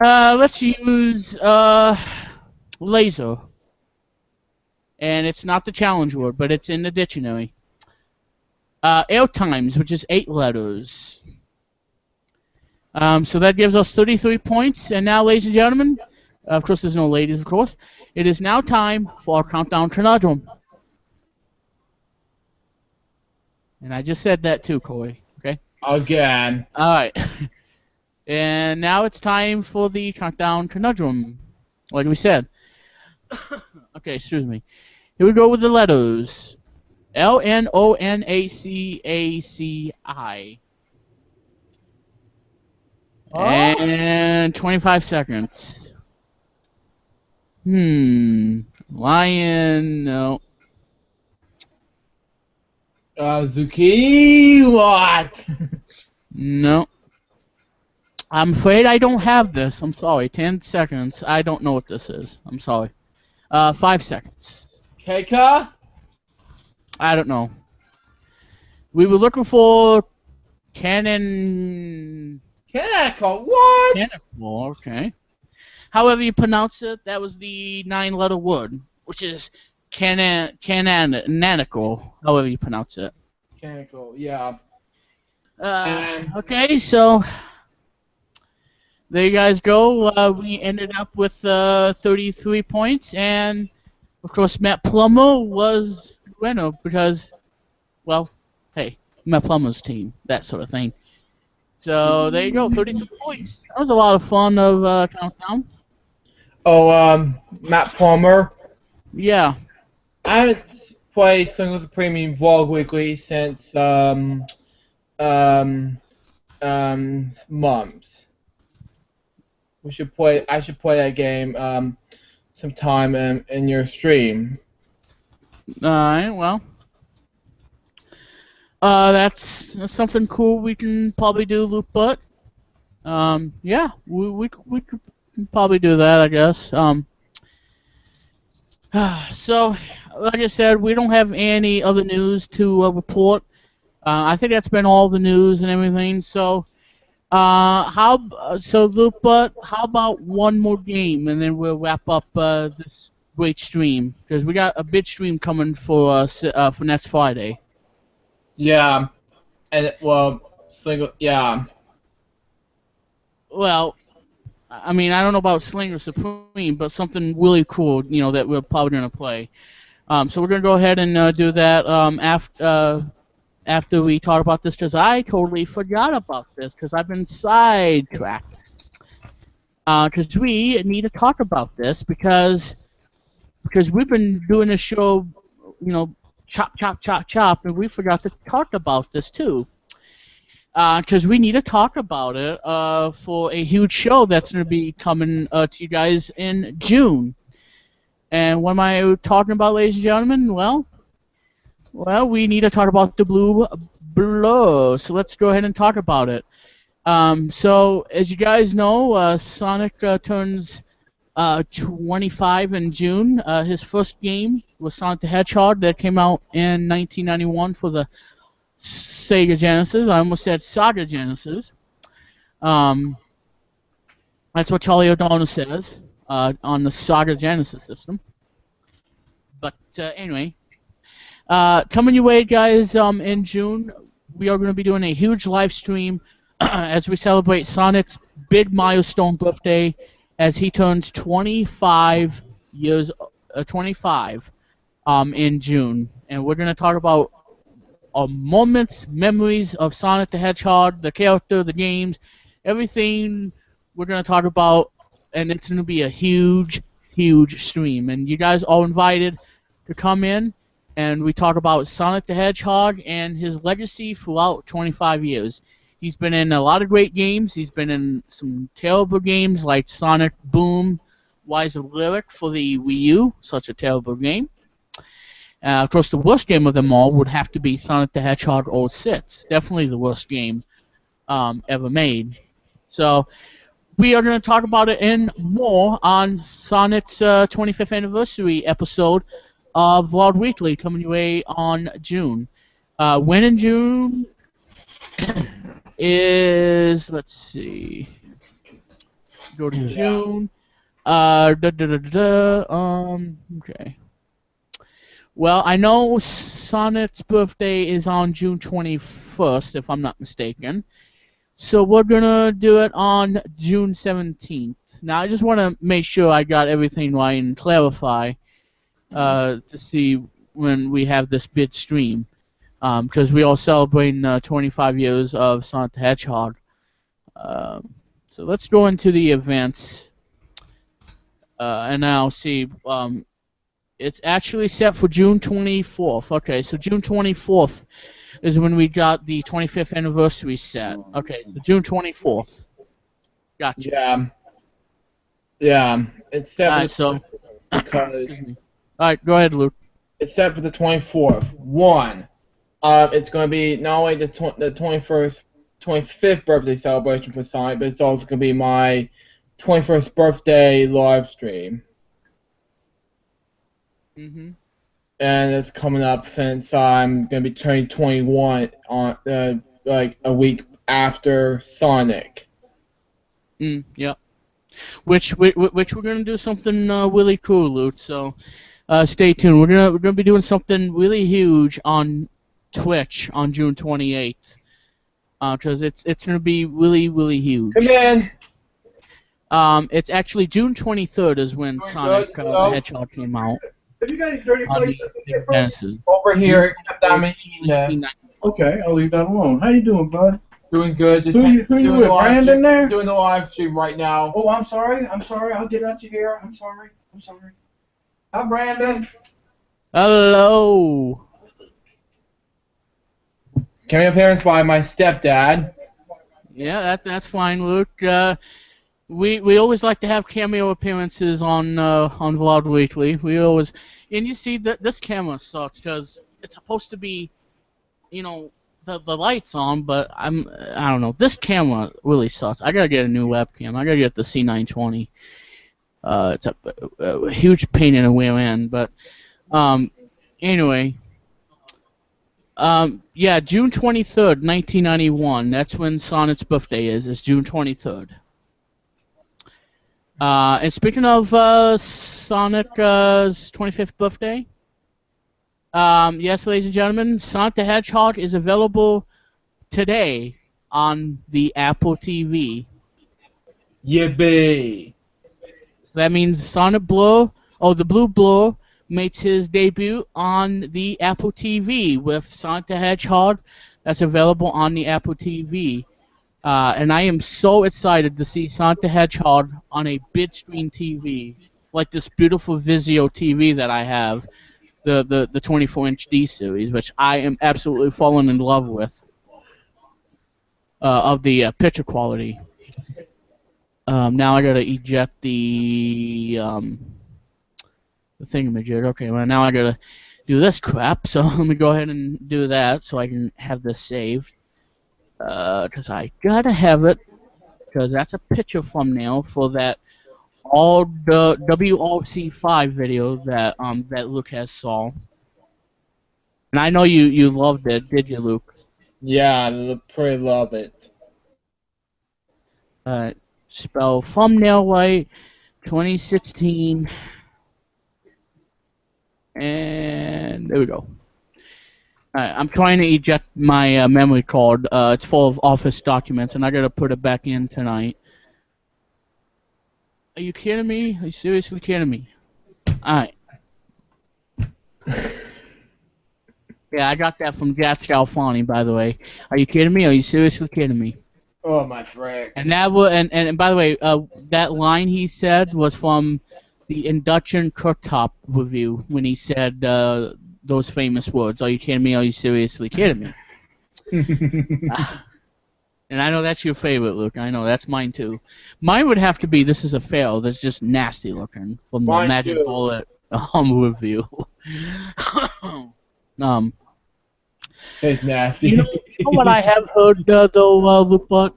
Speaker 1: Let's use laser. And it's not the challenge word, but it's in the dictionary. Air times, which is 8 letters. So that gives us 33 points. And now, ladies and gentlemen, of course there's no ladies, of course, it is now time for our countdown conundrum. And I just said that too, Corey. Okay?
Speaker 2: Again.
Speaker 1: Alright. And now it's time for the countdown conundrum, like we said. Okay, excuse me. Here we go with the letters. L-N-O-N-A-C-A-C-I. And 25 seconds. Lion, no.
Speaker 2: Zucchini, what?
Speaker 1: No. I'm afraid I don't have this. I'm sorry. 10 seconds. I don't know what this is. I'm sorry. 5 seconds.
Speaker 2: Keika?
Speaker 1: I don't know. We were looking for Cannon.
Speaker 2: Canicle, what?
Speaker 1: Canicle, okay. However you pronounce it, that was the 9-letter word, which is canonical, however you pronounce it.
Speaker 2: Canicle, yeah.
Speaker 1: Okay, so there you guys go. We ended up with 33 points, and of course Matt Plummer was the winner because, well, hey, Matt Plummer's team, that sort of thing. So there you go, 32 points. That was a lot of fun of Countdown.
Speaker 2: Oh, Matt Palmer.
Speaker 1: Yeah.
Speaker 2: I haven't played Singles Premium Vlog Weekly since months. I should play that game sometime in your stream.
Speaker 1: Alright, well. That's something cool we can probably do, Luke, but yeah, we could probably do that, I guess. So, like I said, we don't have any other news to report. I think that's been all the news and everything. So, Luke, but how about one more game, and then we'll wrap up this great stream, because we got a big stream coming for us for next Friday.
Speaker 2: Yeah, and yeah.
Speaker 1: Well, I mean, I don't know about Slinger Supreme, but something really cool, that we're probably gonna play. So we're gonna go ahead and do that after we talk about this, because I totally forgot about this, because I've been sidetracked. Because we need to talk about this, because we've been doing a show, chop, chop, chop, chop, and we forgot to talk about this too. Because we need to talk about it for a huge show that's going to be coming to you guys in June. And what am I talking about, ladies and gentlemen? Well, we need to talk about the Blue Blow. So let's go ahead and talk about it. So as you guys know, Sonic turns 25 in June. His first game was Sonic the Hedgehog that came out in 1991 for the Sega Genesis. I almost said Saga Genesis. That's what Charlie O'Donnell says on the Saga Genesis system. But anyway, coming your way, guys, in June, we are going to be doing a huge live stream as we celebrate Sonic's big milestone birthday, as he turns 25 in June. And we're going to talk about moments, memories of Sonic the Hedgehog, the character, the games, everything we're going to talk about, and it's going to be a huge, huge stream. And you guys are invited to come in, and we talk about Sonic the Hedgehog and his legacy throughout 25 years. He's been in a lot of great games. He's been in some terrible games like Sonic Boom, Rise of Lyric for the Wii U, such a terrible game. Of course, the worst game of them all would have to be Sonic the Hedgehog 06. Definitely the worst game ever made. So we are going to talk about it and more on Sonic's 25th anniversary episode of Vlog Weekly, coming your way on June. When in June is, let's see, go to June. Okay. Well, I know Sonic's birthday is on June 21st, if I'm not mistaken. So we're going to do it on June 17th. Now, I just want to make sure I got everything right and clarify to see when we have this big stream. Because we are celebrating 25 years of Sonic the Hedgehog. So let's go into the events. And now see... it's actually set for June 24th. Okay, so June 24th is when we got the 25th anniversary set. Okay, so June 24th. Gotcha.
Speaker 2: Yeah. It's set.
Speaker 1: Alright, so. Alright, go ahead, Luke.
Speaker 2: It's set for the 24th. It's going to be not only the 25th birthday celebration for Sonic, but it's also going to be my 21st birthday live stream.
Speaker 1: Mm-hmm.
Speaker 2: And it's coming up since I'm gonna be turning 21 on like a week after Sonic.
Speaker 1: Yep. Which we're gonna do something really cool, Luke. So stay tuned. We're gonna be doing something really huge on Twitch on June 28th. Because it's gonna be really, really huge.
Speaker 2: Come in.
Speaker 1: It's actually June 23rd is when Sonic the Hedgehog came out.
Speaker 5: Have you got any dirty plates I can get from?
Speaker 2: Over here, except I'm eating this.
Speaker 5: Okay, I'll leave that alone. How you doing, bud?
Speaker 2: Doing good. Just
Speaker 5: who you with, Branden there?
Speaker 2: Doing the live stream right now.
Speaker 5: Oh, I'm sorry. I'll get out your hair. I'm sorry. Hi, Branden.
Speaker 1: Hello.
Speaker 2: Cameo appearance by my stepdad.
Speaker 1: Yeah, that's fine, Luke. We always like to have cameo appearances on Vlog Weekly. We always, and you see that this camera sucks because it's supposed to be, the the light's on, but I don't know. This camera really sucks. I gotta get a new webcam. I gotta get the C920. It's a huge pain in the rear end, but anyway. Yeah, June 23rd, 1991. That's when Sonic's birthday is. It's June 23rd. And speaking of Sonic's 25th birthday, yes, ladies and gentlemen, Sonic the Hedgehog is available today on the Apple TV.
Speaker 2: Yippee!
Speaker 1: So that means Sonic Blue, the Blue Blur, makes his debut on the Apple TV with Sonic the Hedgehog. That's available on the Apple TV. And I am so excited to see Sonic the Hedgehog on a big screen TV, like this beautiful Vizio TV that I have, the 24-inch D series, which I am absolutely falling in love with, of the picture quality. Now I gotta eject the thingamajig. Okay, well now I gotta do this crap, so let me go ahead and do that so I can have this saved. Because I gotta have it, because that's a picture thumbnail for that all the WRC5 video that that Luke has saw. And I know you loved it, did you, Luke?
Speaker 2: Yeah, I pretty love it.
Speaker 1: Spell thumbnail right, 2016. And there we go. Alright, I'm trying to eject my memory card. It's full of Office documents, and I gotta put it back in tonight. Are you kidding me? Are you seriously kidding me? Alright. Yeah, I got that from Jack Scalfani, by the way. Are you kidding me? Are you seriously kidding me?
Speaker 2: Oh my frick.
Speaker 1: And that and by the way, that line he said was from the Induction Cooktop review when he said those famous words. Are you kidding me? Are you seriously kidding me? And I know that's your favorite, Luke. I know that's mine too. Mine would have to be "This is a fail." That's just nasty looking from the Magic Bullet review.
Speaker 2: It's nasty.
Speaker 1: You know what I have heard though, Luke? But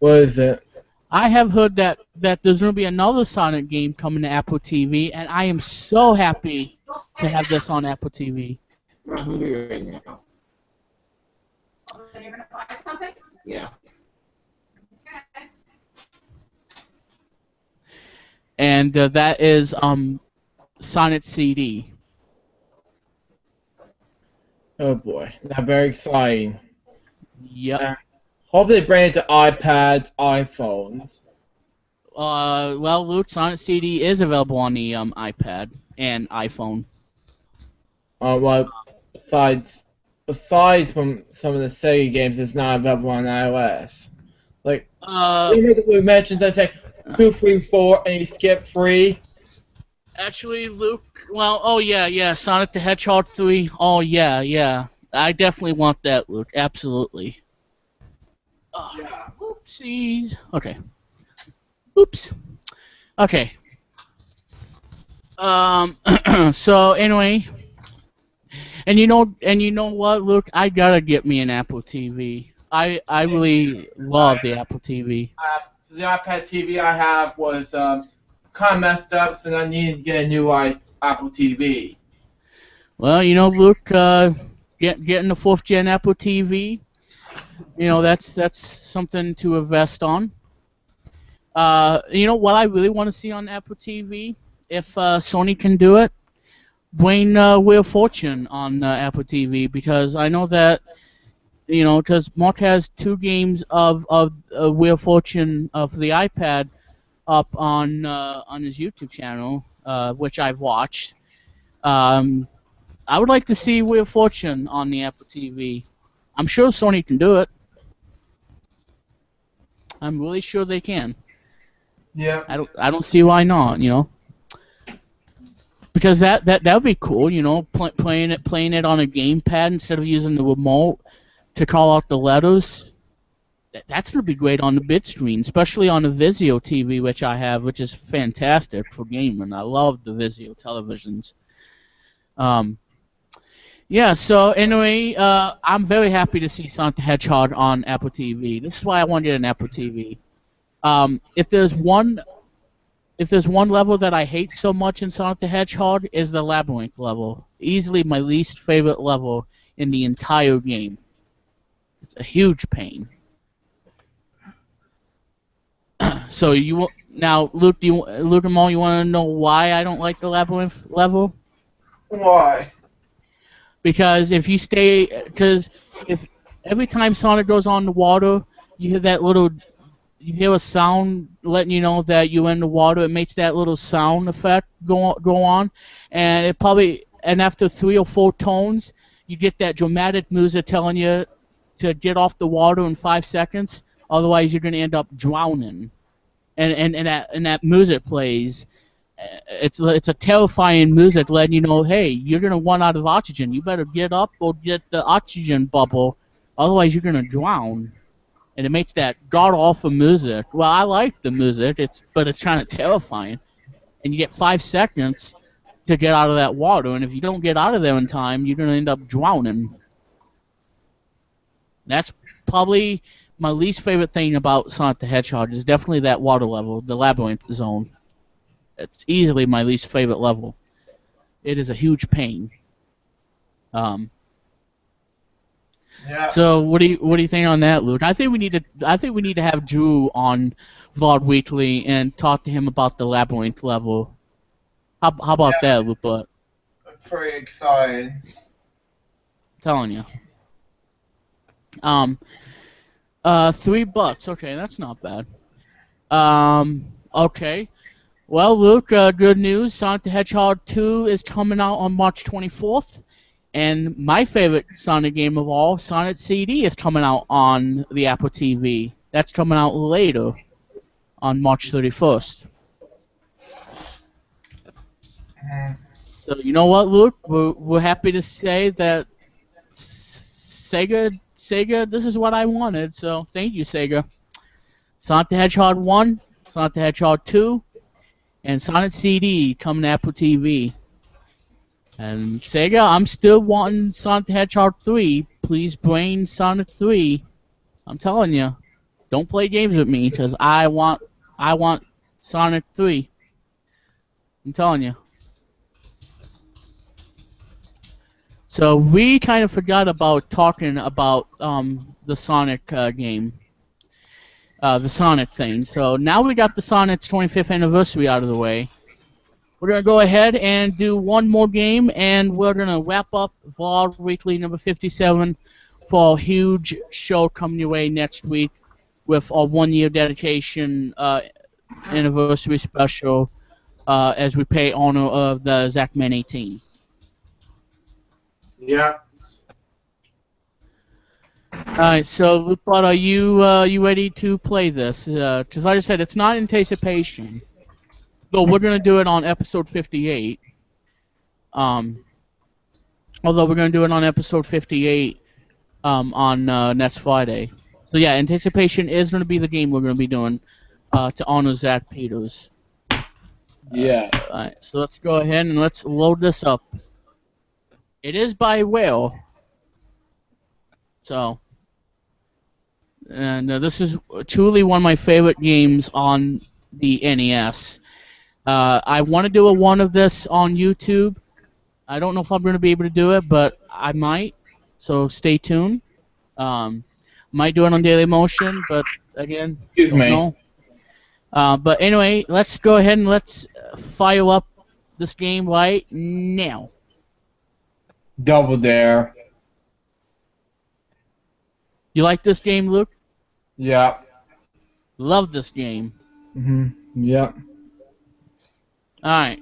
Speaker 2: what is it?
Speaker 1: I have heard that there's going to be another Sonic game coming to Apple TV, and I am so happy to have this on Apple TV.
Speaker 4: I'm hungry right now.
Speaker 5: Oh, then you're gonna buy something?
Speaker 4: Yeah.
Speaker 5: Okay.
Speaker 1: And that is Sonic CD.
Speaker 2: Oh boy, that's very exciting.
Speaker 1: Yep.
Speaker 2: Hope they bring it to iPads, iPhones.
Speaker 1: Well, Luke, Sonic CD is available on the iPad and iPhone.
Speaker 2: Well, besides from some of the Sega games, it's not available on iOS. Like, we mentioned, I say 2, 3, 4, and you skip 3.
Speaker 1: Actually, Luke, well, oh yeah, Sonic the Hedgehog 3. Oh yeah. I definitely want that, Luke. Absolutely. Oopsies. Okay. Oops. Okay. So anyway, and you know what, Luke? I gotta get me an Apple TV. I really love the Apple TV.
Speaker 2: The iPad TV I have was kind of messed up, so I needed to get a new Apple TV.
Speaker 1: Well, you know, Luke, getting the 4th gen Apple TV, you know, that's something to invest on. You know what I really want to see on Apple TV, if Sony can do it, bring Wheel of Fortune on Apple TV, because I know that, you know, because Mark has 2 games of Wheel of Fortune for the iPad up on his YouTube channel, which I've watched. I would like to see Wheel of Fortune on the Apple TV. I'm sure Sony can do it. I'm really sure they can.
Speaker 2: Yeah.
Speaker 1: I don't see why not, you know. Because that would be cool, you know, playing it on a gamepad instead of using the remote to call out the letters. That's gonna be great on the big screen, especially on the Vizio TV, which I have, which is fantastic for gaming. I love the Vizio televisions. Yeah, so anyway, I'm very happy to see Sonic the Hedgehog on Apple TV. This is why I wanted an Apple TV. If there's one level that I hate so much in Sonic the Hedgehog is the Labyrinth level. Easily my least favorite level in the entire game. It's a huge pain. So now, Luke, Luke and Mo, you want to know why I don't like the Labyrinth level?
Speaker 5: Why?
Speaker 1: Because if every time Sonic goes on the water, you hear a sound letting you know that you're in the water. It makes that little sound effect go on, and after 3 or 4 tones, you get that dramatic music telling you to get off the water in 5 seconds. Otherwise, you're gonna end up drowning. And that music plays. It's a terrifying music letting you know, hey, you're gonna run out of oxygen. You better get up or get the oxygen bubble, otherwise you're gonna drown. And it makes that god awful music. Well, I like the music, but it's kind of terrifying. And you get 5 seconds to get out of that water, and if you don't get out of there in time, you're gonna end up drowning. That's probably my least favorite thing about Sonic the Hedgehog is definitely that water level, the labyrinth zone. It's easily my least favorite level. It is a huge pain.
Speaker 5: Yeah.
Speaker 1: So what do you think on that, Luke? I think we need to have Drew on Vlog Weekly and talk to him about the labyrinth level. How about that, Luke? But
Speaker 5: I'm pretty excited.
Speaker 1: I'm telling you. $3. Okay, that's not bad. Okay. Well, Luke, good news. Sonic the Hedgehog 2 is coming out on March 24th. And my favorite Sonic game of all, Sonic CD, is coming out on the Apple TV. That's coming out later, on March 31st. So you know what, Luke? We're happy to say that Sega, this is what I wanted. So thank you, Sega. Sonic the Hedgehog 1, Sonic the Hedgehog 2, and Sonic CD coming to Apple TV. And Sega, I'm still wanting Sonic the Hedgehog 3. Please bring Sonic 3. I'm telling you, don't play games with me because I want Sonic 3. I'm telling you. So we kind of forgot about talking about the Sonic game, the Sonic thing. So now we got the Sonic's 25th anniversary out of the way. We're going to go ahead and do one more game, and we're going to wrap up Vlog Weekly number 57 for a huge show coming your way next week with a 1-year dedication anniversary special as we pay honor of the Zackman 18.
Speaker 5: Yeah.
Speaker 1: Alright, so Lupot, are you ready to play this? Because like I said, it's not anticipation. Though we're going to do it on episode 58. Although we're going to do it on episode 58 on next Friday. So yeah, Anticipation is going to be the game we're going to be doing to honor Zach Peters.
Speaker 2: Yeah.
Speaker 1: Alright, so let's go ahead and let's load this up. It is by Whale. So, and this is truly one of my favorite games on the NES. I want to do a one of this on YouTube. I don't know if I'm going to be able to do it, but I might. So stay tuned. Might do it on Daily Motion, but again,
Speaker 2: Excuse me.
Speaker 1: don't know. But anyway, let's go ahead and let's fire up this game right now.
Speaker 2: Double Dare.
Speaker 1: You like this game, Luke?
Speaker 2: Yeah.
Speaker 1: Love this game.
Speaker 2: Yep.
Speaker 1: Alright.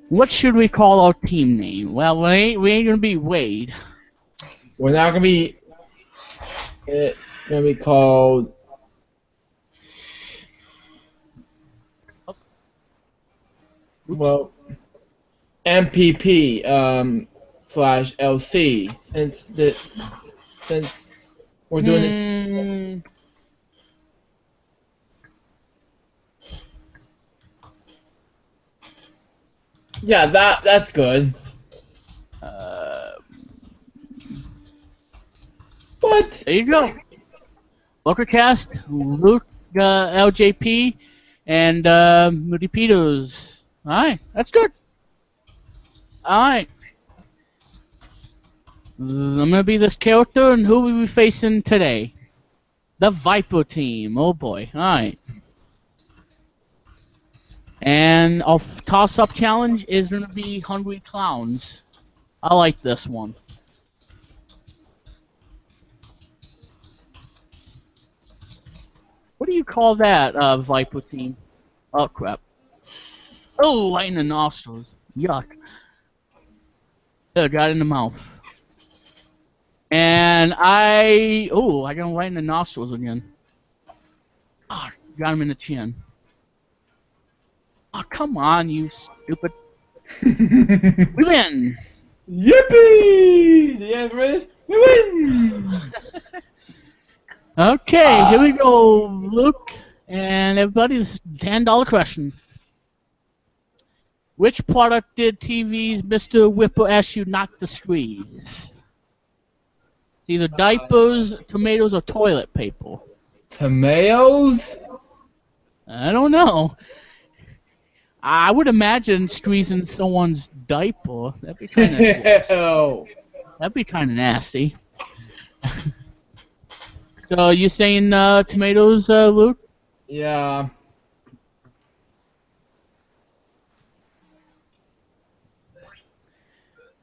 Speaker 1: What should we call our team name? Well, we ain't gonna be Wade.
Speaker 2: We're not gonna be. It's gonna be called. Well, MPP /LC since we're doing this. Yeah, that's good. What?
Speaker 1: There you go. Walkercast, Luke, LJP, and Moody Peters. Alright, that's good. Alright. I'm gonna be this character, and who will we facing today? The Viper team. Oh boy. Alright. And our toss-up challenge is gonna be Hungry Clowns. I like this one. What do you call that, Viper team? Oh crap. Oh, right in the nostrils. Yuck. Got it in the mouth. And I got him right in the nostrils again. Oh, got him in the chin. Oh, come on, you stupid. We win!
Speaker 2: Yippee! The answer is we win!
Speaker 1: Okay, here we go, Luke. And everybody, this is $10 question. Which product did TV's Mr. Whipper ask you not to squeeze? It's either diapers, tomatoes, or toilet paper.
Speaker 2: Tomatoes?
Speaker 1: I don't know. I would imagine squeezing someone's diaper. That'd be kind of that'd be kind of nasty. So you saying tomatoes, Luke?
Speaker 2: Yeah.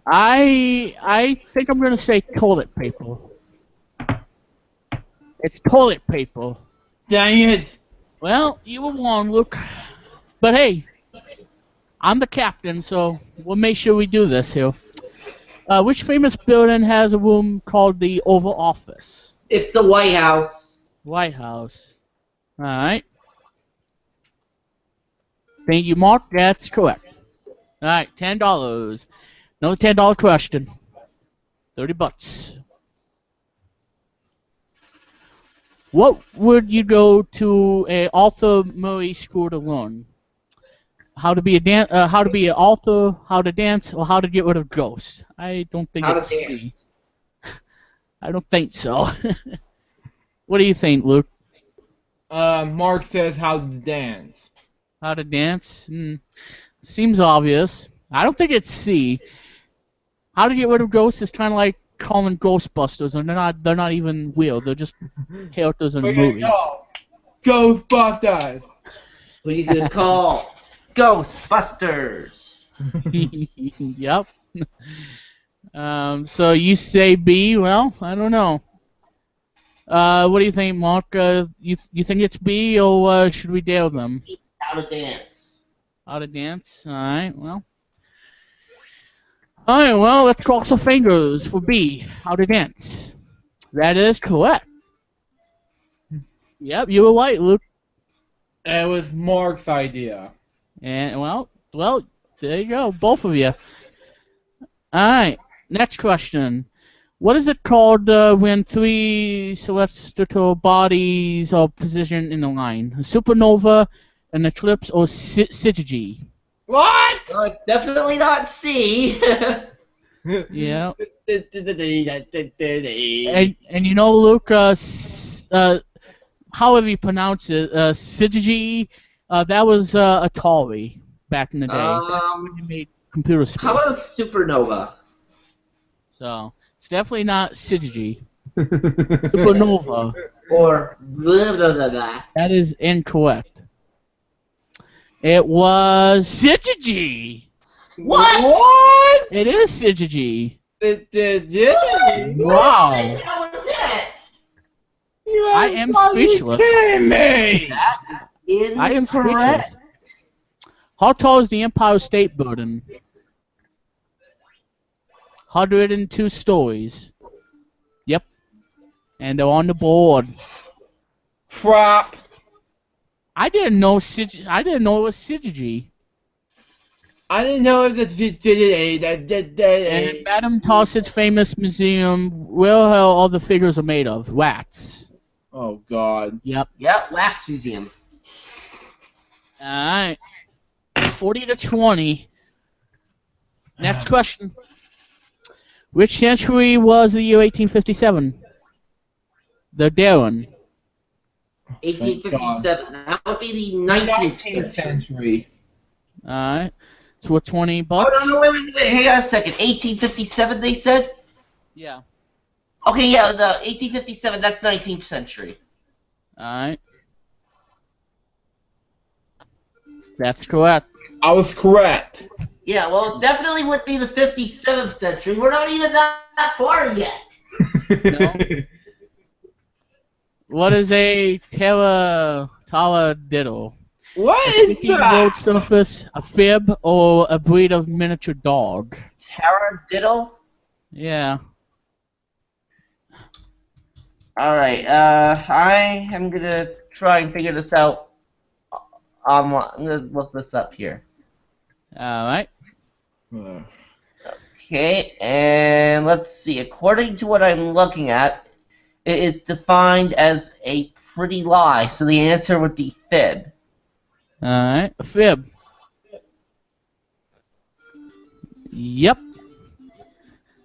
Speaker 1: I think I'm gonna say toilet paper. It's toilet paper.
Speaker 2: Dang it!
Speaker 1: Well, you were wrong, Luke. But hey, I'm the captain, so we'll make sure we do this here. Which famous building has a room called the Oval Office?
Speaker 4: It's the White House.
Speaker 1: White House. All right. Thank you, Mark. That's correct. All right, $10. Another $10 question. $30. What would you go to a Arthur Murray school to learn? How to be how to be an author, how to dance, or how to get rid of ghosts? I don't think
Speaker 4: How
Speaker 1: it's
Speaker 4: to
Speaker 1: C.
Speaker 4: dance.
Speaker 1: I don't think so. What do you think, Luke?
Speaker 2: Mark says how to dance.
Speaker 1: How to dance? Seems obvious. I don't think it's C. How to get rid of ghosts is kind of like calling Ghostbusters, and they're not even real. They're just characters in a movie.
Speaker 2: Go. Ghostbusters.
Speaker 4: Who you gonna call? Ghostbusters.
Speaker 1: Yep. So you say B? Well, I don't know. What do you think, Mark? You think it's B, or should we dare them?
Speaker 4: How to dance.
Speaker 1: How to dance? All right. Well. All right. Well, let's cross our fingers for B. How to dance. That is correct. Yep, you were right, Luke.
Speaker 2: It was Mark's idea.
Speaker 1: And well, there you go, both of you. All right. Next question. What is it called when three celestial bodies are positioned in a line? A supernova, an eclipse, or syzygy?
Speaker 2: What?
Speaker 4: Well, it's definitely not C.
Speaker 1: Yeah. And you know, Luke, however you pronounce it, syzygy, that was Atari back in the day. When they made computer space.
Speaker 4: How about supernova?
Speaker 1: So it's definitely not syzygy. Supernova.
Speaker 4: Or blah, blah, blah, blah.
Speaker 1: That is incorrect. It was syzygy.
Speaker 4: What?
Speaker 1: It is syzygy.
Speaker 4: Wow. How was that?
Speaker 1: I am speechless.
Speaker 2: Kidding me?
Speaker 1: I am speechless. How tall is the Empire State Building? 102 stories. Yep. And they're on the board.
Speaker 2: Crap.
Speaker 1: I didn't know it was syzygy.
Speaker 2: I didn't know that
Speaker 1: And Madame Tussauds' famous museum, where all the figures are made of? Wax.
Speaker 2: Oh God.
Speaker 1: Yep.
Speaker 4: Yep, Wax Museum.
Speaker 1: Alright. 40 to 20. Next question. Which century was the year 1857? The Darren.
Speaker 4: 1857. That would be the 19th century.
Speaker 1: Alright. It's worth $20.
Speaker 4: Oh, no, wait. Hang on a second. 1857, they said?
Speaker 1: Yeah.
Speaker 4: Okay, yeah, the 1857, that's 19th century.
Speaker 1: Alright. That's correct.
Speaker 2: I was correct.
Speaker 4: Yeah, well, it definitely wouldn't be the 57th century. We're not even that far yet.
Speaker 1: No. What is a taradiddle?
Speaker 2: What
Speaker 1: A
Speaker 2: is
Speaker 1: sticky road
Speaker 2: that?
Speaker 1: surface, a fib, or a breed of miniature dog?
Speaker 4: Taradiddle?
Speaker 1: Yeah.
Speaker 4: Alright, I am gonna try and figure this out online. I'm gonna look this up here.
Speaker 1: Alright.
Speaker 4: Okay, and let's see. According to what I'm looking at, it is defined as a pretty lie, so the answer would be fib.
Speaker 1: Alright. A fib. Yep.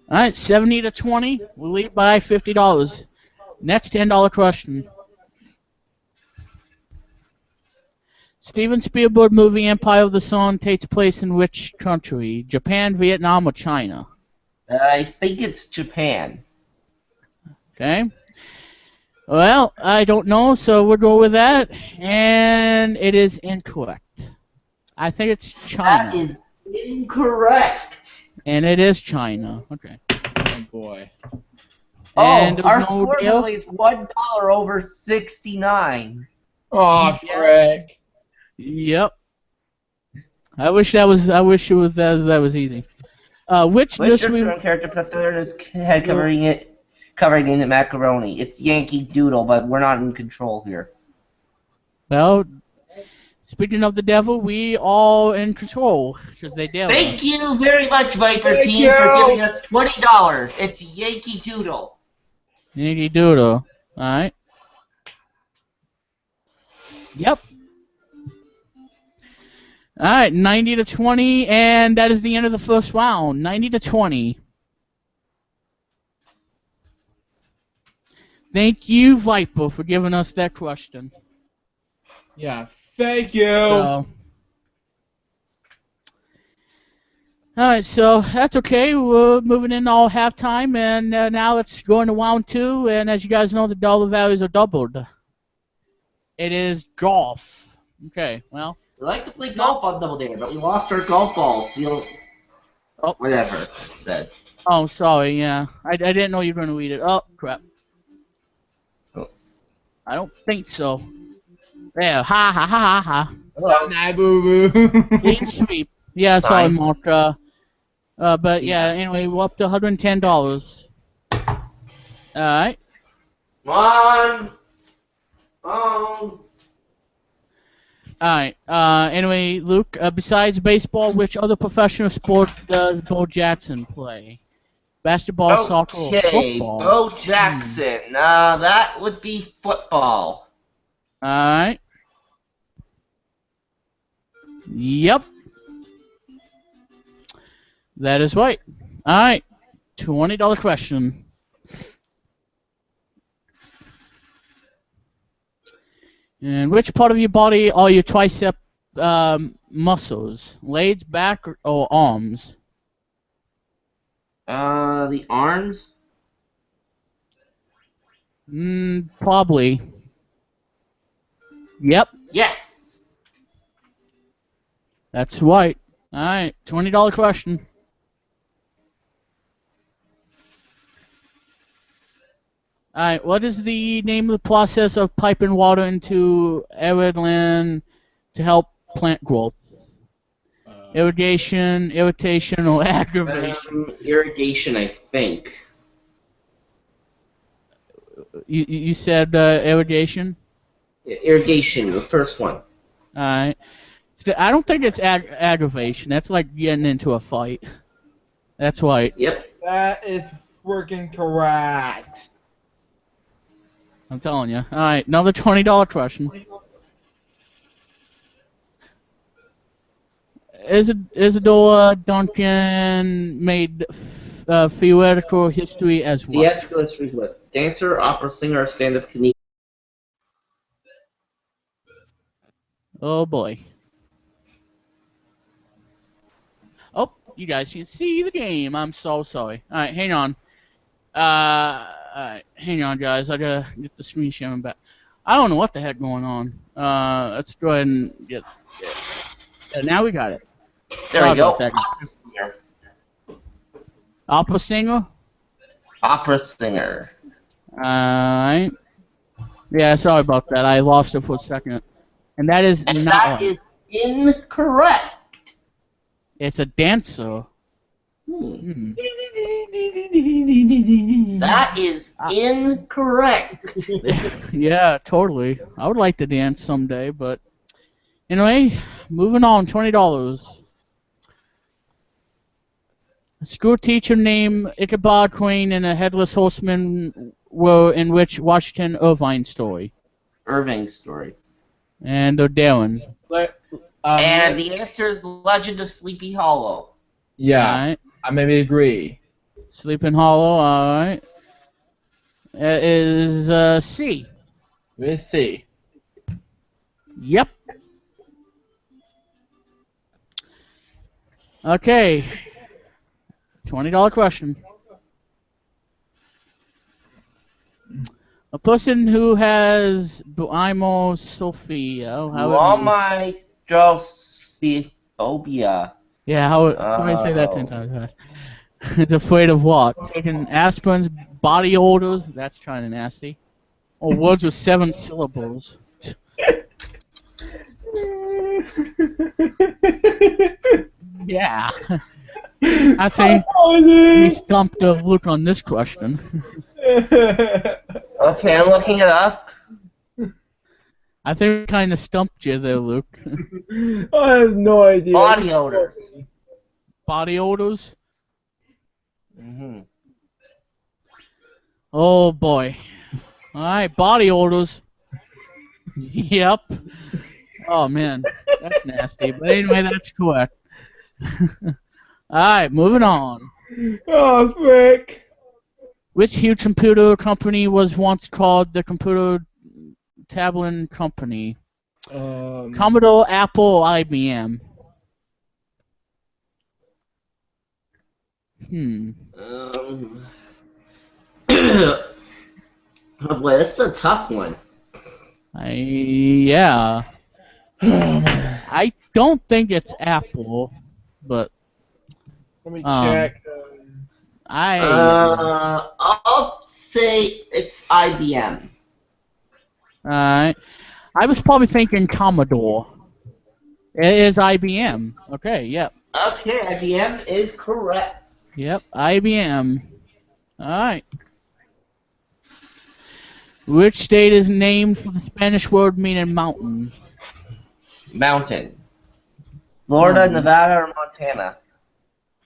Speaker 1: Alright, 70 to 20. We lead by $50. Next $10 question. Steven Spielberg movie Empire of the Sun takes place in which country? Japan, Vietnam, or China?
Speaker 4: I think it's Japan.
Speaker 1: Okay. Well, I don't know, so we'll go with that. And it is incorrect. I think it's China.
Speaker 4: That is incorrect.
Speaker 1: And it is China. Okay.
Speaker 2: Oh boy.
Speaker 1: And
Speaker 4: our
Speaker 1: no
Speaker 4: score
Speaker 1: deal?
Speaker 4: is $1 over 69.
Speaker 2: Oh, frick.
Speaker 1: Yep. I wish it was that was easy. Which
Speaker 4: Which
Speaker 1: nursery
Speaker 4: different character preferred his head covered in macaroni? It's Yankee Doodle, but we're not in control here.
Speaker 1: Well, speaking of the devil, we all in control because they devil.
Speaker 4: Thank you very much, Viper
Speaker 2: Thank
Speaker 4: Team,
Speaker 2: you.
Speaker 4: for giving us $20. It's Yankee Doodle.
Speaker 1: Yankee Doodle. Alright. Yep. Alright, 90 to 20, and that is the end of the first round. 90 to 20. Thank you, Viper, for giving us that question.
Speaker 2: Yeah, thank you.
Speaker 1: Alright, so that's okay. We're moving in all halftime, and now let's go into round 2, and as you guys know, the dollar values are doubled. It is golf. Okay, well.
Speaker 4: We like to play golf on Double Dare, but we lost our golf balls.
Speaker 1: Oh.
Speaker 4: Whatever it said.
Speaker 1: Oh, sorry, yeah. I didn't know you were going to read it. Oh, crap.
Speaker 4: Oh.
Speaker 1: I don't think so. There, ha ha ha ha.
Speaker 4: Hello.
Speaker 2: Nah, boo boo.
Speaker 1: Clean sweep. Yeah, sorry,
Speaker 4: Fine.
Speaker 1: Mark. But yeah, anyway, we're up to $110. Alright.
Speaker 4: Come on.
Speaker 1: Alright. Anyway, Luke, besides baseball, which other professional sport does Bo Jackson play? Basketball, soccer, or football?
Speaker 4: Bo Jackson. That would be football.
Speaker 1: Alright. Yep. That is right. Alright. $20 question. And which part of your body are your tricep muscles? Legs, back, or arms?
Speaker 4: The arms?
Speaker 1: Probably. Yep.
Speaker 4: Yes.
Speaker 1: That's right. Alright, $20 question. Alright, what is the name of the process of piping water into arid land to help plant growth? Irrigation, irritation, or aggravation?
Speaker 4: Irrigation, I think.
Speaker 1: You said irrigation?
Speaker 4: Irrigation, the first one.
Speaker 1: Alright. I don't think it's aggravation. That's like getting into a fight. That's right.
Speaker 4: Yep.
Speaker 2: That is freaking correct.
Speaker 1: I'm telling you. Alright, another $20 question. Isadora Duncan made theoretical history as what?
Speaker 4: Theatrical history is what? Dancer, opera singer, stand-up comedian.
Speaker 1: Oh boy. Oh, you guys can see the game. I'm so sorry. All right, hang on. Hang on, guys. I gotta get the screen sharing back. I don't know what the heck going on. Let's go ahead and get. Yeah, now we got it.
Speaker 4: There
Speaker 1: Sorry
Speaker 4: we go.
Speaker 1: about that.
Speaker 4: Opera singer.
Speaker 1: Opera singer.
Speaker 4: Opera singer.
Speaker 1: Alright. Yeah, sorry about that. I lost it for a second. And that is
Speaker 4: And
Speaker 1: not
Speaker 4: that
Speaker 1: right.
Speaker 4: is incorrect.
Speaker 1: It's a dancer.
Speaker 4: That is incorrect.
Speaker 1: Yeah, totally. I would like to dance someday, but anyway, moving on. $20. A school teacher named Ichabod Crane and a headless horseman were in which Washington Irvine story?
Speaker 4: Irving's story.
Speaker 1: And they're Darren.
Speaker 4: And the answer is Legend of Sleepy Hollow.
Speaker 2: Yeah,
Speaker 1: Alright.
Speaker 2: I maybe agree.
Speaker 1: Sleeping Hollow, alright. It is C.
Speaker 2: Let's see.
Speaker 1: Yep. Okay. $20 question. A person who has
Speaker 4: Lomidrosophobia.
Speaker 1: Yeah, how somebody say that 10 times fast. It's afraid of what? Taking aspirins, body odors, that's kind of nasty. Or words with 7 syllables. Yeah. I think we stumped Luke on this question.
Speaker 4: Okay, I'm looking it up.
Speaker 1: I think we kind of stumped you there, Luke.
Speaker 2: I have no idea.
Speaker 4: Body odors.
Speaker 1: Body odors?
Speaker 4: Mm-hmm.
Speaker 1: Oh boy. Alright, body odors. Yep. Oh man, that's nasty. But anyway, that's correct. Alright, moving on.
Speaker 2: Oh, frick.
Speaker 1: Which huge computer company was once called the Computer Tablet Company? Commodore, Apple, IBM.
Speaker 4: Boy, this is a tough one.
Speaker 1: Yeah. I don't think it's Apple, but
Speaker 2: Let me check.
Speaker 4: I'll say it's IBM.
Speaker 1: Alright. I was probably thinking Commodore. It is IBM. Okay, yep.
Speaker 4: Okay, IBM is correct.
Speaker 1: Yep, IBM. Alright. Which state is named for the Spanish word meaning mountain?
Speaker 4: Mountain. Florida, Nevada, or Montana?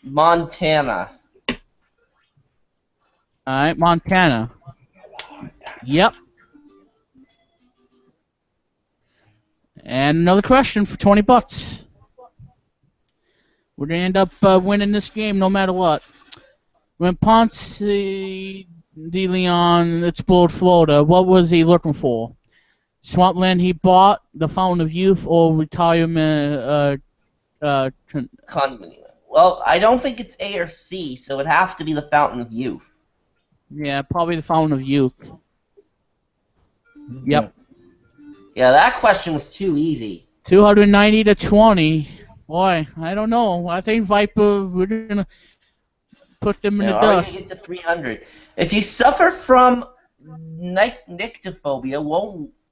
Speaker 4: Montana.
Speaker 1: Alright, Montana. Yep. And another question for $20. We're gonna end up winning this game no matter what. When Ponce de Leon explored Florida, what was he looking for? Swampland he bought, the Fountain of Youth, or retirement?
Speaker 4: Well, I don't think it's A or C, so it'd have to be the Fountain of Youth.
Speaker 1: Yeah, probably the Fountain of Youth. Yep.
Speaker 4: Yeah, that question was too easy.
Speaker 1: 290 to 20. Boy, I don't know. I think Viper, we're gonna put them in the dust.
Speaker 4: Get to 300. If you suffer from nyctophobia,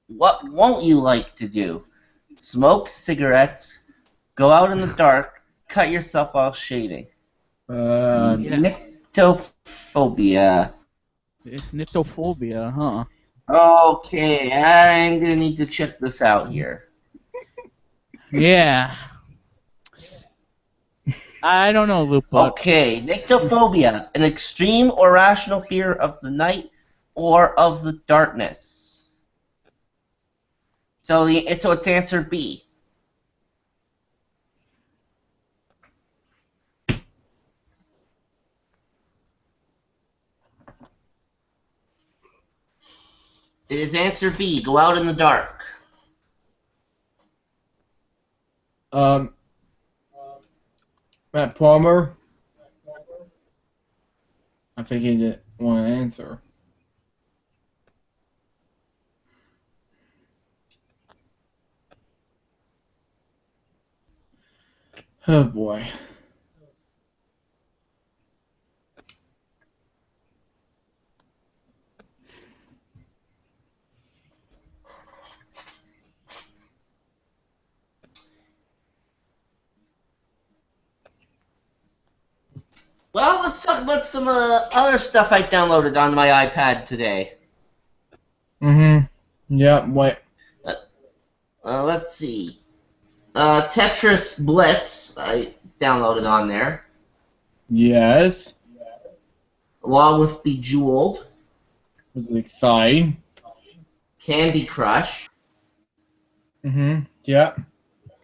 Speaker 4: what won't you like to do? Smoke cigarettes, go out in the dark, cut yourself while shaving. Nyctophobia.
Speaker 1: Nyctophobia, huh?
Speaker 4: Okay, I'm gonna need to check this out here.
Speaker 1: Yeah. I don't know, Luke.
Speaker 4: Okay, nyctophobia, an extreme or rational fear of the night or of the darkness. So it's answer B. It is answer B. Go out in the dark.
Speaker 2: Matt Palmer. I think he didn't want to answer. Oh boy.
Speaker 4: Well, let's talk about some other stuff I downloaded on my iPad today.
Speaker 2: Yeah, wait.
Speaker 4: Let's see. Tetris Blitz, I downloaded on there.
Speaker 2: Yes.
Speaker 4: Along with Bejeweled.
Speaker 2: Was exciting.
Speaker 4: Candy Crush.
Speaker 2: Yeah.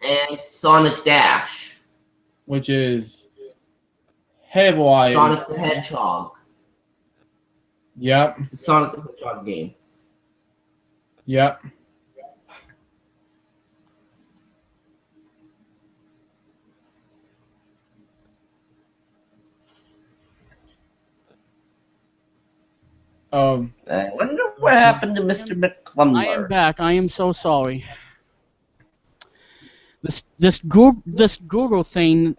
Speaker 4: And Sonic Dash.
Speaker 2: Which is heavily.
Speaker 4: Sonic the Hedgehog.
Speaker 2: Yep.
Speaker 4: It's a Sonic the Hedgehog game.
Speaker 2: Yep.
Speaker 4: I wonder what happened to Mr. McClumber.
Speaker 1: I am back. I am so sorry. This Google thing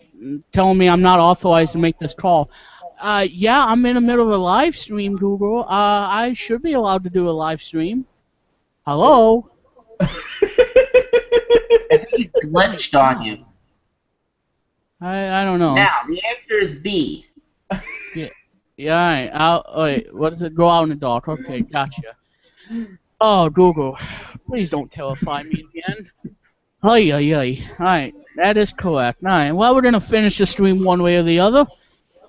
Speaker 1: telling me I'm not authorized to make this call. Yeah, I'm in the middle of a live stream, Google. I should be allowed to do a live stream. Hello?
Speaker 4: I think he glitched on you.
Speaker 1: I don't know.
Speaker 4: Now, the answer is B.
Speaker 1: Yeah, all right. Wait, what is it? Go out in the dark. Okay, gotcha. Oh, Google, please don't terrify me again. Ay. Alright, that is correct. Alright, well, we're going to finish the stream one way or the other.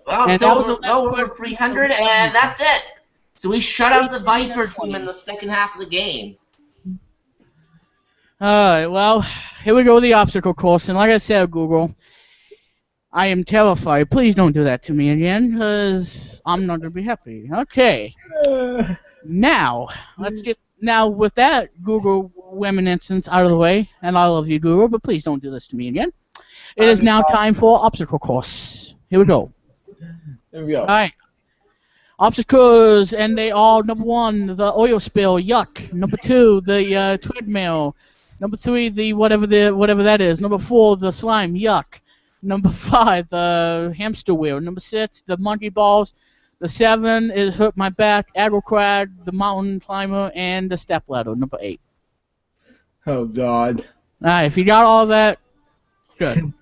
Speaker 4: Well,
Speaker 1: And
Speaker 4: it's over 300, and that's it. So we shut out the Viper team in the second half of the game.
Speaker 1: Alright, well, here we go, the obstacle course. And like I said, Google, I am terrified. Please don't do that to me again, because I'm not going to be happy. Okay. Now, let's get... Now, with that Google women instance out of the way, and I love you, Google, but please don't do this to me again. It is now time for obstacle course. Here we go.
Speaker 2: There we go.
Speaker 1: All right. Obstacles, and they are, number 1, the oil spill, yuck. Number 2, the treadmill. Number 3, the whatever that is. Number 4, the slime, yuck. Number 5, the hamster wheel. Number 6, the monkey balls. The 7 is hurt my back, aggro crag, the mountain climber, and the step ladder. Number 8.
Speaker 2: Oh God.
Speaker 1: All right, if you got all that, good.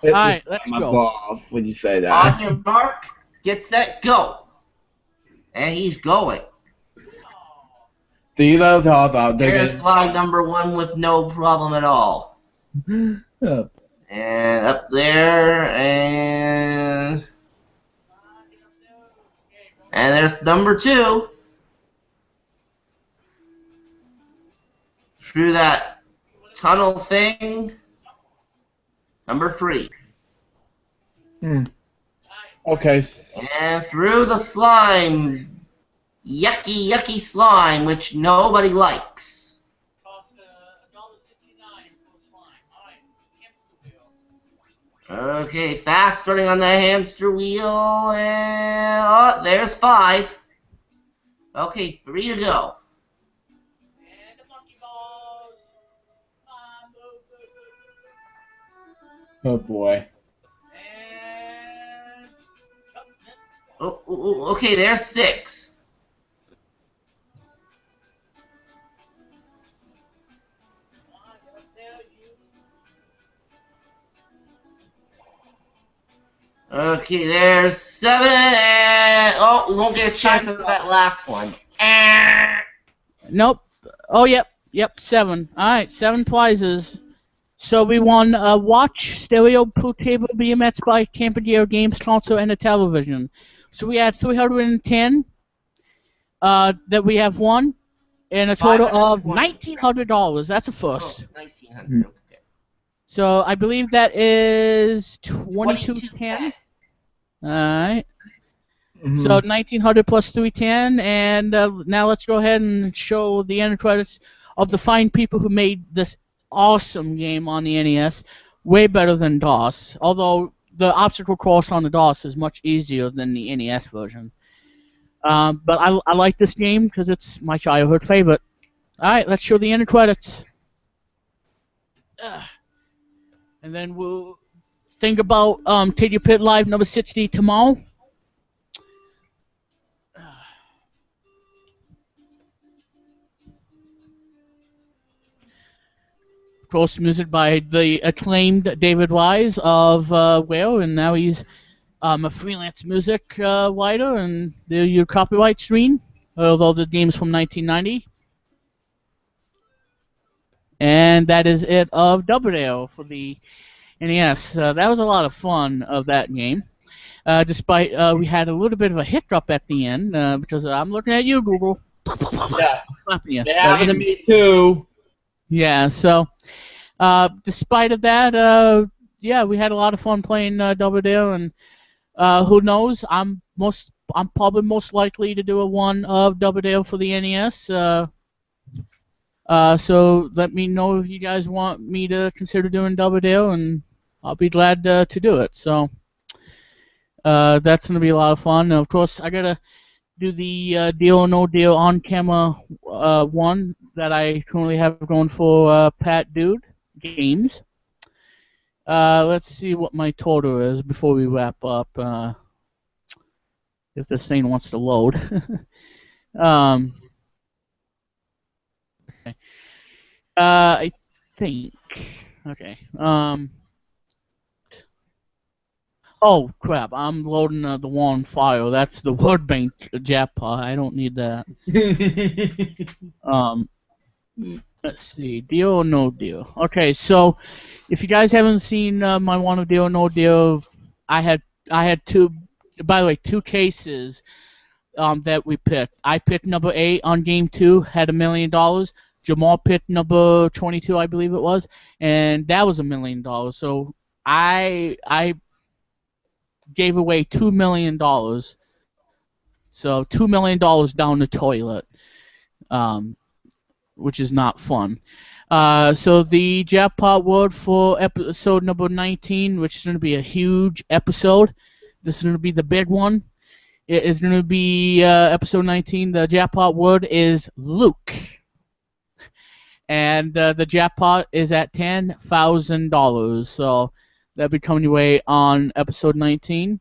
Speaker 1: All right, let's
Speaker 2: my
Speaker 1: go.
Speaker 2: ball when you say that.
Speaker 4: On your mark, get set, go. And he's going.
Speaker 2: See those odds out there.
Speaker 4: There's flag number 1 with no problem at all.
Speaker 2: Oh.
Speaker 4: And up there, and there's number 2. Through that tunnel thing. Number 3.
Speaker 2: Okay.
Speaker 4: And through the slime. Yucky slime, which nobody likes.
Speaker 1: Cost $1.69 for slime. All right, hamster wheel.
Speaker 4: Okay, fast running on the hamster wheel, and oh, there's 5. Okay, 3 to go.
Speaker 1: And the monkey balls.
Speaker 2: Oh boy.
Speaker 1: And
Speaker 4: Okay, there's 6. Okay, there's 7, and oh, we won't get a chance at that last one.
Speaker 1: Nope. Oh, yep, 7. All right, 7 prizes. So we won a watch, stereo, pool table, BMX bike, camper gear, games console, and a television. So we had 310 that we have won, and a total of $1,900. That's a first.
Speaker 4: Oh, 1,900. Okay.
Speaker 1: So I believe that is 2210. All right. So 1900 plus 310, and now let's go ahead and show the end credits of the fine people who made this awesome game on the NES. Way better than DOS, although the obstacle course on the DOS is much easier than the NES version. But I like this game because it's my childhood favorite. Alright, let's show the end credits. And then we'll think about Take Your Pit Live number 60 tomorrow. Of course, music by the acclaimed David Wise of Whale, and now he's a freelance music writer, and there's your copyright screen, although the game's from 1990. And that is it of Double Dale for the NES. That was a lot of fun of that game. Despite we had a little bit of a hiccup at the end, because I'm looking at you, Google.
Speaker 2: Yeah.
Speaker 1: You.
Speaker 2: It happened to me too.
Speaker 1: Yeah, so despite of that, yeah, we had a lot of fun playing Double Dale, and who knows? I'm probably most likely to do a one of Double Dale for the NES. So let me know if you guys want me to consider doing Double Dale, and I'll be glad to do it. So that's gonna be a lot of fun. And of course, I gotta do the Deal or No Deal on camera one that I currently have going for Pat Dude Games. Let's see what my total is before we wrap up. If this thing wants to load. Okay. I think. Okay. Oh crap! I'm loading the wrong file. That's the word bank JAPA. I don't need that. Let's see. Deal or no deal? Okay, so if you guys haven't seen my one of Deal or No Deal, I had two. By the way, two cases that we picked. I picked number 8 on game 2, had $1 million. Jamal picked number 22, I believe it was, and that was $1 million. So I gave away $2 million. So $2 million down the toilet, which is not fun. So the jackpot word for episode number 19, which is going to be a huge episode. This is going to be the big one. It is going to be episode 19. The jackpot word is Luke. And the jackpot is at $10,000. So that'll be coming your way on episode 19.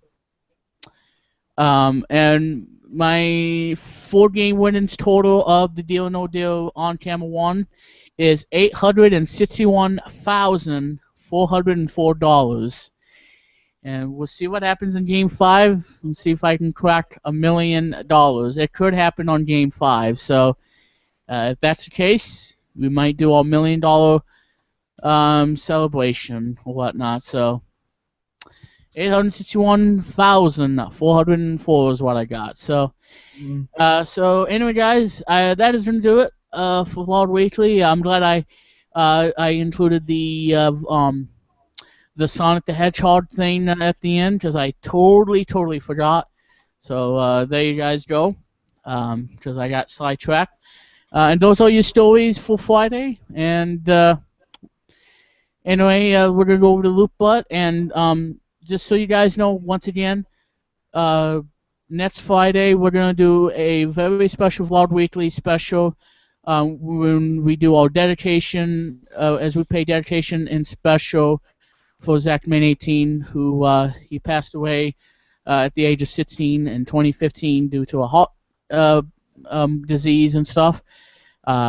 Speaker 1: And my 4-game winnings total of the Deal or No Deal on camera 1 is $861,404. And we'll see what happens in Game 5 and see if I can crack $1 million. It could happen on Game 5. So if that's the case, we might do a $1 million celebration or whatnot. So 861,404 is what I got. So, so anyway, guys, that is going to do it for Lord Weekly. I'm glad I included the Sonic the Hedgehog thing at the end because I totally forgot. So there you guys go, because I got sidetracked. And those are your stories for Friday. And anyway, we're gonna go over to Loop Butt, and just so you guys know, once again, next Friday we're gonna do a very special Vlog Weekly special. When we do our dedication, as we pay dedication in special for Zach Man 18, who he passed away at the age of 16 in 2015 due to a heart disease and stuff.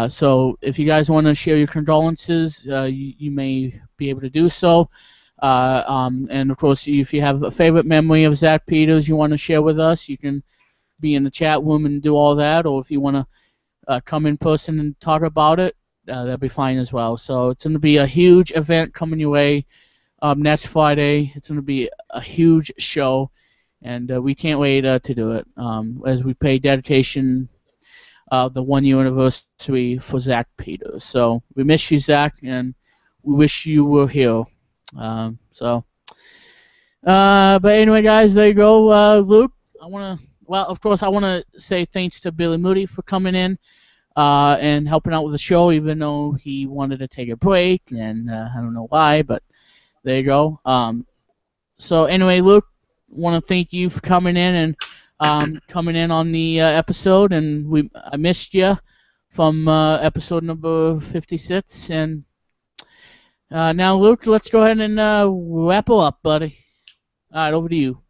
Speaker 1: So if you guys want to share your condolences, you may be able to do so. And of course, if you have a favorite memory of Zach Peters you want to share with us, you can be in the chat room and do all that. Or if you want to come in person and talk about it, that'll be fine as well. So it's going to be a huge event coming your way next Friday. It's going to be a huge show, and we can't wait to do it as we pay dedication the 1-year anniversary for Zach Peters. So we miss you, Zach, and we wish you were here. But anyway, guys, there you go. Luke, I want to well, of course, I want to say thanks to Billy Moody for coming in and helping out with the show, even though he wanted to take a break, and I don't know why, but there you go. So anyway, Luke, want to thank you for coming in and coming in on the episode, and I missed you from episode number 56, and now Luke, let's go ahead and wrap it up, buddy. All right, over to you.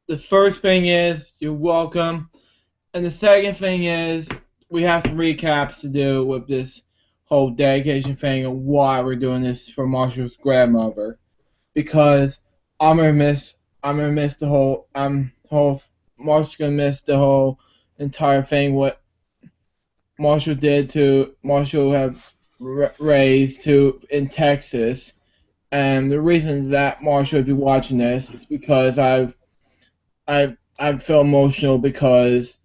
Speaker 2: The first thing is, you're welcome. And the second thing is, we have some recaps to do with this whole dedication thing and why we're doing this for Marshall's grandmother. Because Marshall's gonna miss the whole entire thing, what Marshall have raised in Texas. And the reason that Marshall would be watching this is because I feel emotional because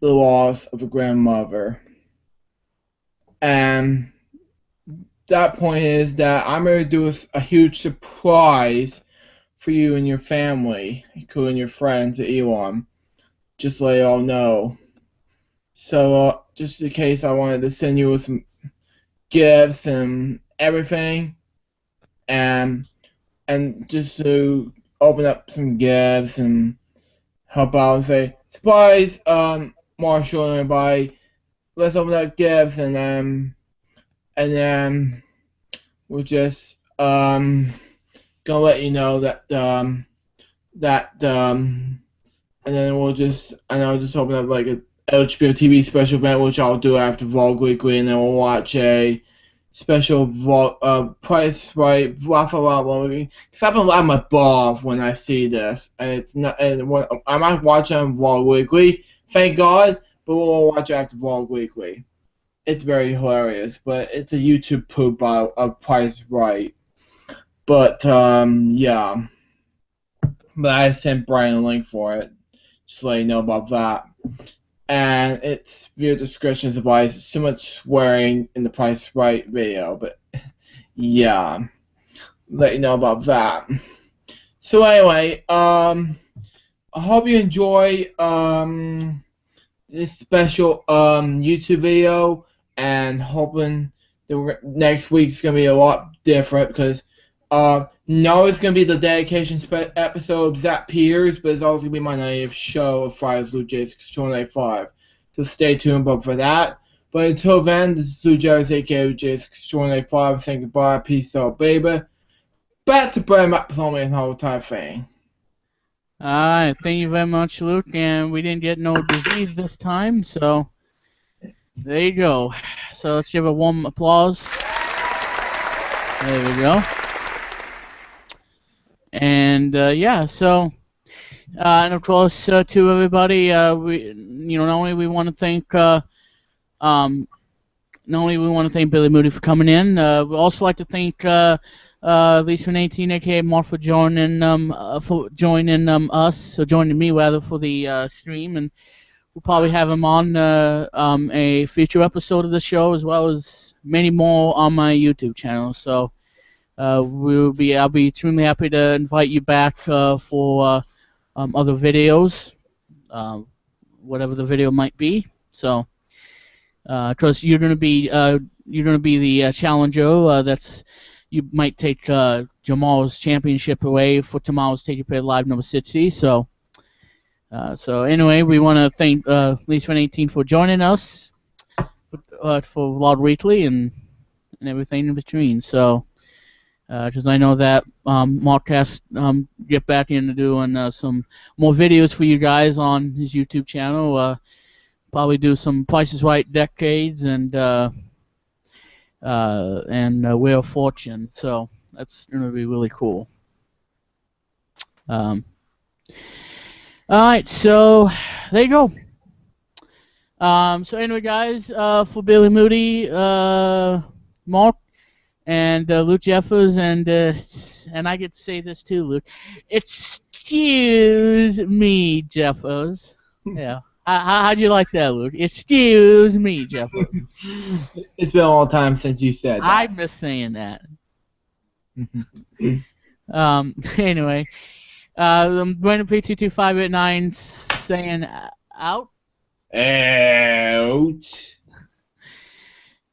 Speaker 2: the loss of a grandmother. And that point is that I'm going to do a huge surprise for you and your family, including your friends at Elon. Just to let you all know. So, just in case, I wanted to send you some gifts and everything. And just to open up some gifts and help out and say, surprise, Marshall and everybody, let's open up gifts, and then we're just gonna let you know that and then I'll just open up like a HBO TV special event, which I'll do after Vlog Weekly, and then we'll watch a special Price Right Raffle movie. Because I've been laughing my ball off when I see this, and it's not. And when I might watch it on Vlog Weekly, thank God, but we'll watch it after Vlog Weekly. It's very hilarious, but it's a YouTube poop of Price Right. But yeah. But I sent Brian a link for it, just to let you know about that. And it's viewer discretion is advised. So much swearing in the Price Right video, but yeah, let you know about that. So anyway, I hope you enjoy this special YouTube video, and hoping the next week's gonna be a lot different because no, it's gonna be the dedication episode of Zach Peters, but it's also gonna be my native show of Fridays Blue Jays 285. So stay tuned for that. But until then, this is Blue Jays aka Jays 285 saying goodbye, peace out, baby. Back to Branden Plumley and the whole entire thing.
Speaker 1: Alright, thank you very much, Luke, and we didn't get no disease this time, so there you go. So let's give a warm applause. There we go. And yeah, so and of course to everybody, we not only we want to thank Billy Moody for coming in. We also like to thank Lisa 18, aka Mark, for joining us, or joining me rather, for the stream, and we'll probably have him on a future episode of the show, as well as many more on my YouTube channel. So I'll be extremely happy to invite you back for other videos, whatever the video might be. So, because you're gonna be the challenger. You might take Jamal's championship away for tomorrow's Take Your Pick Live number 60. So, anyway, we want to thank Lisa 18 for joining us for Vlog Weekly and everything in between. So. Because I know that Mark has get back into doing some more videos for you guys on his YouTube channel. Probably do some Price is Right decades and Wheel of Fortune. So that's going to be really cool. All right, so there you go. So anyway, guys, for Billy Moody, Mark, and Luke Jeffers, and I get to say this too, Luke. Excuse me, Jeffers. Yeah. How'd you like that, Luke? Excuse me, Jeffers.
Speaker 2: It's been a long time since you said that.
Speaker 1: I miss saying that. Anyway, BrandenP22589's saying out.
Speaker 2: Out.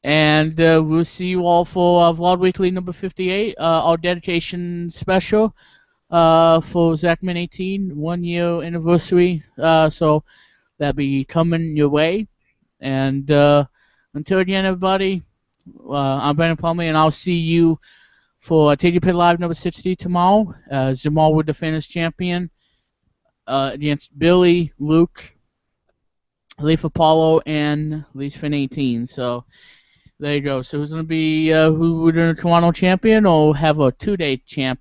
Speaker 1: And we'll see you all for Vlog Weekly number 58, our dedication special for Zachman 18, 1 year anniversary. So that'll be coming your way. And until again, everybody, I'm Branden Plumley, and I'll see you for TJ Pit Live number 60 tomorrow. Jamal will defend his champion against Billy, Luke, Leaf Apollo, and Leaf Fin 18. So there you go. So who's going to be who we're going to Toronto champion or have a 2-day champ?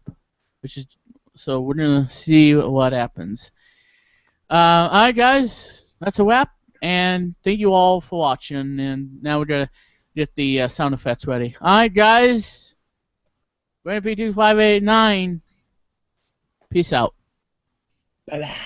Speaker 1: So we're going to see what happens. All right, guys, that's a wrap. And thank you all for watching. And now we're going to get the sound effects ready. All right, guys. BrandenP22589. Peace out.
Speaker 2: Bye-bye.